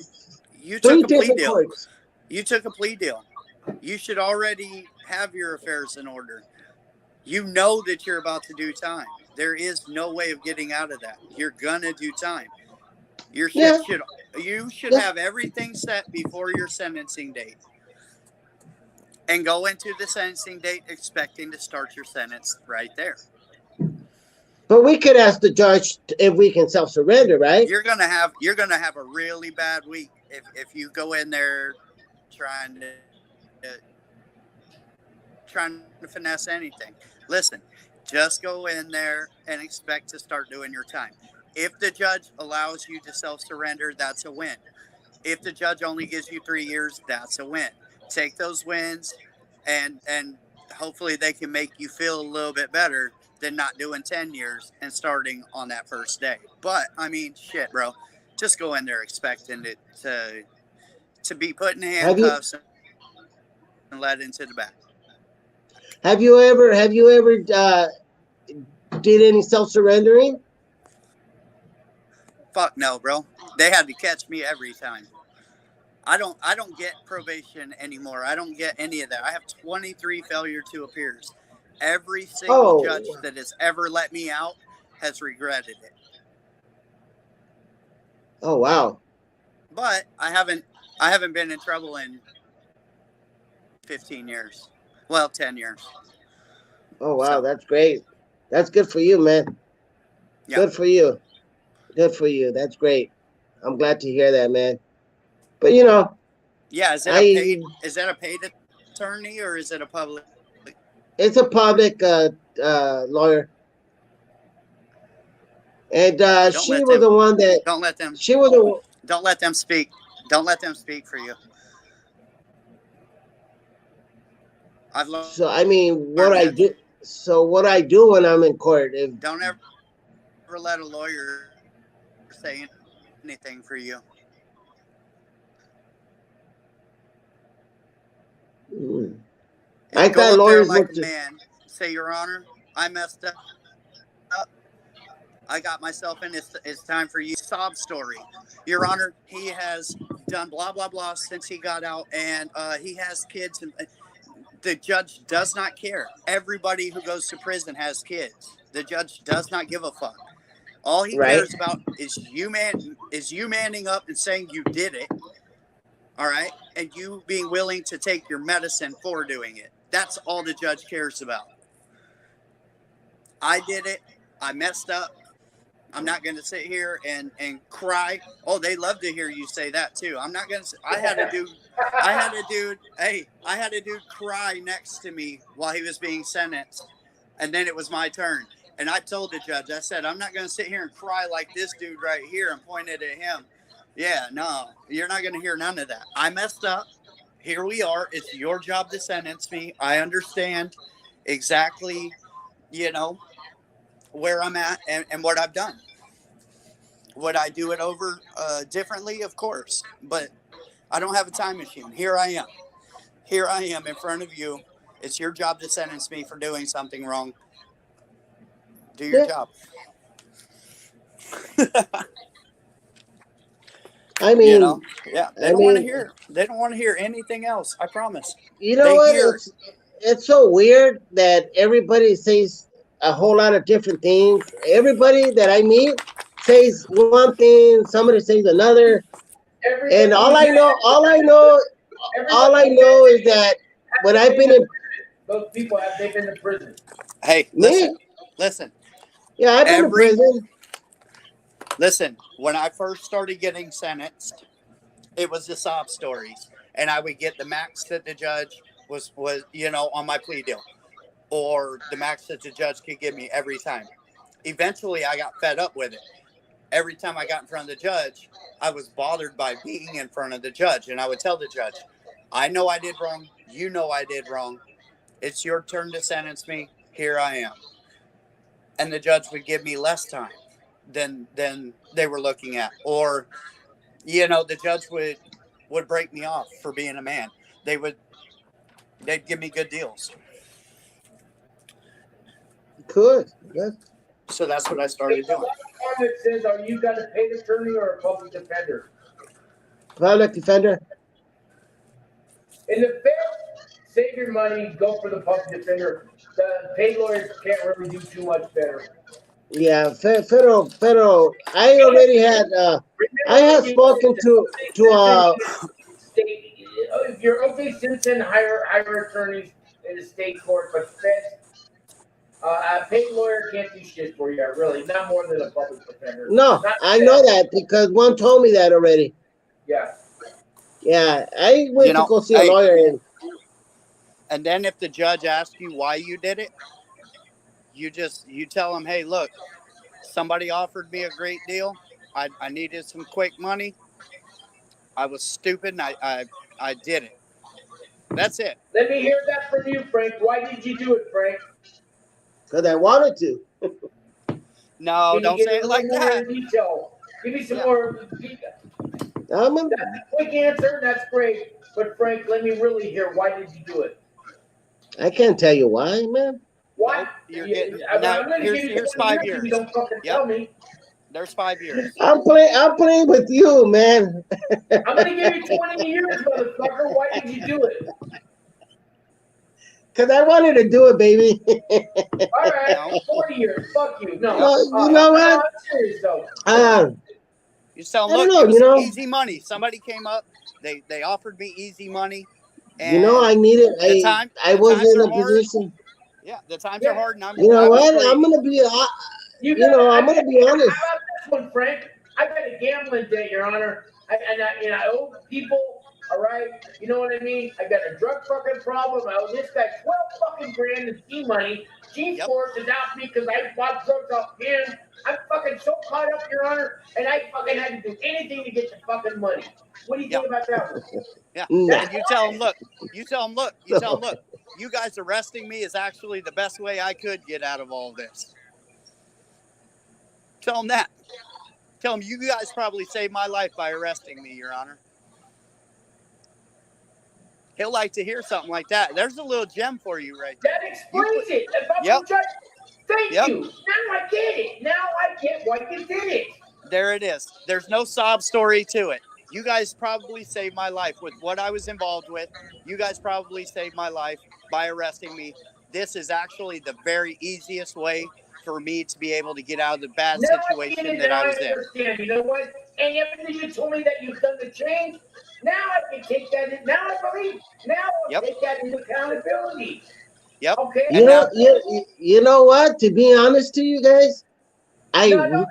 three different courts. You took a plea deal. You should already have your affairs in order. You know that you're about to do time. There is no way of getting out of that. You're gonna do time. You should have everything set before your sentencing date. And go into the sentencing date expecting to start your sentence right there. But we could ask the judge if we can self-surrender, right? You're gonna have a really bad week if you go in there trying to finesse anything. Listen, just go in there and expect to start doing your time. If the judge allows you to self-surrender, that's a win. If the judge only gives you 3 years, that's a win. Take those wins, and hopefully they can make you feel a little bit better than not doing 10 years and starting on that first day. But I mean, shit, bro, just go in there expecting it to be put in handcuffs and led into the back. Have you ever did any self-surrendering? Fuck no, bro. They had to catch me every time. I don't get probation anymore. I don't get any of that. I have 23 failure to appears. Every single Oh. judge that has ever let me out has regretted it. Oh, wow. But I haven't been in trouble in 15 years. Well, 10 years. Oh, wow. So, That's great. That's good for you, man. yeah. Good for you. Good for you. That's great. I'm glad to hear that, man. But you know, Yeah, is that a paid attorney or is it a public? It's a public lawyer. And she was the one that don't let them she was the don't let them speak. Don't let them speak for you. I've learned. So I mean, what I do. So what I do when I'm in court, if don't ever let a lawyer say anything for you. I thought lawyers like a man. Say, Your Honor, I messed up. I got myself in. It's time for you. Sob story. Your Honor, he has done blah, blah, blah since he got out, and he has kids. And the judge does not care. Everybody who goes to prison has kids. The judge does not give a fuck. All he cares about is you manning up and saying you did it. All right. And you being willing to take your medicine for doing it. That's all the judge cares about. I did it. I messed up. I'm not going to sit here and cry. Oh, they love to hear you say that too. I'm not going to. I had a dude cry next to me while he was being sentenced. And then it was my turn. And I told the judge, I said, I'm not going to sit here and cry like this dude right here and pointed at him. Yeah, no, you're not going to hear none of that. I messed up. Here we are. It's your job to sentence me. I understand exactly, where I'm at and what I've done. Would I do it over differently? Of course. But I don't have a time machine. Here I am. Here I am in front of you. It's your job to sentence me for doing something wrong. Do your job. I mean, they don't want to hear. They don't want to hear anything else. I promise. You know what? It's so weird that everybody says a whole lot of different things. Everybody that I meet says one thing, somebody says another, and all I know is that when I've been in, those people they've been in prison. Hey, listen. Yeah, I've been in prison. Listen, when I first started getting sentenced, it was the sob stories, and I would get the max that the judge was on my plea deal, or the max that the judge could give me every time. Eventually, I got fed up with it. Every time I got in front of the judge, I was bothered by being in front of the judge, and I would tell the judge, I know I did wrong. You know I did wrong. It's your turn to sentence me. Here I am. And the judge would give me less time than they were looking at. Or, the judge would break me off for being a man. They'd give me good deals. Good. So that's what I started doing. It says, are you got a paid attorney or a public defender? Public defender. In the feds, save your money, go for the public defender. The paid lawyers can't really do too much better. Yeah, federal. I already had. I had spoken to state. If you're okay, citizen, hire attorneys in the state court, but feds, a paid lawyer can't do shit for you. Really, not more than a public defender. No, I know that because one told me that already. Yeah. Yeah, I went to go see a lawyer. And then if the judge asks you why you did it, you tell them, hey, look, somebody offered me a great deal. I needed some quick money. I was stupid and I did it. That's it. Let me hear that from you, Frank. Why did you do it, Frank? Because I wanted to. No, don't say it like that. Detail? Give me some more detail. That's a quick answer. That's great. But Frank, let me really hear. Why did you do it? I can't tell you why, man. Why? Here's 5 years. You don't fucking tell me. There's 5 years. I'm playing with you, man. I'm gonna give you 20 years, motherfucker. Why did you do it? because I wanted to do it, baby. All right, 40 years. Fuck you. No. You know what? I'm serious, though. You tell them, I don't look, know, it was you know. easy money. Somebody came up, they offered me easy money. And you know, I needed. I was times in are a hard. position. Yeah, the times are hard, and I'm. You know what? Free. I'm gonna be. I'm gonna be honest. How about this one, Frank? I got a gambling debt, Your Honor. I owe people. All right, you know what I mean? I got a drug fucking problem. I owe this guy 12 fucking grand in G money. G Sports is out me because I bought drugs off him. I'm fucking so caught up, Your Honor, and I fucking had to do anything to get the fucking money. What do you think about that one? Yeah, and you tell them, look. You tell them, look. You guys arresting me is actually the best way I could get out of all this. Tell them that. Tell them you guys probably saved my life by arresting me, Your Honor. He'll like to hear something like that. There's a little gem for you right there. That explains it. Thank you. Now I get it. Now I get why you did it. There it is. There's no sob story to it. You guys probably saved my life with what I was involved with. You guys probably saved my life by arresting me. This is actually the very easiest way for me to be able to get out of the bad situation that I was in. You know what? And everything you told me that you've done the change, now I can take that in. Now I believe. Now I'll take that into accountability. Yep. Okay. You know what? To be honest to you guys, Sean.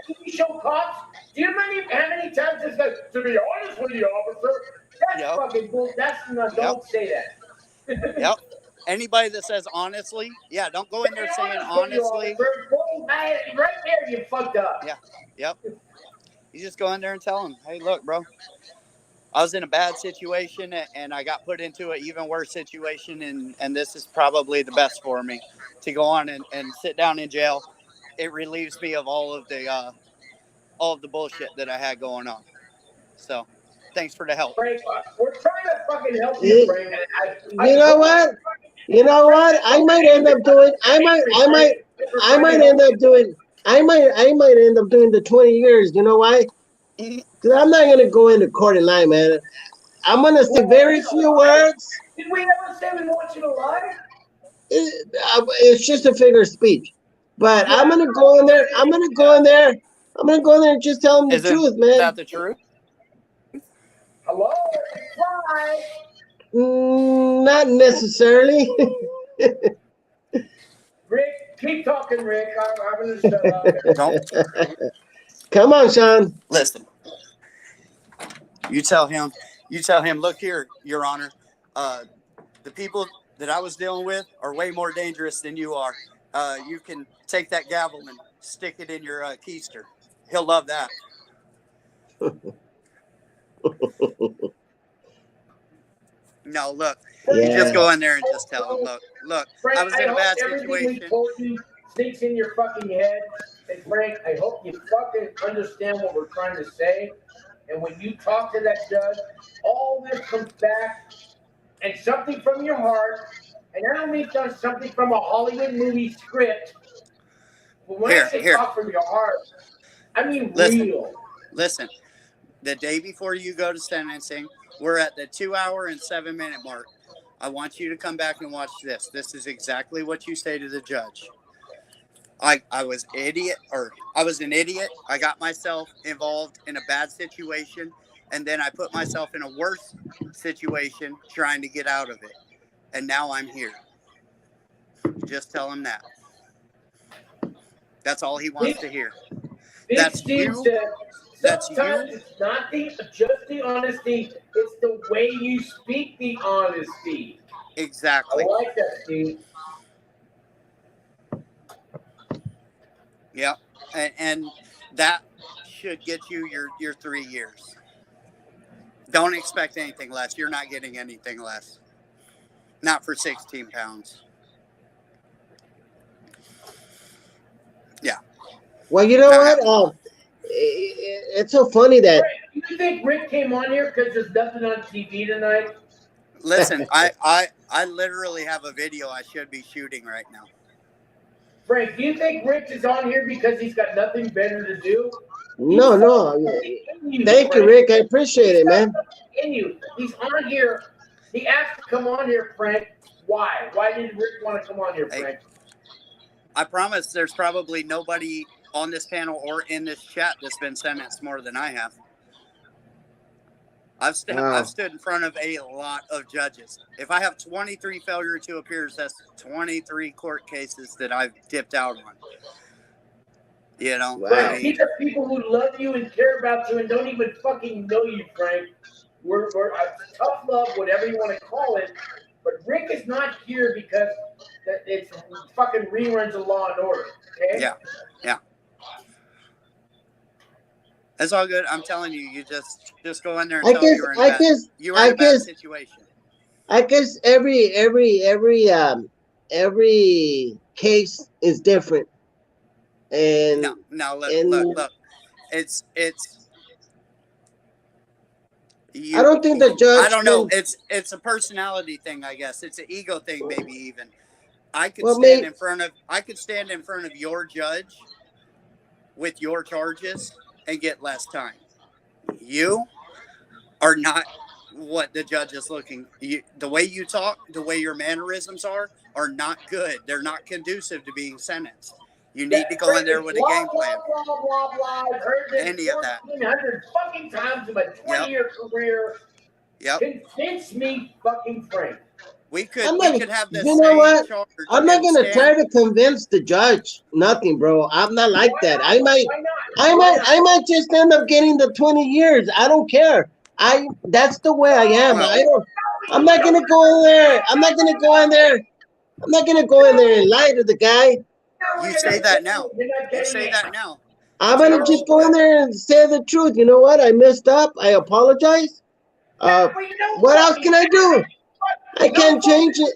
TV show cops. Do you remember how many times it's like, to be honest with you, officer? That's fucking bull. Don't say that. Yep. Anybody that says honestly, don't go in there saying honestly. Right there, you fucked up. Yeah. Yep. You just go in there and tell them, hey, look, bro, I was in a bad situation and I got put into an even worse situation, and this is probably the best for me to go on and sit down in jail. It relieves me of all of the bullshit that I had going on. So, thanks for the help. Frank, we're trying to fucking help you, Frank. You know what? You know what? I might end up doing. I might end up doing the 20 years. You know why? Because I'm not gonna go into court and lie, man. I'm gonna say very few words. Did we ever say we want you to lie? It's just a figure of speech. But I'm gonna go in there. I'm gonna go in there and just tell them the truth, man. Is that the truth? Hello? Why? Not necessarily. Rick, keep talking, Rick. I'm going to shut up. Don't. Come on, Sean. Listen. You tell him, look here, Your Honor. The people that I was dealing with are way more dangerous than you are. You can take that gavel and stick it in your keister. He'll love that. No, look. You just go in there and just tell him, look, Frank, I was in a bad situation. Everything we told you stinks in your fucking head. And Frank, I hope you fucking understand what we're trying to say. And when you talk to that judge, all this comes back and something from your heart. And I don't mean something from a Hollywood movie script. But when I say talk from your heart, I mean real. Listen, the day before you go to sentencing, we're at the 2 hour and 7 minute mark. I want you to come back and watch this. This is exactly what you say to the judge. I was an idiot. I got myself involved in a bad situation, and then I put myself in a worse situation trying to get out of it. And now I'm here. Just tell him that. That's all he wants to hear. That's you. That's you. It's not just the honesty. It's the way you speak the honesty. Exactly. I like that, Steve. Yeah, and that should get you your 3 years. Don't expect anything less. You're not getting anything less. Not for 16 pounds. Yeah. Well, you know what? It's so funny that. Do you think Rick came on here because there's nothing on TV tonight? Listen, I literally have a video I should be shooting right now. Frank, do you think Rick is on here because he's got nothing better to do? No. Thank you, Rick. I appreciate it, man. He's on here He asked to come on here, Frank. Why? Why did Rick want to come on here, Frank? I promise there's probably nobody on this panel or in this chat that's been sentenced more than I have. I've stood in front of a lot of judges. If I have 23 failure to appears, that's 23 court cases that I've dipped out on. You know, wow. These are people who love you and care about you and don't even fucking know you, Frank. We're tough love, whatever you want to call it. But Rick is not here because it's fucking reruns of Law and Order. Okay? Yeah, yeah. That's all good. I'm telling you, you just go in there and tell you're in a bad situation. I guess every case is different. And no, look. It's I don't think the judge. I don't know. It's a personality thing, I guess. It's an ego thing, maybe even. I could stand in front of your judge with your charges and get less time. You are not what the judge is looking. The way you talk, the way your mannerisms are not good. They're not conducive to being sentenced. You need to go in there with a game plan. I've heard this any of that 1,400 fucking times in my 20-year career. Yep. Convince me, fucking Frank. We could have this. You know what? I'm not gonna try to convince the judge. Nothing, bro. I'm not like that. I might just end up getting the 20 years. I don't care. That's the way I am. I'm not gonna go in there. I'm not gonna go in there and lie to the guy. You say that now. You say that now. I'm gonna just go in there and say the truth. You know what? I messed up. I apologize. What else can I do? I can't change it.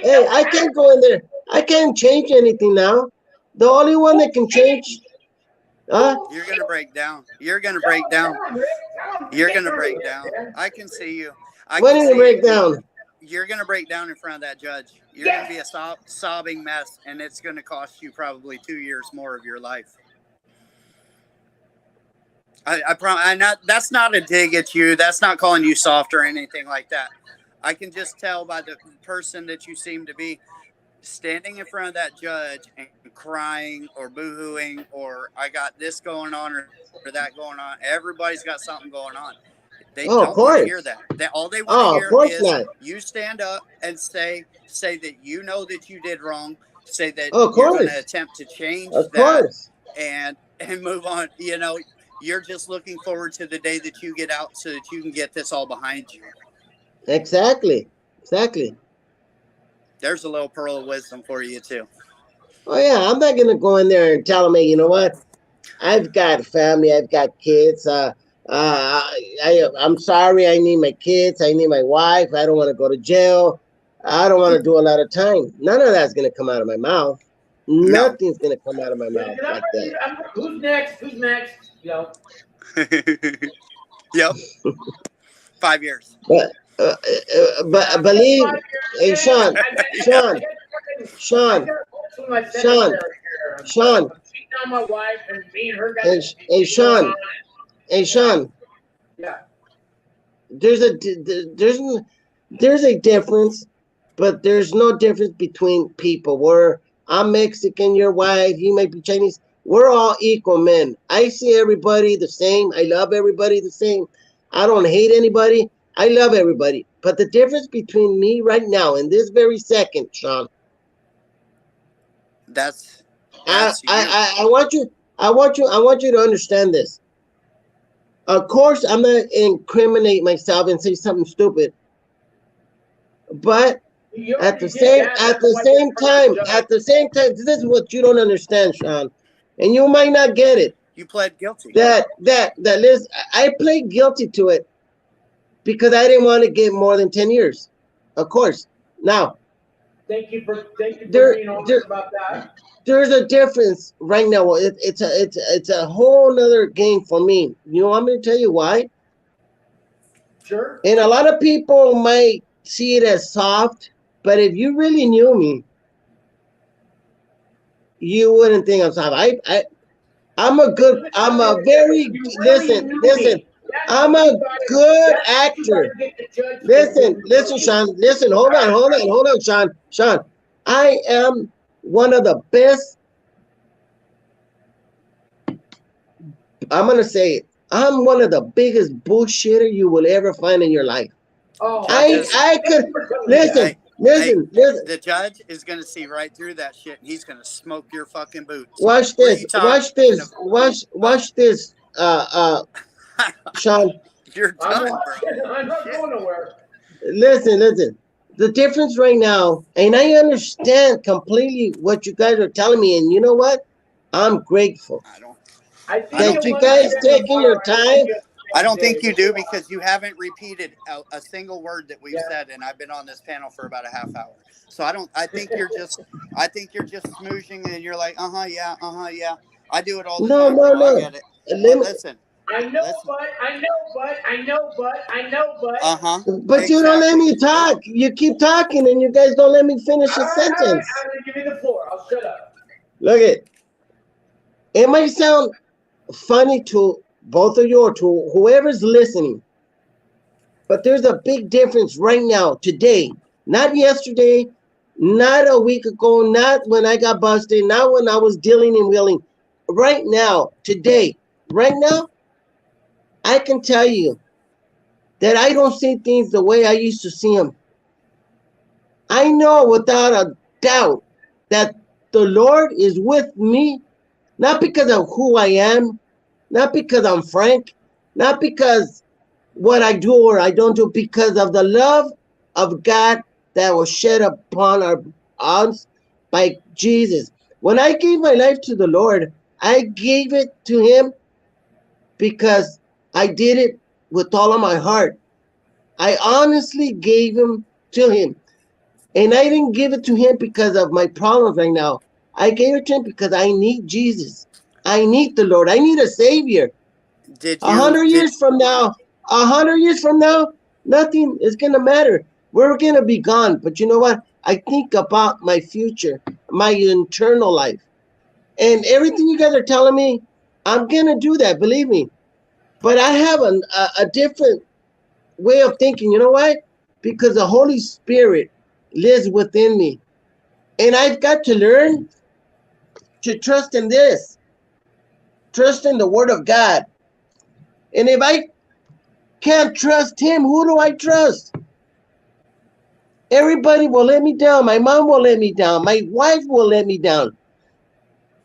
Hey, I can't go in there. I can't change anything now. The only one that can change. You're gonna break down. You're gonna break down. You're gonna break down. I can see you. When are you break down? You're gonna break down in front of that judge. You're gonna be a sobbing mess, and it's gonna cost you probably 2 years more of your life. I promise. That's not a dig at you. That's not calling you soft or anything like that. I can just tell by the person that you seem to be, standing in front of that judge and crying or boo-hooing or I got this going on or that going on. Everybody's got something going on. They don't want to hear that. All they want to hear is you stand up and say that you know that you did wrong. Say that you're going to attempt to change that and move on. You know, you're just looking forward to the day that you get out so that you can get this all behind you. Exactly. There's a little pearl of wisdom for you too. Oh yeah, I'm not gonna go in there and tell them, hey, you know what? I've got family, I've got kids. I'm sorry, I need my kids, I need my wife, I don't want to go to jail, I don't want to do a lot of time. None of that's gonna come out of my mouth. Nothing's gonna come out of my mouth like that. Who's next? Yo. Yep. 5 years. But believe, hey Sean. Hey Sean. Yeah. There's a difference, but there's no difference between people. I'm Mexican, you're white, he might be Chinese. We're all equal men. I see everybody the same. I love everybody the same. I don't hate anybody. I love everybody. But the difference between me right now in this very second, Sean. That's I want you to understand this. Of course, I'm not incriminate myself and say something stupid. But at the same time, this is what you don't understand, Sean. And you might not get it. You pled guilty. Listen, I played guilty to it because I didn't want to get more than 10 years. Of course. Now, thank you for being honest about that. There's a difference right now. It's a whole nother game for me. You know, I'm going to tell you why. Sure. And a lot of people might see it as soft, but if you really knew me, you wouldn't think I'm soft. Listen. I'm a good actor. Listen, Sean. Listen, hold on, Sean. Sean, I am one of the best. I'm gonna say it. I'm one of the biggest bullshitter you will ever find in your life. Oh, I could listen. Listen. The judge is gonna see right through that shit, and he's gonna smoke your fucking boots. Watch this. Watch this. Watch this. Sean. You're done, bro. I'm not going nowhere. Listen. The difference right now, and I understand completely what you guys are telling me, and you know what? I'm grateful. I think that you guys taking your time. I don't think you do, because you haven't repeated a single word that we've said, and I've been on this panel for about a half hour. So I think you're just smooshing, and you're like, yeah. I do it all the time. No. I get it. Listen. I know, but. But exactly. You don't let me talk. You keep talking, and you guys don't let me finish a sentence. I'm gonna give you the floor. I'll shut up. Look it might sound funny to both of you or to whoever's listening, but there's a big difference right now, today, not yesterday, not a week ago, not when I got busted, not when I was dealing and wheeling. Right now, today, right now, I can tell you that I don't see things the way I used to see them. I know without a doubt that the Lord is with me, not because of who I am, not because I'm Frank, not because what I do or I don't do, because of the love of God that was shed upon us by Jesus. When I gave my life to the Lord, I gave it to him because I did it with all of my heart. I honestly gave him to him. And I didn't give it to him because of my problems right now. I gave it to him because I need Jesus. I need the Lord. I need a Savior. 100 years from now, nothing is going to matter. We're going to be gone. But you know what? I think about my future, my eternal life. And everything you guys are telling me, I'm going to do that, believe me. But I have a different way of thinking. You know why? Because the Holy Spirit lives within me. And I've got to learn to trust in this. Trust in the Word of God. And if I can't trust him, who do I trust? Everybody will let me down. My mom will let me down. My wife will let me down.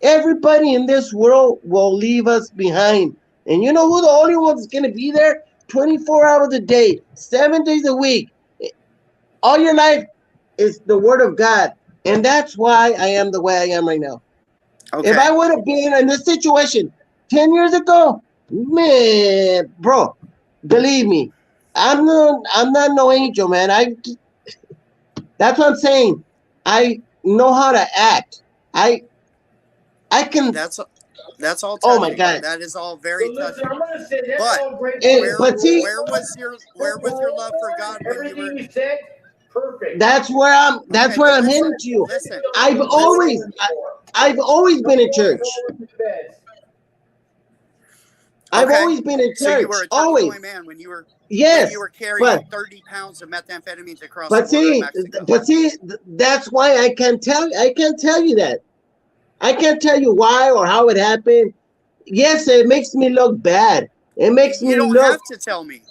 Everybody in this world will leave us behind. And you know who the only one that's going to be there? 24 hours a day, 7 days a week. All your life is the Word of God. And that's why I am the way I am right now. Okay. If I would have been in this situation 10 years ago, man, bro, believe me, I'm not no angel, man. That's what I'm saying. I know how to act. I can. That's all. Touching. Oh my God, that is all very touching. I'm gonna say that's but all great. Where was your love for God when everything you were? You said, perfect. That's where I'm. That's where I'm heading to you. I've always been in church. I've always been in church. So you were a church boy man when you were. Yes, when you were carrying 30 pounds of methamphetamines across the border of Mexico. But see, that's why I can't tell you that. I can't tell you why or how it happened. Yes, it makes me look bad. It makes me look. You don't have to tell me.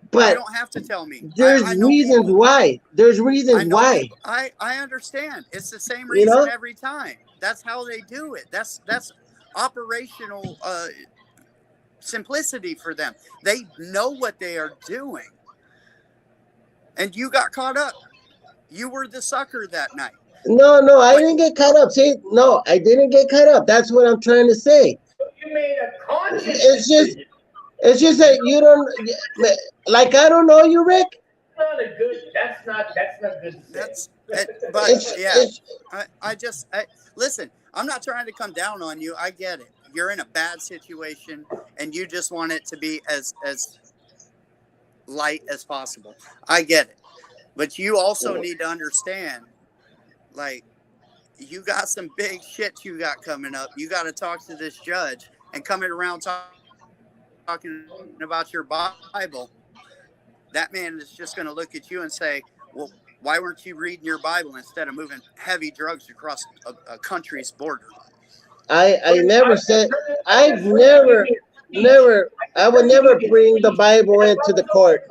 But you don't have to tell me. There's reasons why. There's reasons why. I understand. It's the same reason every time. That's how they do it. That's operational simplicity for them. They know what they are doing. And you got caught up. You were the sucker that night. No, I didn't get caught up. See, no, I didn't get caught up. That's what I'm trying to say. You made a conscious decision. It's just that you don't, like, I don't know you, Rick. That's not good. Listen, I'm not trying to come down on you. I get it. You're in a bad situation and you just want it to be as light as possible. I get it. But you also need to understand, like, you got some big shit you got coming up. You got to talk to this judge and coming around talking talking about your Bible, that man is just going to look at you and say, well, why weren't you reading your Bible instead of moving heavy drugs across a country's border? I never said, I've never, I would never bring the Bible into the court.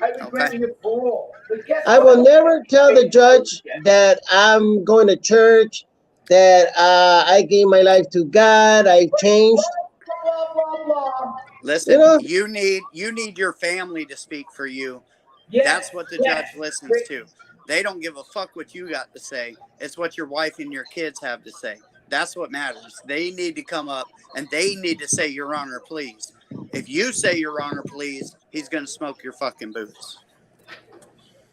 Okay. I will never tell the judge that I'm going to church, that I gave my life to God, I've changed. Listen, you need your family to speak for you. That's what the judge listens to. They don't give a fuck what you got to say. It's what your wife and your kids have to say. That's what matters. They need to come up and they need to say, Your Honor, please. If you say, Your Honor, please, he's going to smoke your fucking boots.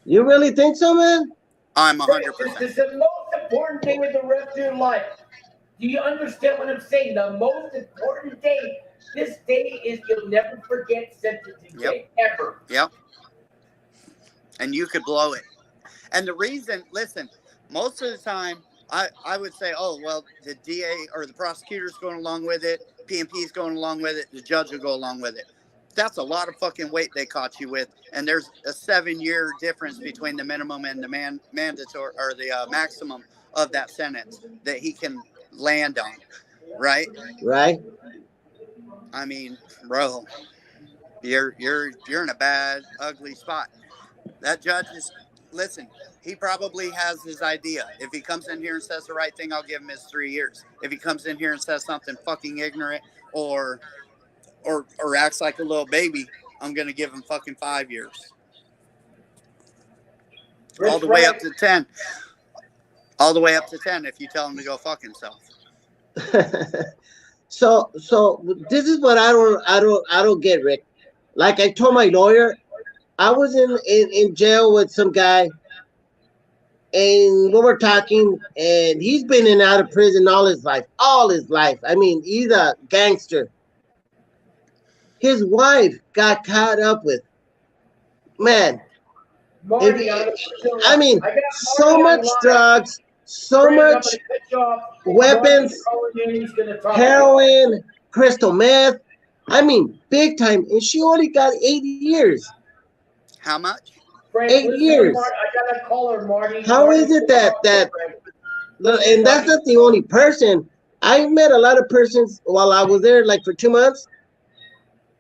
You really think so, man? I'm 100%. This is the most important thing in the rest of your life. Do you understand what I'm saying? The most important day. This day is you'll never forget sentencing day, ever. Yep. And you could blow it. And the reason, listen, most of the time, I would say, oh, well, the DA or the prosecutor's going along with it, PMP's going along with it, the judge will go along with it. That's a lot of fucking weight they caught you with. And there's a 7-year difference between the minimum and the mandatory or the maximum of that sentence that he can land on. Right? Right. I mean, bro, you're in a bad, ugly spot. That judge is, listen, he probably has his idea. If he comes in here and says the right thing, I'll give him his 3 years. If he comes in here and says something fucking ignorant or acts like a little baby, I'm going to give him fucking 5 years. All the way up to 10. All the way up to 10 if you tell him to go fuck himself. So this is what I don't get, Rick. Like I told my lawyer, I was in jail with some guy, and we were talking, and he's been in and out of prison all his life. I mean, he's a gangster. His wife got caught up with, man. Marty, I mean, so much drugs, so much weapons, heroin, crystal meth. I mean, big time. And she only got 8 years. How much? Frank, 8 years. I gotta call her, Marty. How is it that and that's not the only person. I met a lot of persons while I was there, like for 2 months,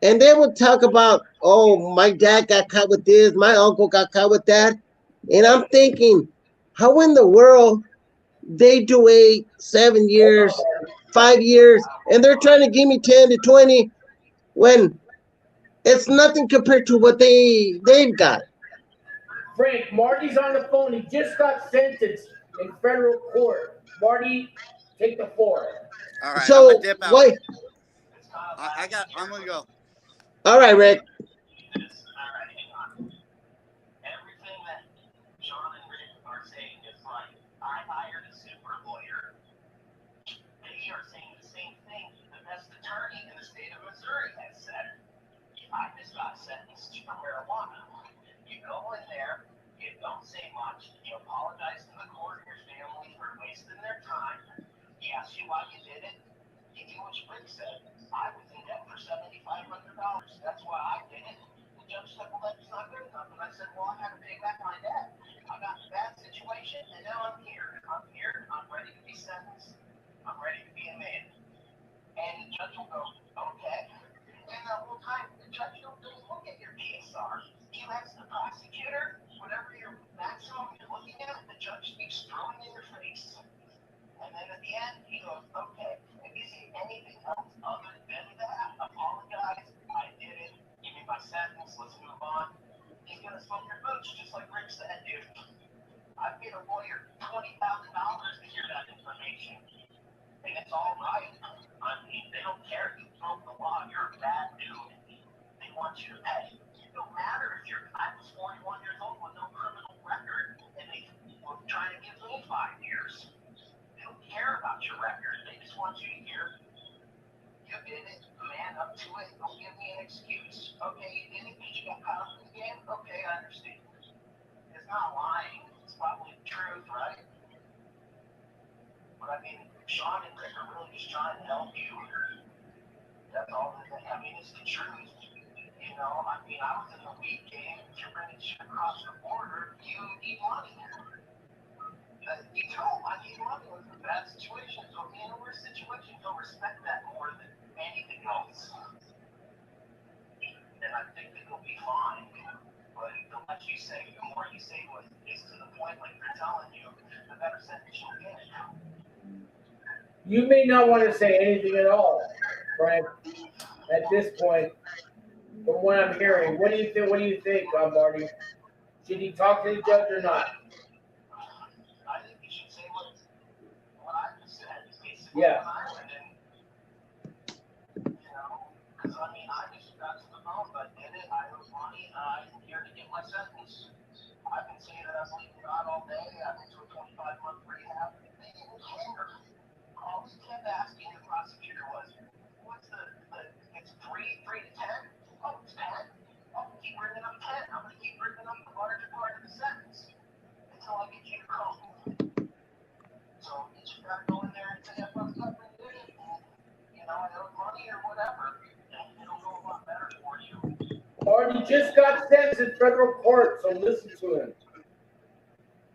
and they would talk about, oh, my dad got caught with this, my uncle got caught with that, and I'm thinking, how in the world they do 8, 7 years, 5 years, and they're trying to give me 10 to 20 when it's nothing compared to what they've got. Frank, Marty's on the phone. He just got sentenced in federal court. Marty, take the floor. All right, so I'm gonna dip out. Wait. I'm gonna go. All right, Rick. Everything that Sean and Rick are saying is right. I hired a super lawyer. They are saying the same thing the best attorney in the state of Missouri has said. I just got sentenced for marijuana. You go in there, you don't say much, you apologize to the court and your family for wasting their time. He asks you why you did it. You do what Rick said. I was in debt for $7,500. That's why I did it. The judge said, well, that's not good enough. And I said, well, I had to pay back my debt. I got in a bad situation, and now I'm here. I'm here. I'm ready to be sentenced. I'm ready to be a man. And the judge will go, okay. And the whole time, the judge doesn't look at your PSR. He lets the prosecutor, whatever your maximum you're looking at, the judge keeps throwing in your face. And then at the end, he goes, okay, if you see anything else other than that, apologize, I did it, give me my sentence, let's move on. He's going to smoke your boots, just like Rick said, dude. I paid a lawyer $20,000 to hear that information. And it's all right. I mean, they don't care if you broke the law, you're a bad dude. They want you to pay. It don't matter if I was 41 years old with no criminal record, and they were trying to give me 5 years. They don't care about your record. They just want you to hear, you did it, man up to it, don't give me an excuse. Okay, you did it because you got caught up again? Okay, I understand. It's not lying. It's probably the truth, right? But I mean, Sean and Rick are really just trying to help you. That's all. I mean, it's the truth. You know, I mean, I was in the weed game. If you're bringing shit across the border, you need money. You don't. I need money in a bad situation. So in a worse situation, you'll respect that more than anything else. And I think it'll be fine. But the less you say, the more you say what is to the point, like they're telling you, the better sentence you'll get. You may not want to say anything at all, Frank. At this point, from what I'm hearing, what do you think? What do you think, Marty? Should he talk to the judge or not? I think you should say what I just said. Basically, Yeah. when I went in, you know, because I mean, I just got to the phone, but did it. I owed money. I'm here to get my sentence. I've been saying that I believe in God all day. I've been to a 25-month rehab. They didn't care. All he kept asking the prosecutor was, what's it's 3 to 10? Oh, it's 10? Oh, keep bringing up 10. I'm going to keep bringing up the larger part of the sentence until I get you to come. So you just got to go in there and say, I fucked up and did it. And, you know, I owed money or whatever. And it'll go a lot better for you. Marty just got sentenced in federal court, so listen to him.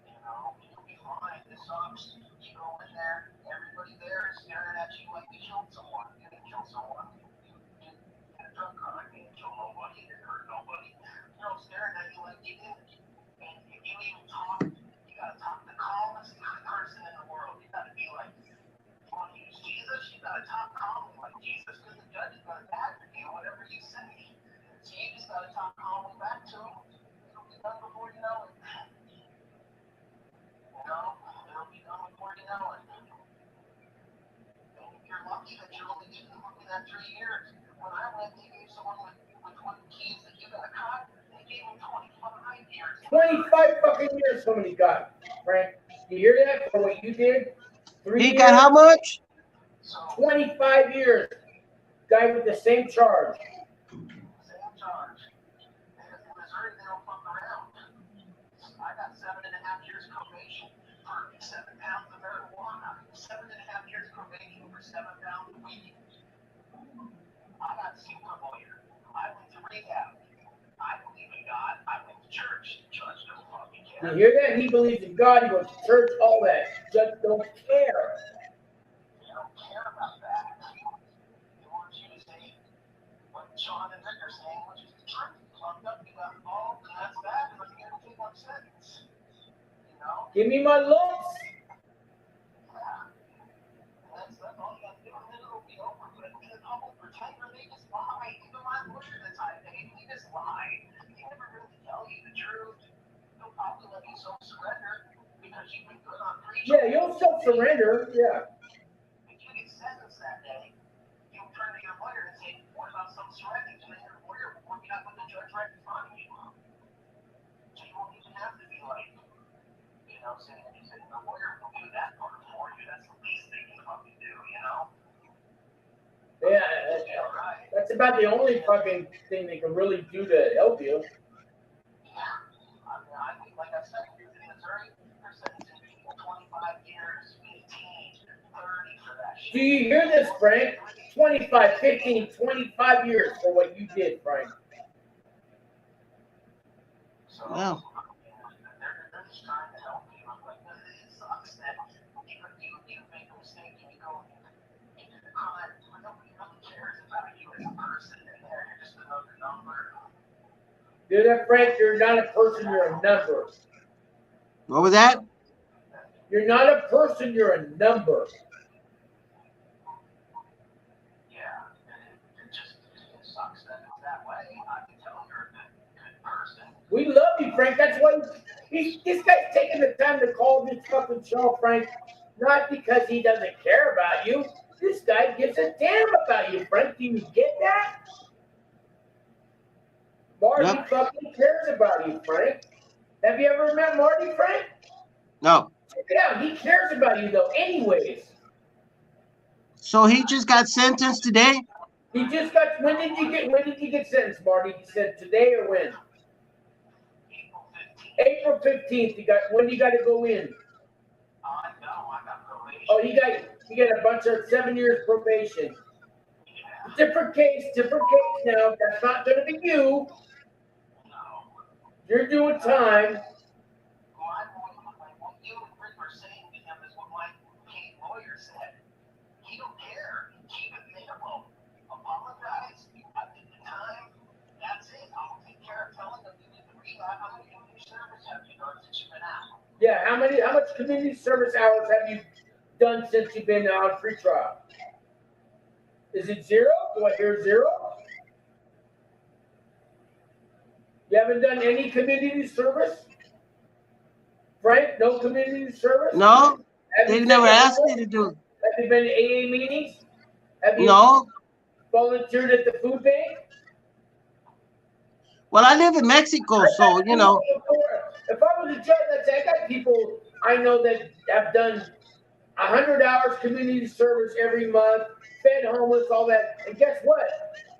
You know, you'll be fine. This sucks. You go in there, everybody there is staring at you like you killed someone. You didn't kill someone. You did a drug crime. You didn't kill nobody. You didn't hurt nobody. You know, staring at you like you did. And if you even talk, you gotta talk the calmest person in the world. You gotta be like, you want to use Jesus? You gotta talk calmly like Jesus, because the judge is gonna bad for you, whatever you say. So you just gotta talk calmly back to him. It'll be done before you know it. You know, it'll be done before you know it. And if you're lucky that you're only getting looking at 3 years, when I went, they gave someone with 20 keys that you got caught, they gave him 25 years. 25 fucking years somebody got, Frank. You hear that for what you did? 3 He years? got how much? So, 25 years. Guy with the same charge. same charge. And in Missouri, they don't fuck around. I got 7.5 years probation for 7 pounds of marijuana. 7.5 years probation for 7 pounds of weed. I got a super lawyer. I went to rehab. I believe in God. I went to church. Judge don't fucking care. You hear that? He believes in God. He goes to church, all that. Judge don't care. They don't care about that. They want you to say what Sean and Rick are saying, which is the truth. Fucked up, you got involved, and that's that. And I'm here to take one sentence. You know? Give me my lumps. Yeah. And that's all you got to do, and then it'll be over. But in the public pretender, they just lie. Even my lawyer that's I paid, he just lied. He never really tell you the truth. He'll probably let you self-surrender because you've been good on preaching. Yeah, you'll self-surrender. Yeah. If you get sentenced that day, you'll turn to your lawyer and say, what about self-surrender? And then your lawyer will work it out with the judge right in front of you. So you won't even have to be like, you know, saying anything. The lawyer will do that part for you. That's the least they can fucking do, you know? Yeah, Right. that's about the only fucking thing they can really do to help you. Yeah. I mean, I think, like I said, in Missouri, they're sentencing people 25 years, 15, 30 for that shit. Do you hear this, Frank? 25, 15, 25 years for what you did, Frank. So, Wow. they're just trying to help you. I'm like, it sucks that you make a mistake and you go into the crime, but nobody really cares about you as a person in there. You're just another number. Hear that, Frank? You're not a person, you're a number. What was that? You're not a person, you're a number. Yeah, it sucks that it's that way. I can tell you're a good person. We love you, Frank. That's why this guy's taking the time to call this fucking show, Frank. Not because he doesn't care about you. This guy gives a damn about you, Frank. Do you get that? Marty Yep. fucking cares about you, Frank. Have you ever met Marty, Frank? No. Check it out. He cares about you, though, anyways. So he just got sentenced today? He just got. When did you get sentenced, Marty? He said today or when? April 15th. When you got to go in? I know, I got probation. Oh, you got a bunch of 7 years probation. Yeah. different case now. That's not going to be you. You're doing time. What you and Rick are saying to him is what my Kate lawyer said. He don't care. Keep it minimal. Apologize. I did the time. That's it. I'll take care of telling them you did the rehab. How many community service have you done since you've been out? Yeah, how much community service hours have you done since you've been on free trial? Is it 0? Do I hear 0? You haven't done any community service? Frank, no community service? No, Have you they've never been- asked me to do it. Have you been to AA meetings? Have you No. volunteered at the food bank? Well, I live in Mexico, so, you know. If I was a judge, I'd say I got people I know that have done 100 hours community service every month, fed homeless, all that. And guess what?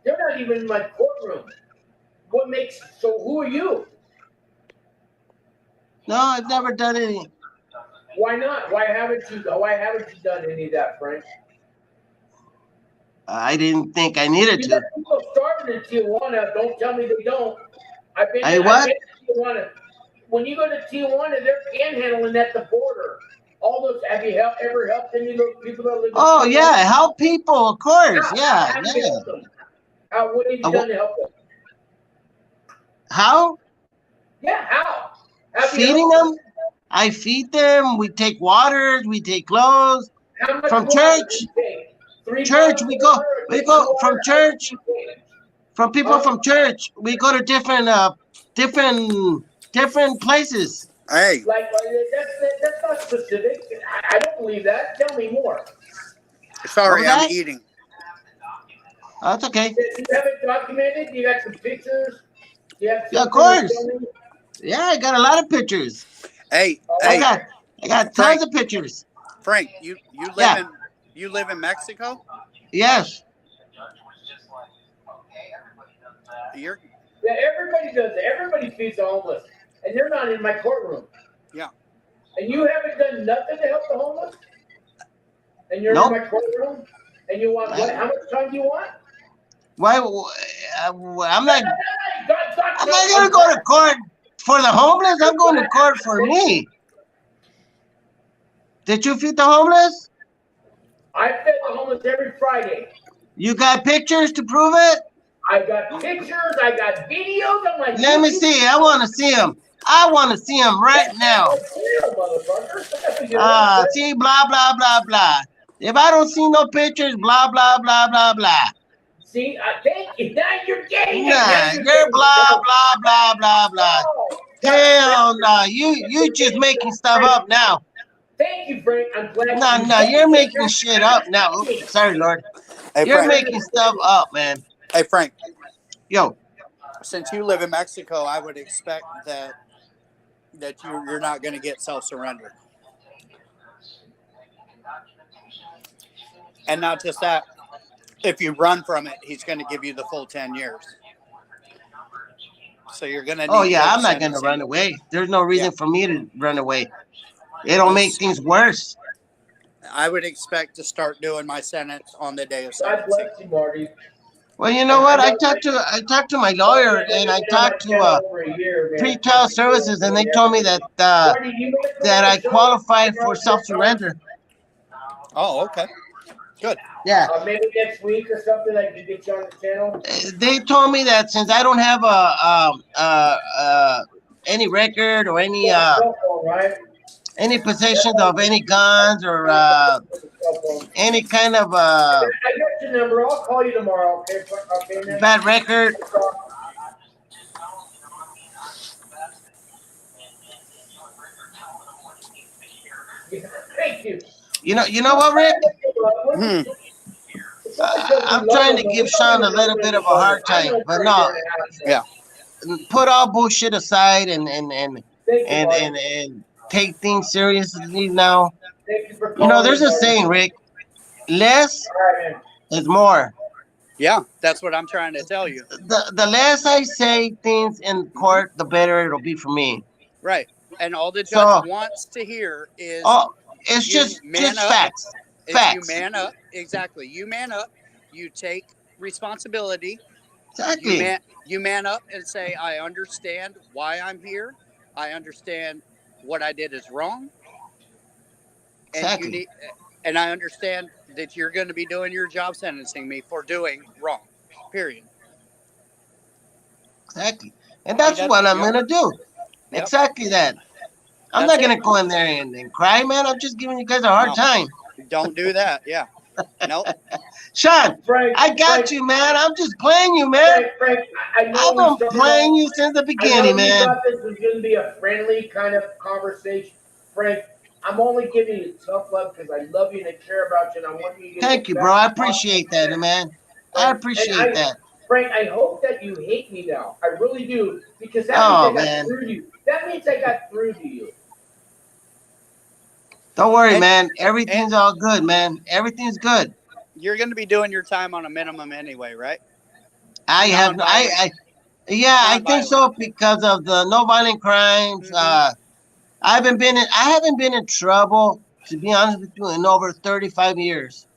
They're not even in my courtroom. So who are you? No, I've never done any. Why not? Why haven't you done any of that, Frank? I didn't think I needed You to. got people starving in Tijuana. Don't tell me they don't. I've been Hey, what? to Tijuana. When you go to Tijuana, they're panhandling at the border. All those, have you ever helped any of those people that live in Oh, Tijuana? yeah, help people, of course. How Yeah, have you yeah. helped them? What have you done to help them? How? Yeah, how? Have you Feeding helped them? I feed them. We take waters. We take clothes. How much From water church. do you take? 3 Church, gallons we of go- water or we 6 go water? from How much church. do you take? From people from church, we go to different places. Hey, Like, that's not specific. I don't believe that. Tell me more. sorry, What was I'm that? eating. Oh, that's okay. You have it documented? You got some pictures? You have Yeah, of something to course. show me? Yeah, I got a lot of pictures. Hey, I hey, got Frank. tons of pictures. Frank, you live Yeah. in Mexico? Yes. The judge was just like, okay, everybody does that. Yeah, everybody does it. Everybody feeds the homeless. And they're not in my courtroom. Yeah. And you haven't done nothing to help the homeless? And you're Nope. in my courtroom? And you want what? How much time do you want? Why? I'm not I'm gonna go to court for the homeless. I'm going to court for me. Did you feed the homeless? I fed the homeless every Friday. You got pictures to prove it? I got pictures. I got videos. I'm like, Let me see. I want to see them. I want to see them right now. See, blah, blah, blah, blah. If I don't see no pictures, blah, blah, blah, blah, blah. See, thank you. Now you're getting it. Nah, Now you're getting blah, it. blah, blah, blah, blah. Oh, Hell no. You just making stuff up now. thank you, Frank. I'm glad. No, you're making shit up now. Oops, sorry, Lord. Hey, You're Frank. making stuff up, man. Hey, Frank. Yo, Since you live in Mexico, I would expect that you're not going to get self-surrender. And not just that, if you run from it, he's going to give you the full 10 years. So you're going to need oh yeah, good I'm not gonna sentencing. run away. There's no reason for me to run away. It'll make things worse. I would expect to start doing my sentence on the day of God sentencing. bless you, Marty. Well, you know what? I talked to my lawyer and I talked to pre-trial services, and they told me that I qualified for self-surrender. Oh, okay. Good. Yeah. Maybe next week or something, I can get you on the channel. They told me that since I don't have any record or any any possessions of any guns or any kind of I got your number. I'll call you tomorrow. Okay, man. bad record. Thank you. You know what, Rick? I'm trying to give Sean a little bit of a hard time, but no. Yeah. Put all bullshit aside and Thank you, take things seriously now. Thank you for You know, there's a calling. saying, Rick. Less All right, man. is more. Yeah, that's what I'm trying to tell you. The less I say things in court, the better it'll be for me. Right. And all the judge So- wants to hear is Oh, it's you just man up. facts. is Facts. you man up. Exactly. You man up. You take responsibility. Exactly. You man up and say, I understand why I'm here. I understand what I did is wrong. And Exactly. and I understand that you're going to be doing your job sentencing me for doing wrong. Period. Exactly. And that's Yep. what I'm gonna do. Yep. Exactly that. I'm That's not gonna it. go in there and cry, man. I'm just giving you guys a hard No, time. don't do that. Yeah. Nope. Sean, Frank, I got you, man. I'm just playing you, man. Frank, I know I've we been started playing off. you since the I know beginning, you man. thought this was going to be a friendly kind of conversation, Frank. I'm only giving you tough love because I love you and I care about you, and I want you to get Thank the you, bro. I best possible appreciate that, chance, man. I Frank. appreciate that. Frank, I hope that you hate me now. I really do, because that means Oh, I got man. through to you. That means I got through to you. Don't worry, And- man. Everything's all good, man. Everything's good. You're going to be doing your time on a minimum anyway, right? I have, Non-violent. yeah, I think Non-violent. so because of the no violent crimes. Mhm. I haven't been in trouble, to be honest with you, in over 35 years.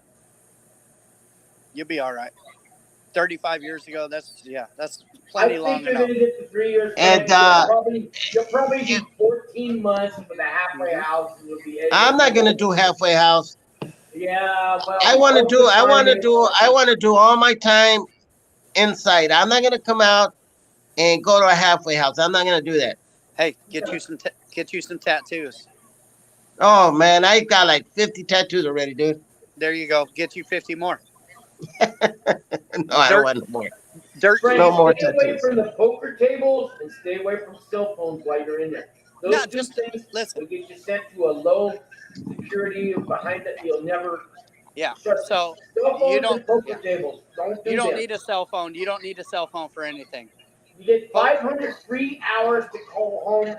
You'll be all right. 35 years ago, that's I plenty long think you're enough. going to get the 3 years. And Frank. You'll probably do 14 months for the halfway Mhm. house. And you'll be I'm not gonna do halfway house. Yeah, well, I want to most do. of the I time want to it- do. I want to do all my time inside. I'm not gonna come out and go to a halfway house. I'm not gonna do that. Hey, get you some tattoos. Oh man, I got like 50 tattoos already, dude. There you go. Get you 50 more. No, I don't want no more. Dirt Frank, No cheap. more stay away tattoos. from the poker tables and stay away from cell phones while you're in there. Those No, two just things listen. will get you sent to a low security behind that you'll never Yeah. trust. So Cell phones you don't. and poker Yeah. tables. Don't do You don't them. need a cell phone. You don't need a cell phone for anything. You get 500 free hours to call home in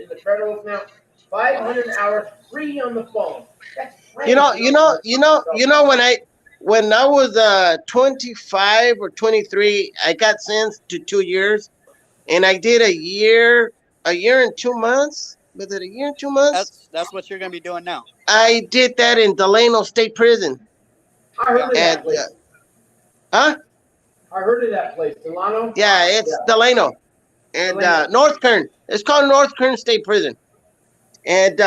the federals now. 500 hours free on the phone. That's free. You know when I was 25 or 23, I got sentenced to 2 years, and I did a year and 2 months. Was it a year and 2 months? That's what you're gonna be doing now. I did that in Delano State Prison. I heard of that And place. huh? I heard of that place. Delano? Yeah, it's Delano and Delano. North Kern. It's called North Kern State Prison. And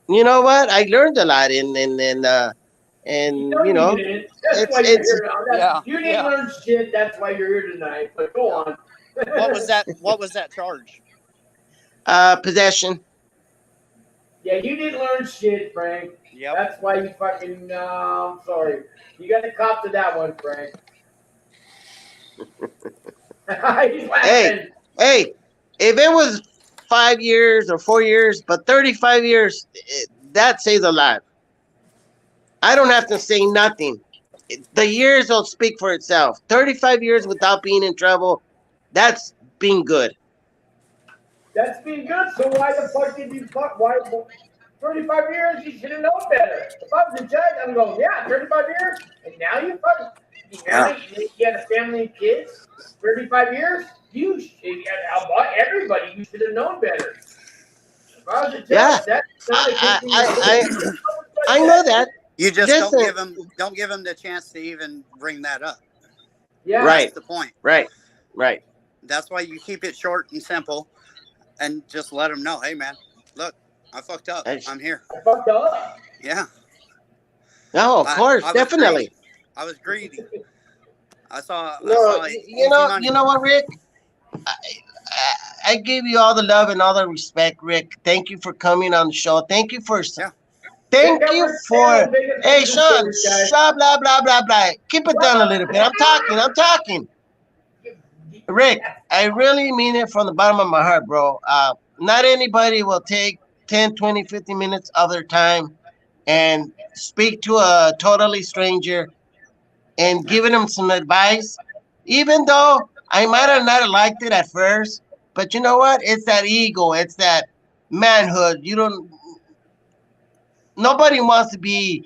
you know what? I learned a lot and you know, you didn't. That's why you're it's here now. Yeah, You didn't learn shit. That's why you're here tonight. But go on. What was that? What was that charge? possession. Yeah, you didn't learn shit, Frank. Yep. That's why you fucking. I'm sorry. You got to cop to that one, Frank. He's laughing. Hey, if it was 5 years or 4 years, but 35 years, that says a lot. I don't have to say nothing. The years will speak for itself. 35 years without being in trouble, that's being good. That's been good. So why the fuck did you fuck? Why? 35 years? You should have known better. If I was a judge, I'm going, yeah, 35 years, and now you fucking. You had a family and kids. 35 years. Everybody, you should have known better. If I was a judge, Yeah. that's not a good thing to do. I know that. You just Listen. don't give them the chance to even bring that up. Yeah. Right. That's the point. Right. That's why you keep it short and simple, and just let them know, hey man, look, I fucked up. I'm here. I fucked up. Yeah. No, of course, I was definitely. I was greedy. I saw You know what, Rick? I give you all the love and all the respect, Rick. Thank you for coming on the show. Thank you for. Thank you for. Hey, Sean. Blah blah blah blah. Keep it down a little bit. I'm talking. Rick, I really mean it from the bottom of my heart, bro. Not anybody will take 10, 20, 50 minutes of their time and speak to a totally stranger and giving them some advice, even though I might have not liked it at first. But you know what? It's that ego. It's that manhood. Nobody wants to be.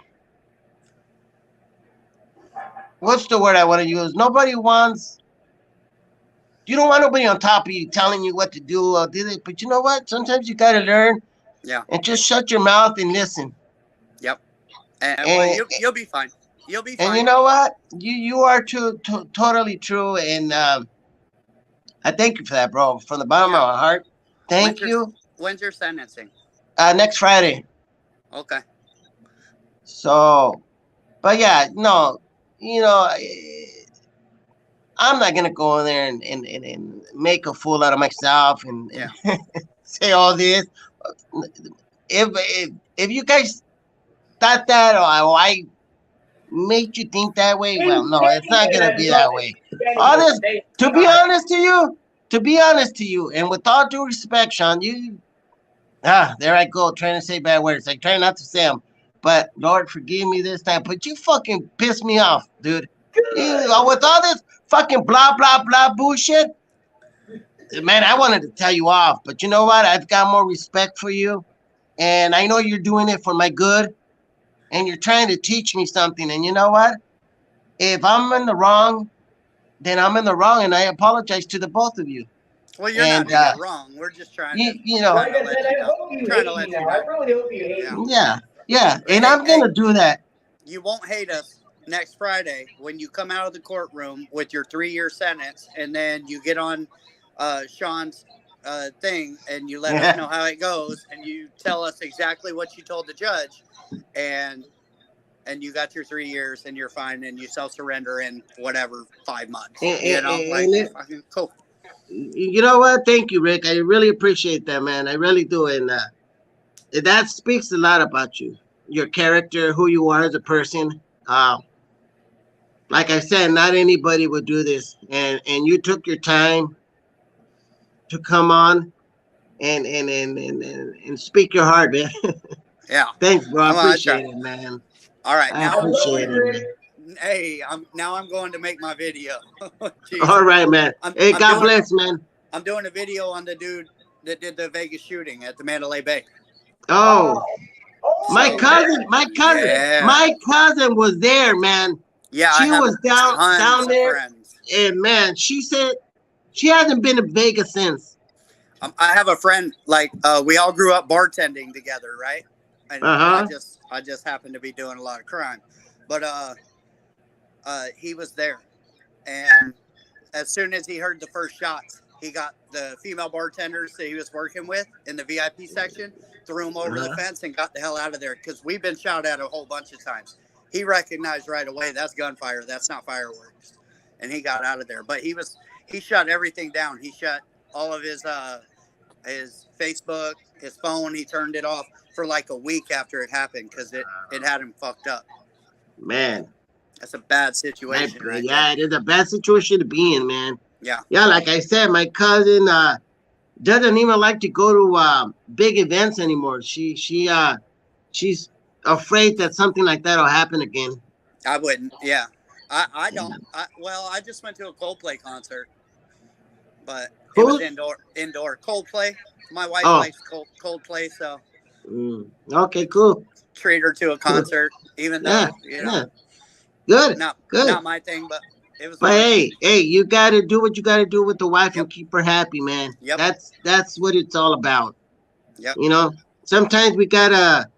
What's the word I want to use? You don't want nobody on top of you telling you what to do or do it. But you know what? Sometimes you got to learn. Yeah. And just shut your mouth and listen. Yep. And well, you'll be fine. You'll be fine. And you know what? You are totally true. And I thank you for that, bro. From the bottom of my heart. Thank you. When's your sentencing? Next Friday. Okay. So, but yeah, no, you know, I'm not gonna go in there and make a fool out of myself and say all this. If you guys thought that, or I made you think that way, well, no, it's not gonna be that way. Honest, to be honest to you, and with all due respect, Sean, there I go trying to say bad words. I try not to say them, but Lord forgive me this time. But you fucking pissed me off, dude. With all this fucking blah blah blah bullshit, man, I wanted to tell you off. But you know what? I've got more respect for you, and I know you're doing it for my good, and you're trying to teach me something. And you know what? If I'm in the wrong, then I'm in the wrong, and I apologize to the both of you. Well, you're not in the wrong. We're just trying to, you know. Like I said, I hope you hate me now. I really hope you hate me. Yeah, and I'm gonna do that. You won't hate us next Friday when you come out of the courtroom with your 3-year sentence, and then you get on Sean's thing, and you let us know how it goes, and you tell us exactly what you told the judge, and you got your 3 years, and you're fine, and you self-surrender in whatever 5 months. You know, fucking cool. You know what? Thank you, Rick. I really appreciate that, man. I really do, and that speaks a lot about you, your character, who you are as a person. Like I said, not anybody would do this, and you took your time to come on and speak your heart, man. Yeah. Thanks, bro. I appreciate it, man. All right, I appreciate it. Hey, I'm going to make my video. All right, man. Hey, God bless, man. I'm doing a video on the dude that did the Vegas shooting at the Mandalay Bay. Oh, my cousin was there, man. Yeah, she was down there, friends. And man, she said she hasn't been to Vegas since. I have a friend, like we all grew up bartending together, right? And I just happened to be doing a lot of crime, but he was there, and as soon as he heard the first shots, he got the female bartenders that he was working with in the VIP section, threw them over the fence, and got the hell out of there, because we've been shot at a whole bunch of times. He recognized right away that's gunfire, that's not fireworks, and he got out of there. But he shut everything down. He shut all of his Facebook, his phone. He turned it off for like a week after it happened, because it had him fucked up. Man, that's a bad situation. It is a bad situation to be in, man. Yeah. Like I said, my cousin doesn't even like to go to big events anymore. She's afraid that something like that will happen again. I wouldn't. Yeah. I don't. I just went to a Coldplay concert, but it was indoor. Coldplay. My wife likes Coldplay, so. Okay, cool. Treat her to a concert, even though good. Not my thing, but it was. But hey, you got to do what you got to do with the wife and keep her happy, man. Yep. That's what it's all about. Yep. You know, sometimes we gotta.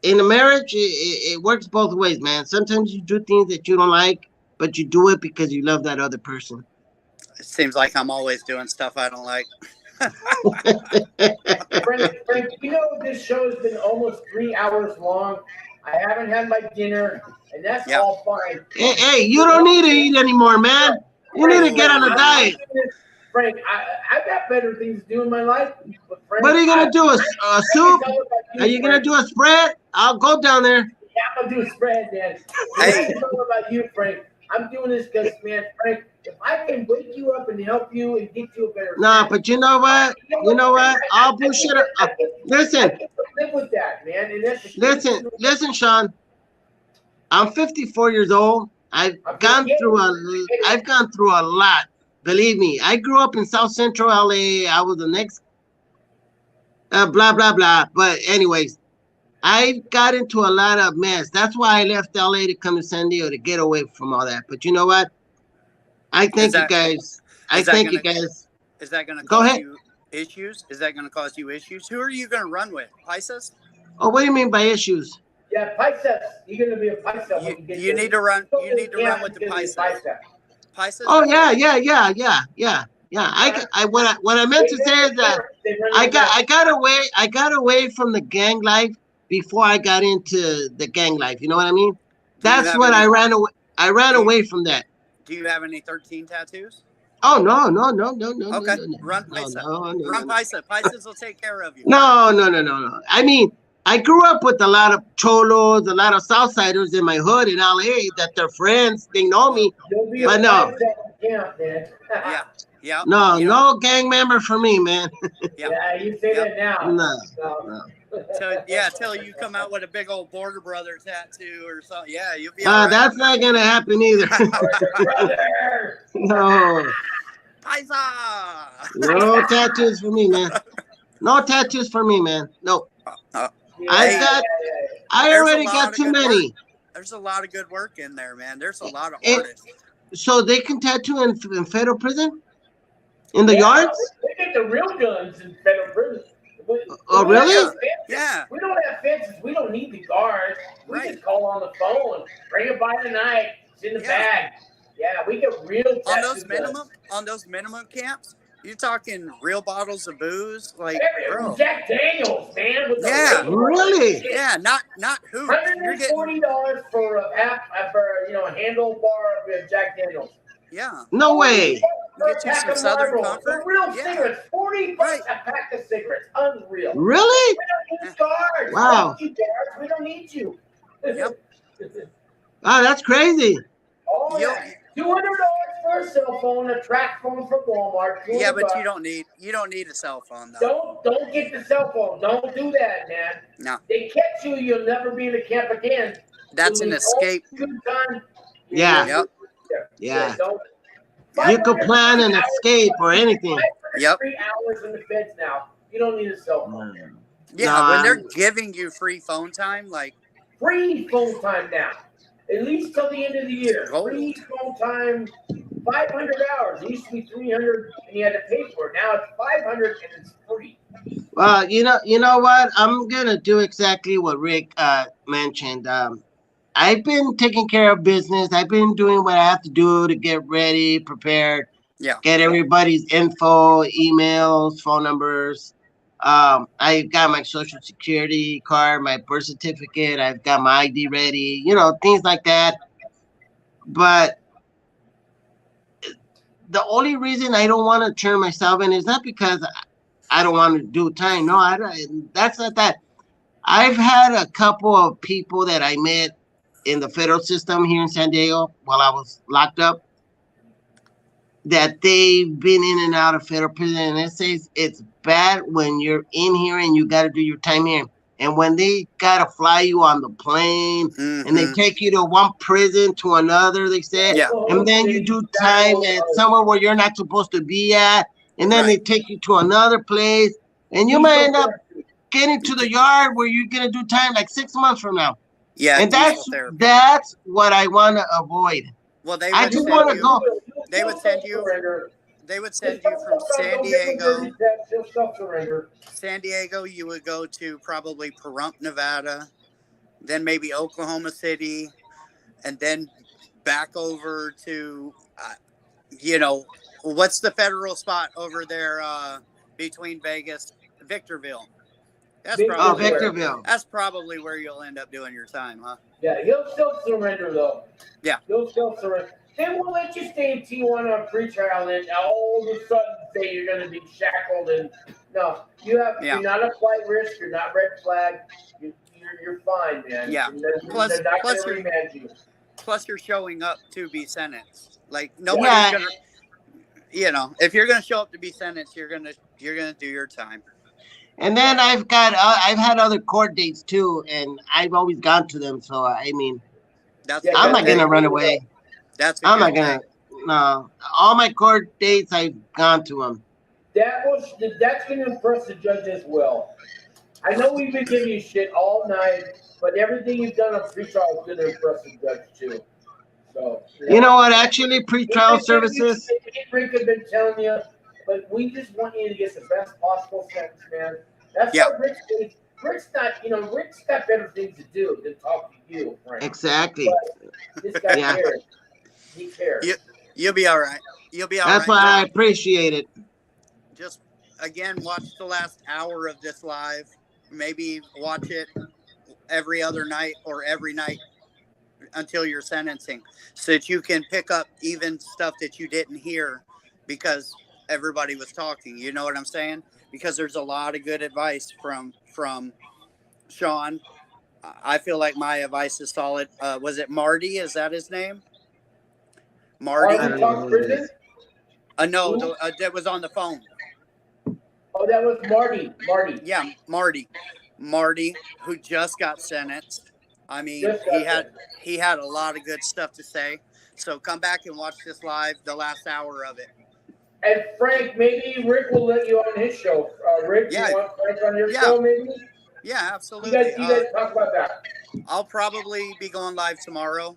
In a marriage, it works both ways, man. Sometimes you do things that you don't like, but you do it because you love that other person. It seems like I'm always doing stuff I don't like. Frank, you know this show's been almost 3 hours long. I haven't had my dinner, and that's all fine. Hey, you don't need to eat anymore, man. You need to get on a diet. Frank, I've got better things to do in my life. Frank, what are you going to do, a soup? Are you going to do a spread? I'll go down there. Yeah, I'm going to do a spread, man. Hey. I don't know about you, Frank. I'm doing this because, man, Frank, if I can wake you up and help you and get you a better but you know what? I'll bullshit. Listen. I can live with that, man. And listen, Sean. I'm 54 years old. I've gone through a lot. Believe me. I grew up in South Central LA. I was the next blah blah blah. But anyways, I got into a lot of mess. That's why I left LA to come to San Diego, to get away from all that. But you know what? I thank you guys. Is that going to cause you issues? Is that going to cause you issues? Who are you going to run with? ISIS? Oh, what do you mean by issues? Yeah, biceps. You're gonna be a bicep. You need to run. You need to run with the biceps. Biceps. Oh yeah. What I meant to say is that I got away from the gang life before I got into the gang life. You know what I mean? That's what I ran away. I ran away from that. Do you have any 13 tattoos? Oh no. Okay, run bicep. Run bicep. Biceps will take care of you. No. I mean, I grew up with a lot of cholos, a lot of Southsiders in my hood in LA that they're friends. They know me, but no. Yeah. No gang member for me, man. Yeah, you say that now. No. Till you come out with a big old Border Brother tattoo or something. Yeah, you'll be all right. That's not gonna happen either. No. Paisa! No tattoos for me, man. No tattoos for me, man. No. I already got too many. Work. There's a lot of good work in there, man. There's a lot of artists. So they can tattoo in federal prison? In the yards? They get the real guns in federal prison. Oh, really? Yeah. We don't have fences. We don't need the guards. We just call on the phone. Bring it by tonight. It's in the bag. Yeah, we get real on those minimum camps. You're talking real bottles of booze, like bro. Jack Daniels, man. Really? Yeah, not who. $140 for a handlebar of Jack Daniels. Yeah. No way. Get you some Southern Comfort. Real cigarettes, $40 a pack of cigarettes. Unreal. Really? We don't need guards. Wow. We don't need you. Yep. Oh, that's crazy. Oh, yeah. $200 for a cell phone, a track phone from Walmart. Yeah, but you don't need a cell phone though. Don't get the cell phone. Don't do that, man. No. They catch you, you'll never be in a camp again. That's an escape. Yeah. Yep. Yeah. You could plan an escape or anything. Yep. 3 hours in the feds now. You don't need a cell phone. Yeah, when they're giving you free phone time, like free phone time now. At least till the end of the year. Free phone time, 500 hours. It used to be 300 and you had to pay for it. Now it's 500 and it's free. Well, you know what? I'm gonna do exactly what Rick mentioned. I've been taking care of business. I've been doing what I have to do to get ready, prepared. Yeah. Get everybody's info, emails, phone numbers. I've got my social security card, my birth certificate. I've got my ID ready, things like that. But the only reason I don't want to turn myself in is not because I don't want to do time. No, that's not that. I've had a couple of people that I met in the federal system here in San Diego while I was locked up, that they've been in and out of federal prison, and it says it's bad when you're in here and you got to do your time here. And when they got to fly you on the plane and they take you to one prison to another, they say, and then you do time at somewhere where you're not supposed to be at, and then they take you to another place, and you might end up getting to the yard where you're going to do time like 6 months from now. Yeah, and that's what I want to avoid. Well, I just want to go. They would send you from San Diego. San Diego, you would go to probably Pahrump, Nevada, then maybe Oklahoma City, and then back over to, what's the federal spot over there between Vegas, Victorville. Victorville. That's probably where you'll end up doing your time, huh? Yeah, he'll still surrender though. Yeah. He'll still surrender. They won't let you stay in Tijuana on pretrial and all of a sudden say you're going to be shackled. And no, you're not a flight risk. You're not red flag. You're fine, man. Yeah. Plus you're showing up to be sentenced. Like nobody's gonna. If you're gonna show up to be sentenced, you're gonna do your time. And then I've had other court dates too, and I've always gone to them. So I'm not gonna run away. I'm not gonna. No, all my court dates I've gone to them. That's gonna impress the judge as well. I know we've been giving you shit all night, but everything you've done on pretrial is gonna impress the judge too. So you know what? Actually, pretrial services. Rick has been telling you. But we just want you to get the best possible sentence, man. That's what Rick says. Rick's not, Rick's got better things to do than talk to you, Frank. Exactly. But this guy Yeah. cares. He cares. You'll be all right. You'll be all That's right. why I appreciate it. Just again, watch the last hour of this live. Maybe watch it every other night or every night until your sentencing, so that you can pick up even stuff that you didn't hear because everybody was talking. You know what I'm saying? Because there's a lot of good advice from Sean. I feel like my advice is solid. Was it Marty? Is that his name? Marty? I don't know Talk who it prison? is. No, that was on the phone. Oh, that was Marty. Yeah, Marty, who just got sentenced. I mean, Just got he had a lot of good stuff to say. So come back and watch this live, the last hour of it. And Frank, maybe Rick will let you on his show. Rick, Yeah. you want Frank on your show, maybe? Yeah, absolutely. You guys talk about that. I'll probably be going live tomorrow.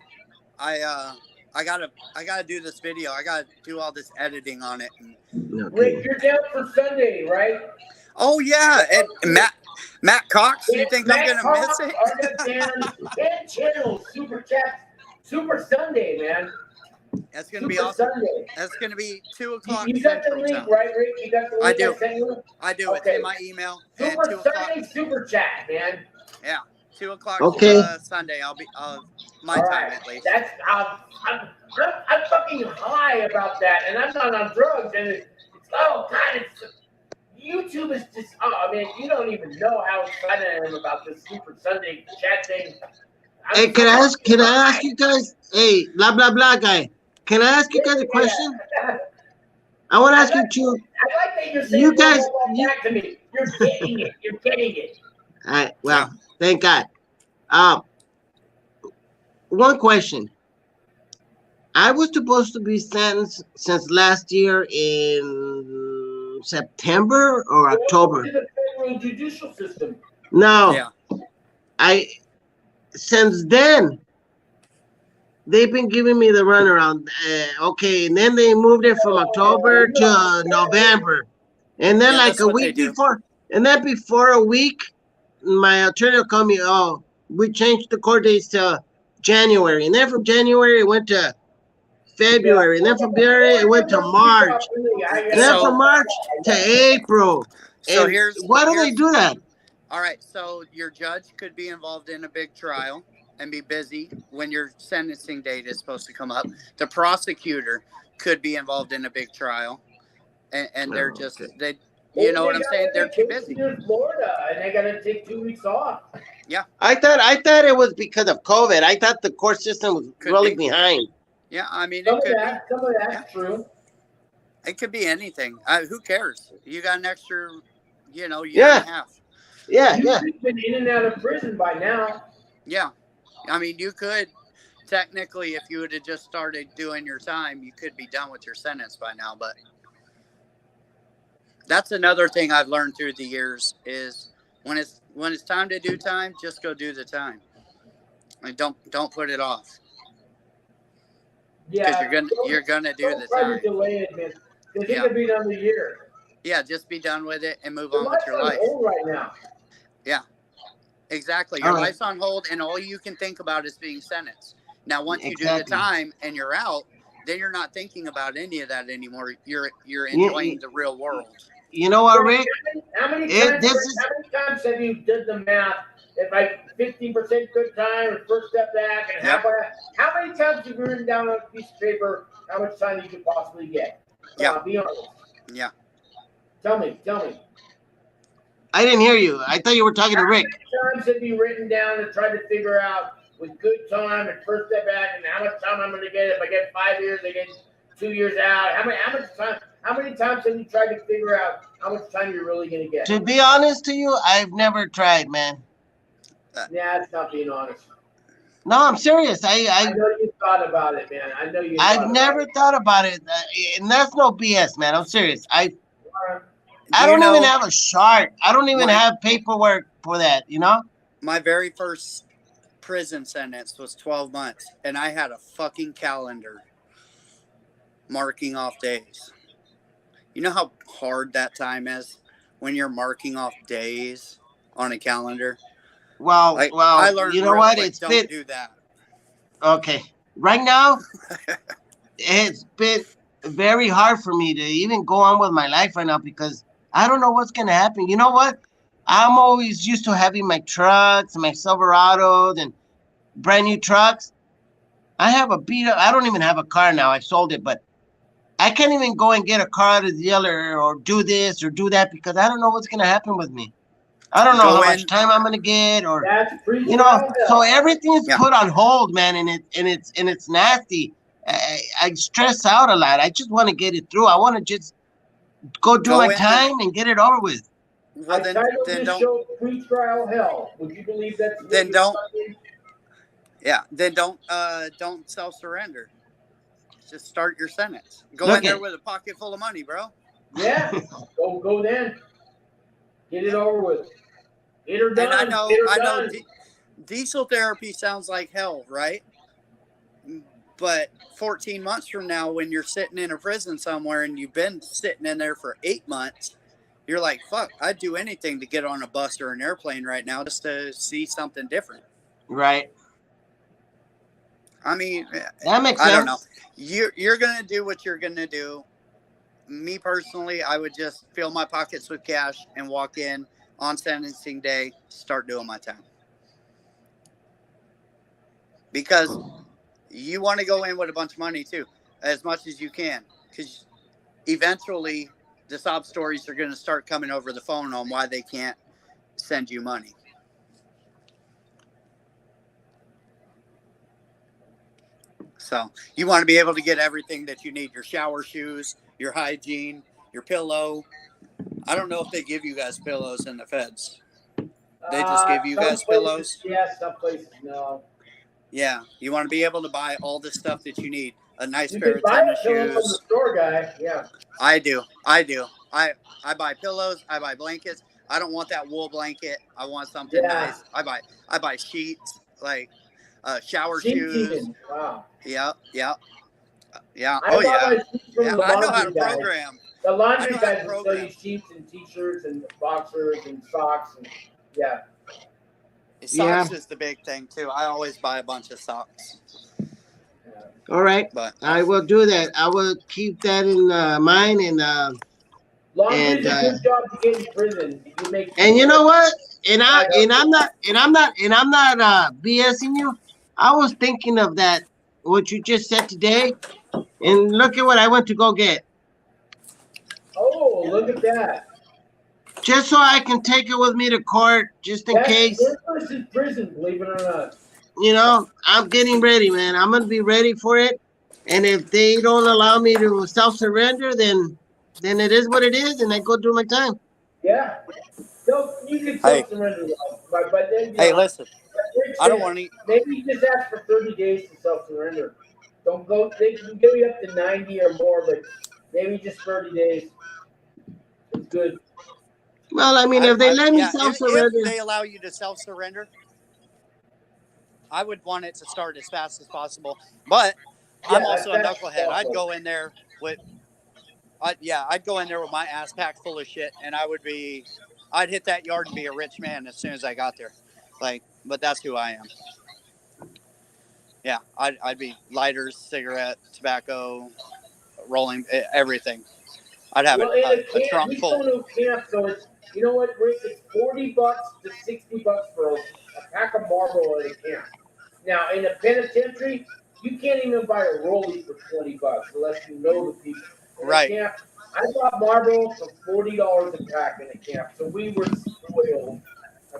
I gotta do this video. I gotta do all this editing on it. Rick, you're down for Sunday, right? Oh yeah, and Matt Cox. You think I'm gonna miss it? And channel Super Chat, Super Sunday, man. That's gonna be awesome. Sunday. That's gonna be 2:00. You got the link, right, Rick? You got the link. I do. I do. Okay. It's in my email. Super Sunday Super Chat, man. Yeah, 2:00. Okay. Sunday. I'll be my time at least. That's I'm fucking high about that, and I'm not on drugs, and it's YouTube is just you don't even know how excited I am about this Super Sunday Chat thing. Hey, can I ask you guys? Hey, blah blah blah guy. Can I ask you guys a question? I want to ask you two. I like that you're saying You guys, back to me. You're getting it. You're getting it. All right. Well, thank God. One question. I was supposed to be sentenced since last year in September or October. To the federal judicial system. No. Yeah. Since then, they've been giving me the runaround. Okay, and then they moved it from October to November, and then like a week before, and then before a week, my attorney will call me. Oh, we changed the court dates to January, and then from January it went to February, and then from February it went to March, and then from March to April. So and why do they do that? All right, so your judge could be involved in a big trial and be busy when your sentencing date is supposed to come up. The prosecutor could be involved in a big trial, and they're just you know what I'm saying? They're too busy. In Florida, and they got to take 2 weeks off. Yeah, I thought it was because of COVID. I thought the court system was really behind. Yeah, I mean, some of that's true. It could be anything. Who cares? You got an extra, year and a half. Yeah. You've been in and out of prison by now. Yeah. I mean, you could technically, if you would have just started doing your time, you could be done with your sentence by now. But that's another thing I've learned through the years is when it's time to do time, just go do the time. And don't put it off. Yeah. Because you're gonna do the time. Try to delay it, man. Because it could be another year. Yeah, just be done with it and move on with your life. Right now. Yeah, exactly. Your life's on hold, and all you can think about is being sentenced. Now, once you do the time and you're out, then you're not thinking about any of that anymore. You're enjoying the real world. You know what, Rick? How many times have you done the math? If like 15% good time or first step back, and how many times have you written down on a piece of paper how much time you could possibly get? Be honest. Yeah. Tell me. I didn't hear you. I thought you were talking to Rick. How many times have you written down and tried to figure out with good time and first step back and how much time I'm going to get? If I get 5 years, I get 2 years out. How many times have you tried to figure out how much time you're really going to get? To be honest to you, I've never tried, man. Yeah, it's not being honest. No, I'm serious. I know you thought about it, man. I know you. I've never thought about it, and that's no BS, man. I'm serious. I don't even have a chart. I don't even have paperwork for that. My very first prison sentence was 12 months, and I had a fucking calendar marking off days. You know how hard that time is when you're marking off days? on a calendar. Well, I learned you know real what? quick, It's don't do that. Okay. Right now, it's been very hard for me to even go on with my life right now because I don't know what's going to happen. You know what? I'm always used to having my trucks, my Silverados, and brand new trucks. I have a beat up. I don't even have a car now. I sold it, but I can't even go and get a car out of the dealer or do this or do that because I don't know what's going to happen with me. I don't know how much time I'm going to get, or you know. So everything's put on hold, man, and it's nasty. I stress out a lot. I just want to get it through. I want to just go do my time and get it over with. Well, then don't show pre-trial hell. Would you believe that? Then don't. Yeah, then don't self-surrender. Just start your sentence. Go in there with a pocket full of money, bro. Yeah, go then. Get it over with. Get her done. And I know. Diesel therapy sounds like hell, right? But 14 months from now, when you're sitting in a prison somewhere and you've been sitting in there for 8 months, you're like, fuck, I'd do anything to get on a bus or an airplane right now just to see something different. Right. I mean, that makes sense. I don't know. You're going to do what you're going to do. Me personally, I would just fill my pockets with cash and walk in on sentencing day, start doing my time. Because you want to go in with a bunch of money too, as much as you can. Because eventually the sob stories are going to start coming over the phone on why they can't send you money. So you want to be able to get everything that you need, your shower shoes, your hygiene, your pillow. I don't know if they give you guys pillows in the feds. They just give you guys pillows? Yeah, some places, no. Yeah, you want to be able to buy all the stuff that you need. A nice pair of tennis shoes. From the store guy, yeah. I do. I buy pillows. I buy blankets. I don't want that wool blanket. I want something nice. I buy sheets, like shower shoes. Even. Wow. Yeah. Yeah. I know how to program. The laundry guys will sell you sheets and t-shirts and boxers and socks and yeah. Socks is the big thing too. I always buy a bunch of socks. All right, but I will do that. I will keep that in mind and laundry's a good job to get in prison. And you know what? And I'm not BSing you. I was thinking of that what you just said today, and look at what I went to go get. Oh, look at that! Just so I can take it with me to court, just in case. That's in prison, believe it or not. You know, I'm getting ready, man. I'm gonna be ready for it. And if they don't allow me to self-surrender, then it is what it is, and I go do my time. Yeah. So you can self-surrender, but then. Hey, listen. I don't want to. Maybe you just ask for 30 days to self-surrender. Don't go. They can give you up to 90 or more, but maybe just 30 days. It's good. Well, I mean, if they let me self-surrender, if they allow you to self-surrender, I would want it to start as fast as possible. But I'm also a knucklehead. I'd go in there with, I'd go in there with my ass packed full of shit, and I'd hit that yard and be a rich man as soon as I got there. But that's who I am. Yeah, I'd be lighters, cigarette, tobacco, rolling, everything. I'd have a trunk full. We go to camp, so it's, you know what, Rick? It's $40 to $60 for a pack of Marlboro at a camp. Now, in a penitentiary, you can't even buy a rollie for $20 unless you know the people. Right. Camp, I bought Marlboro for $40 a pack in a camp, so we were spoiled.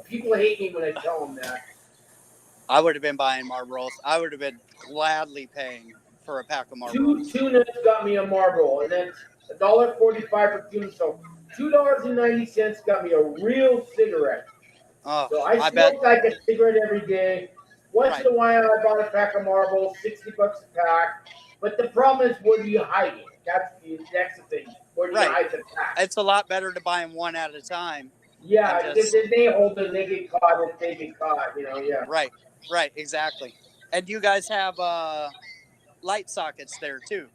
People hate me when I tell them that. I would have been buying Marlboros. I would have been gladly paying for a pack of Marlboros. Two nuts got me a Marlboro, and then $1.45 for tuna. So $2.90 got me a real cigarette. Oh, so I smoke like a cigarette every day. Once in a while, I bought a pack of Marlboros, $60 a pack. But the problem is, where do you hide it? That's the thing. Where do you hide the pack? It's a lot better to buy them one at a time. Yeah, they hold it, they get caught if they get caught, yeah. Right, exactly. And you guys have light sockets there, too.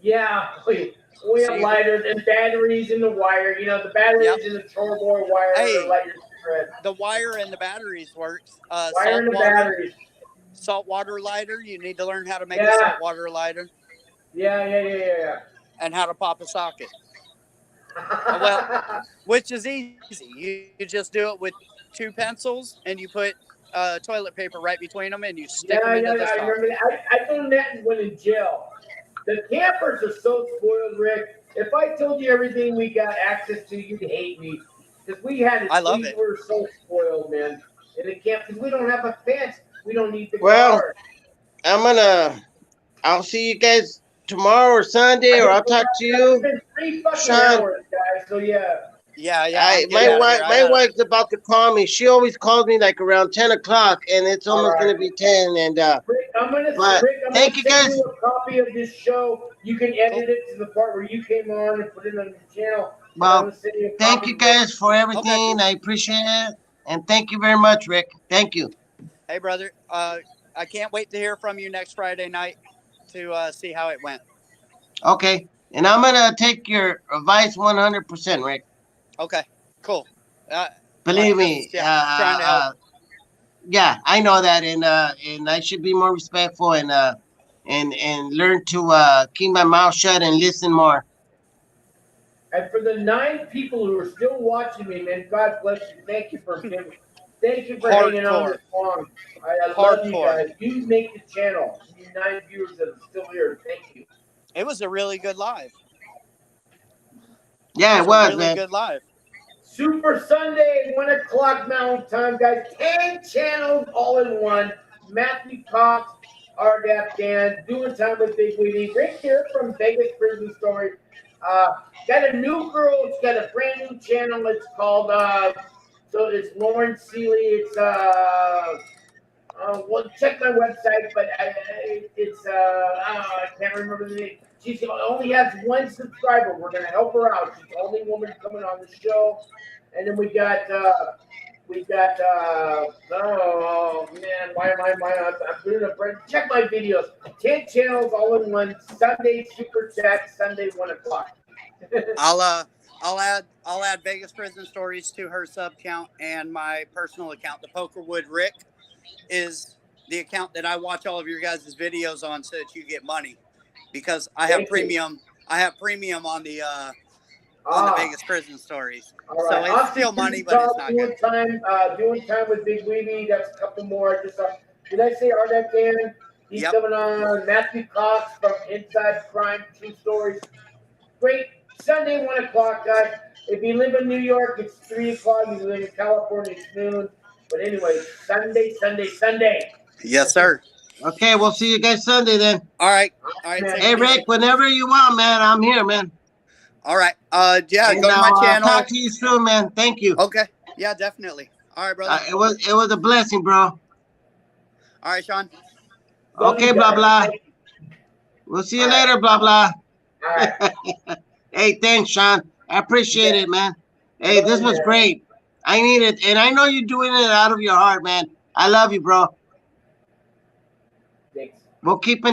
Yeah, we have lighters and batteries in the wire. The batteries in the troll wire. Hey, the wire and the batteries works. Wire and the batteries. Saltwater lighter. You need to learn how to make a Yeah. saltwater lighter Yeah. and how to pop a socket. Well, which is easy. You just do it with 2 pencils and you put toilet paper right between them and you stick them into the I socket. remember that. I learned that when in jail. The campers are so spoiled, Rick. If I told you everything we got access to, you'd hate me. Because we had it. I love it. We're so spoiled, man. In the camp, because we don't have a fence. We don't need the Well, guard. I'll see you guys tomorrow or Sunday, or I'll talk to you. It's been 3 fucking Sean. hours, guys. So yeah. Yeah. My wife's about to call me. She always calls me like around 10 o'clock, and it's almost going to be 10. And Rick, I'm gonna thank you guys. send you a copy of this show. You can edit it to the part where you came on and put it on your channel. Well, thank you guys for everything. I appreciate it. And thank you very much, Rick. Thank you. Hey, brother. I can't wait to hear from you next Friday night to see how it went. Okay. And I'm going to take your advice 100%, Rick. Okay, cool. Believe me. Trying to help. Yeah, I know that. And I should be more respectful and learn to keep my mouth shut and listen more. And for the 9 people who are still watching me, man, God bless you. Thank you for hanging on this long. I love you guys. You make the channel. You 9 viewers that are still here. Thank you. It was a really good live. Yeah, it was, really man. Good live. Super Sunday, 1 o'clock Mountain Time, guys. 10 channels all in one. Matthew Cox, RDAP Dan, doing time with Big Weedy. Right here from Vegas Prison Stories. Got a new girl. It's got a brand new channel. It's called so it's Lauren Seeley. It's well, check my website, but it's I can't remember the name. She only has 1 subscriber. We're gonna help her out. She's the only woman coming on the show. And then we got oh man, why am I I'm doing a break. Check my videos. 10 channels all in one. Sunday super chat. Sunday 1 o'clock. I'll add Vegas Prison Stories to her sub count, and my personal account, the Pokerwood Rick, is the account that I watch all of your guys' videos on, so that you get money, because I have premium. I have premium on the Vegas Prison Stories, right. So it's still money, but it's not good. Doing time with Big Weeby. That's a couple more. Just did I say RDAP Dan? He's coming on. Matthew Cox from Inside Crime True Stories. Great. Sunday, 1 o'clock, guys. If you live in New York, it's 3 o'clock. If you live in California, it's noon. But anyway, Sunday. Yes, sir. Okay, we'll see you guys Sunday then. All right. Hey, Rick, whenever you want, man, I'm here, man. All right. Yeah, go to my channel. Talk to you soon, man. Thank you. Okay. Yeah, definitely. All right, brother. It was a blessing, bro. All right, Sean. Okay, blah, blah. We'll see you later, blah, blah. All right. Hey, thanks, Sean. I appreciate it, man. Hey, this was great. I need it. And I know you're doing it out of your heart, man. I love you, bro. Thanks. We'll keep in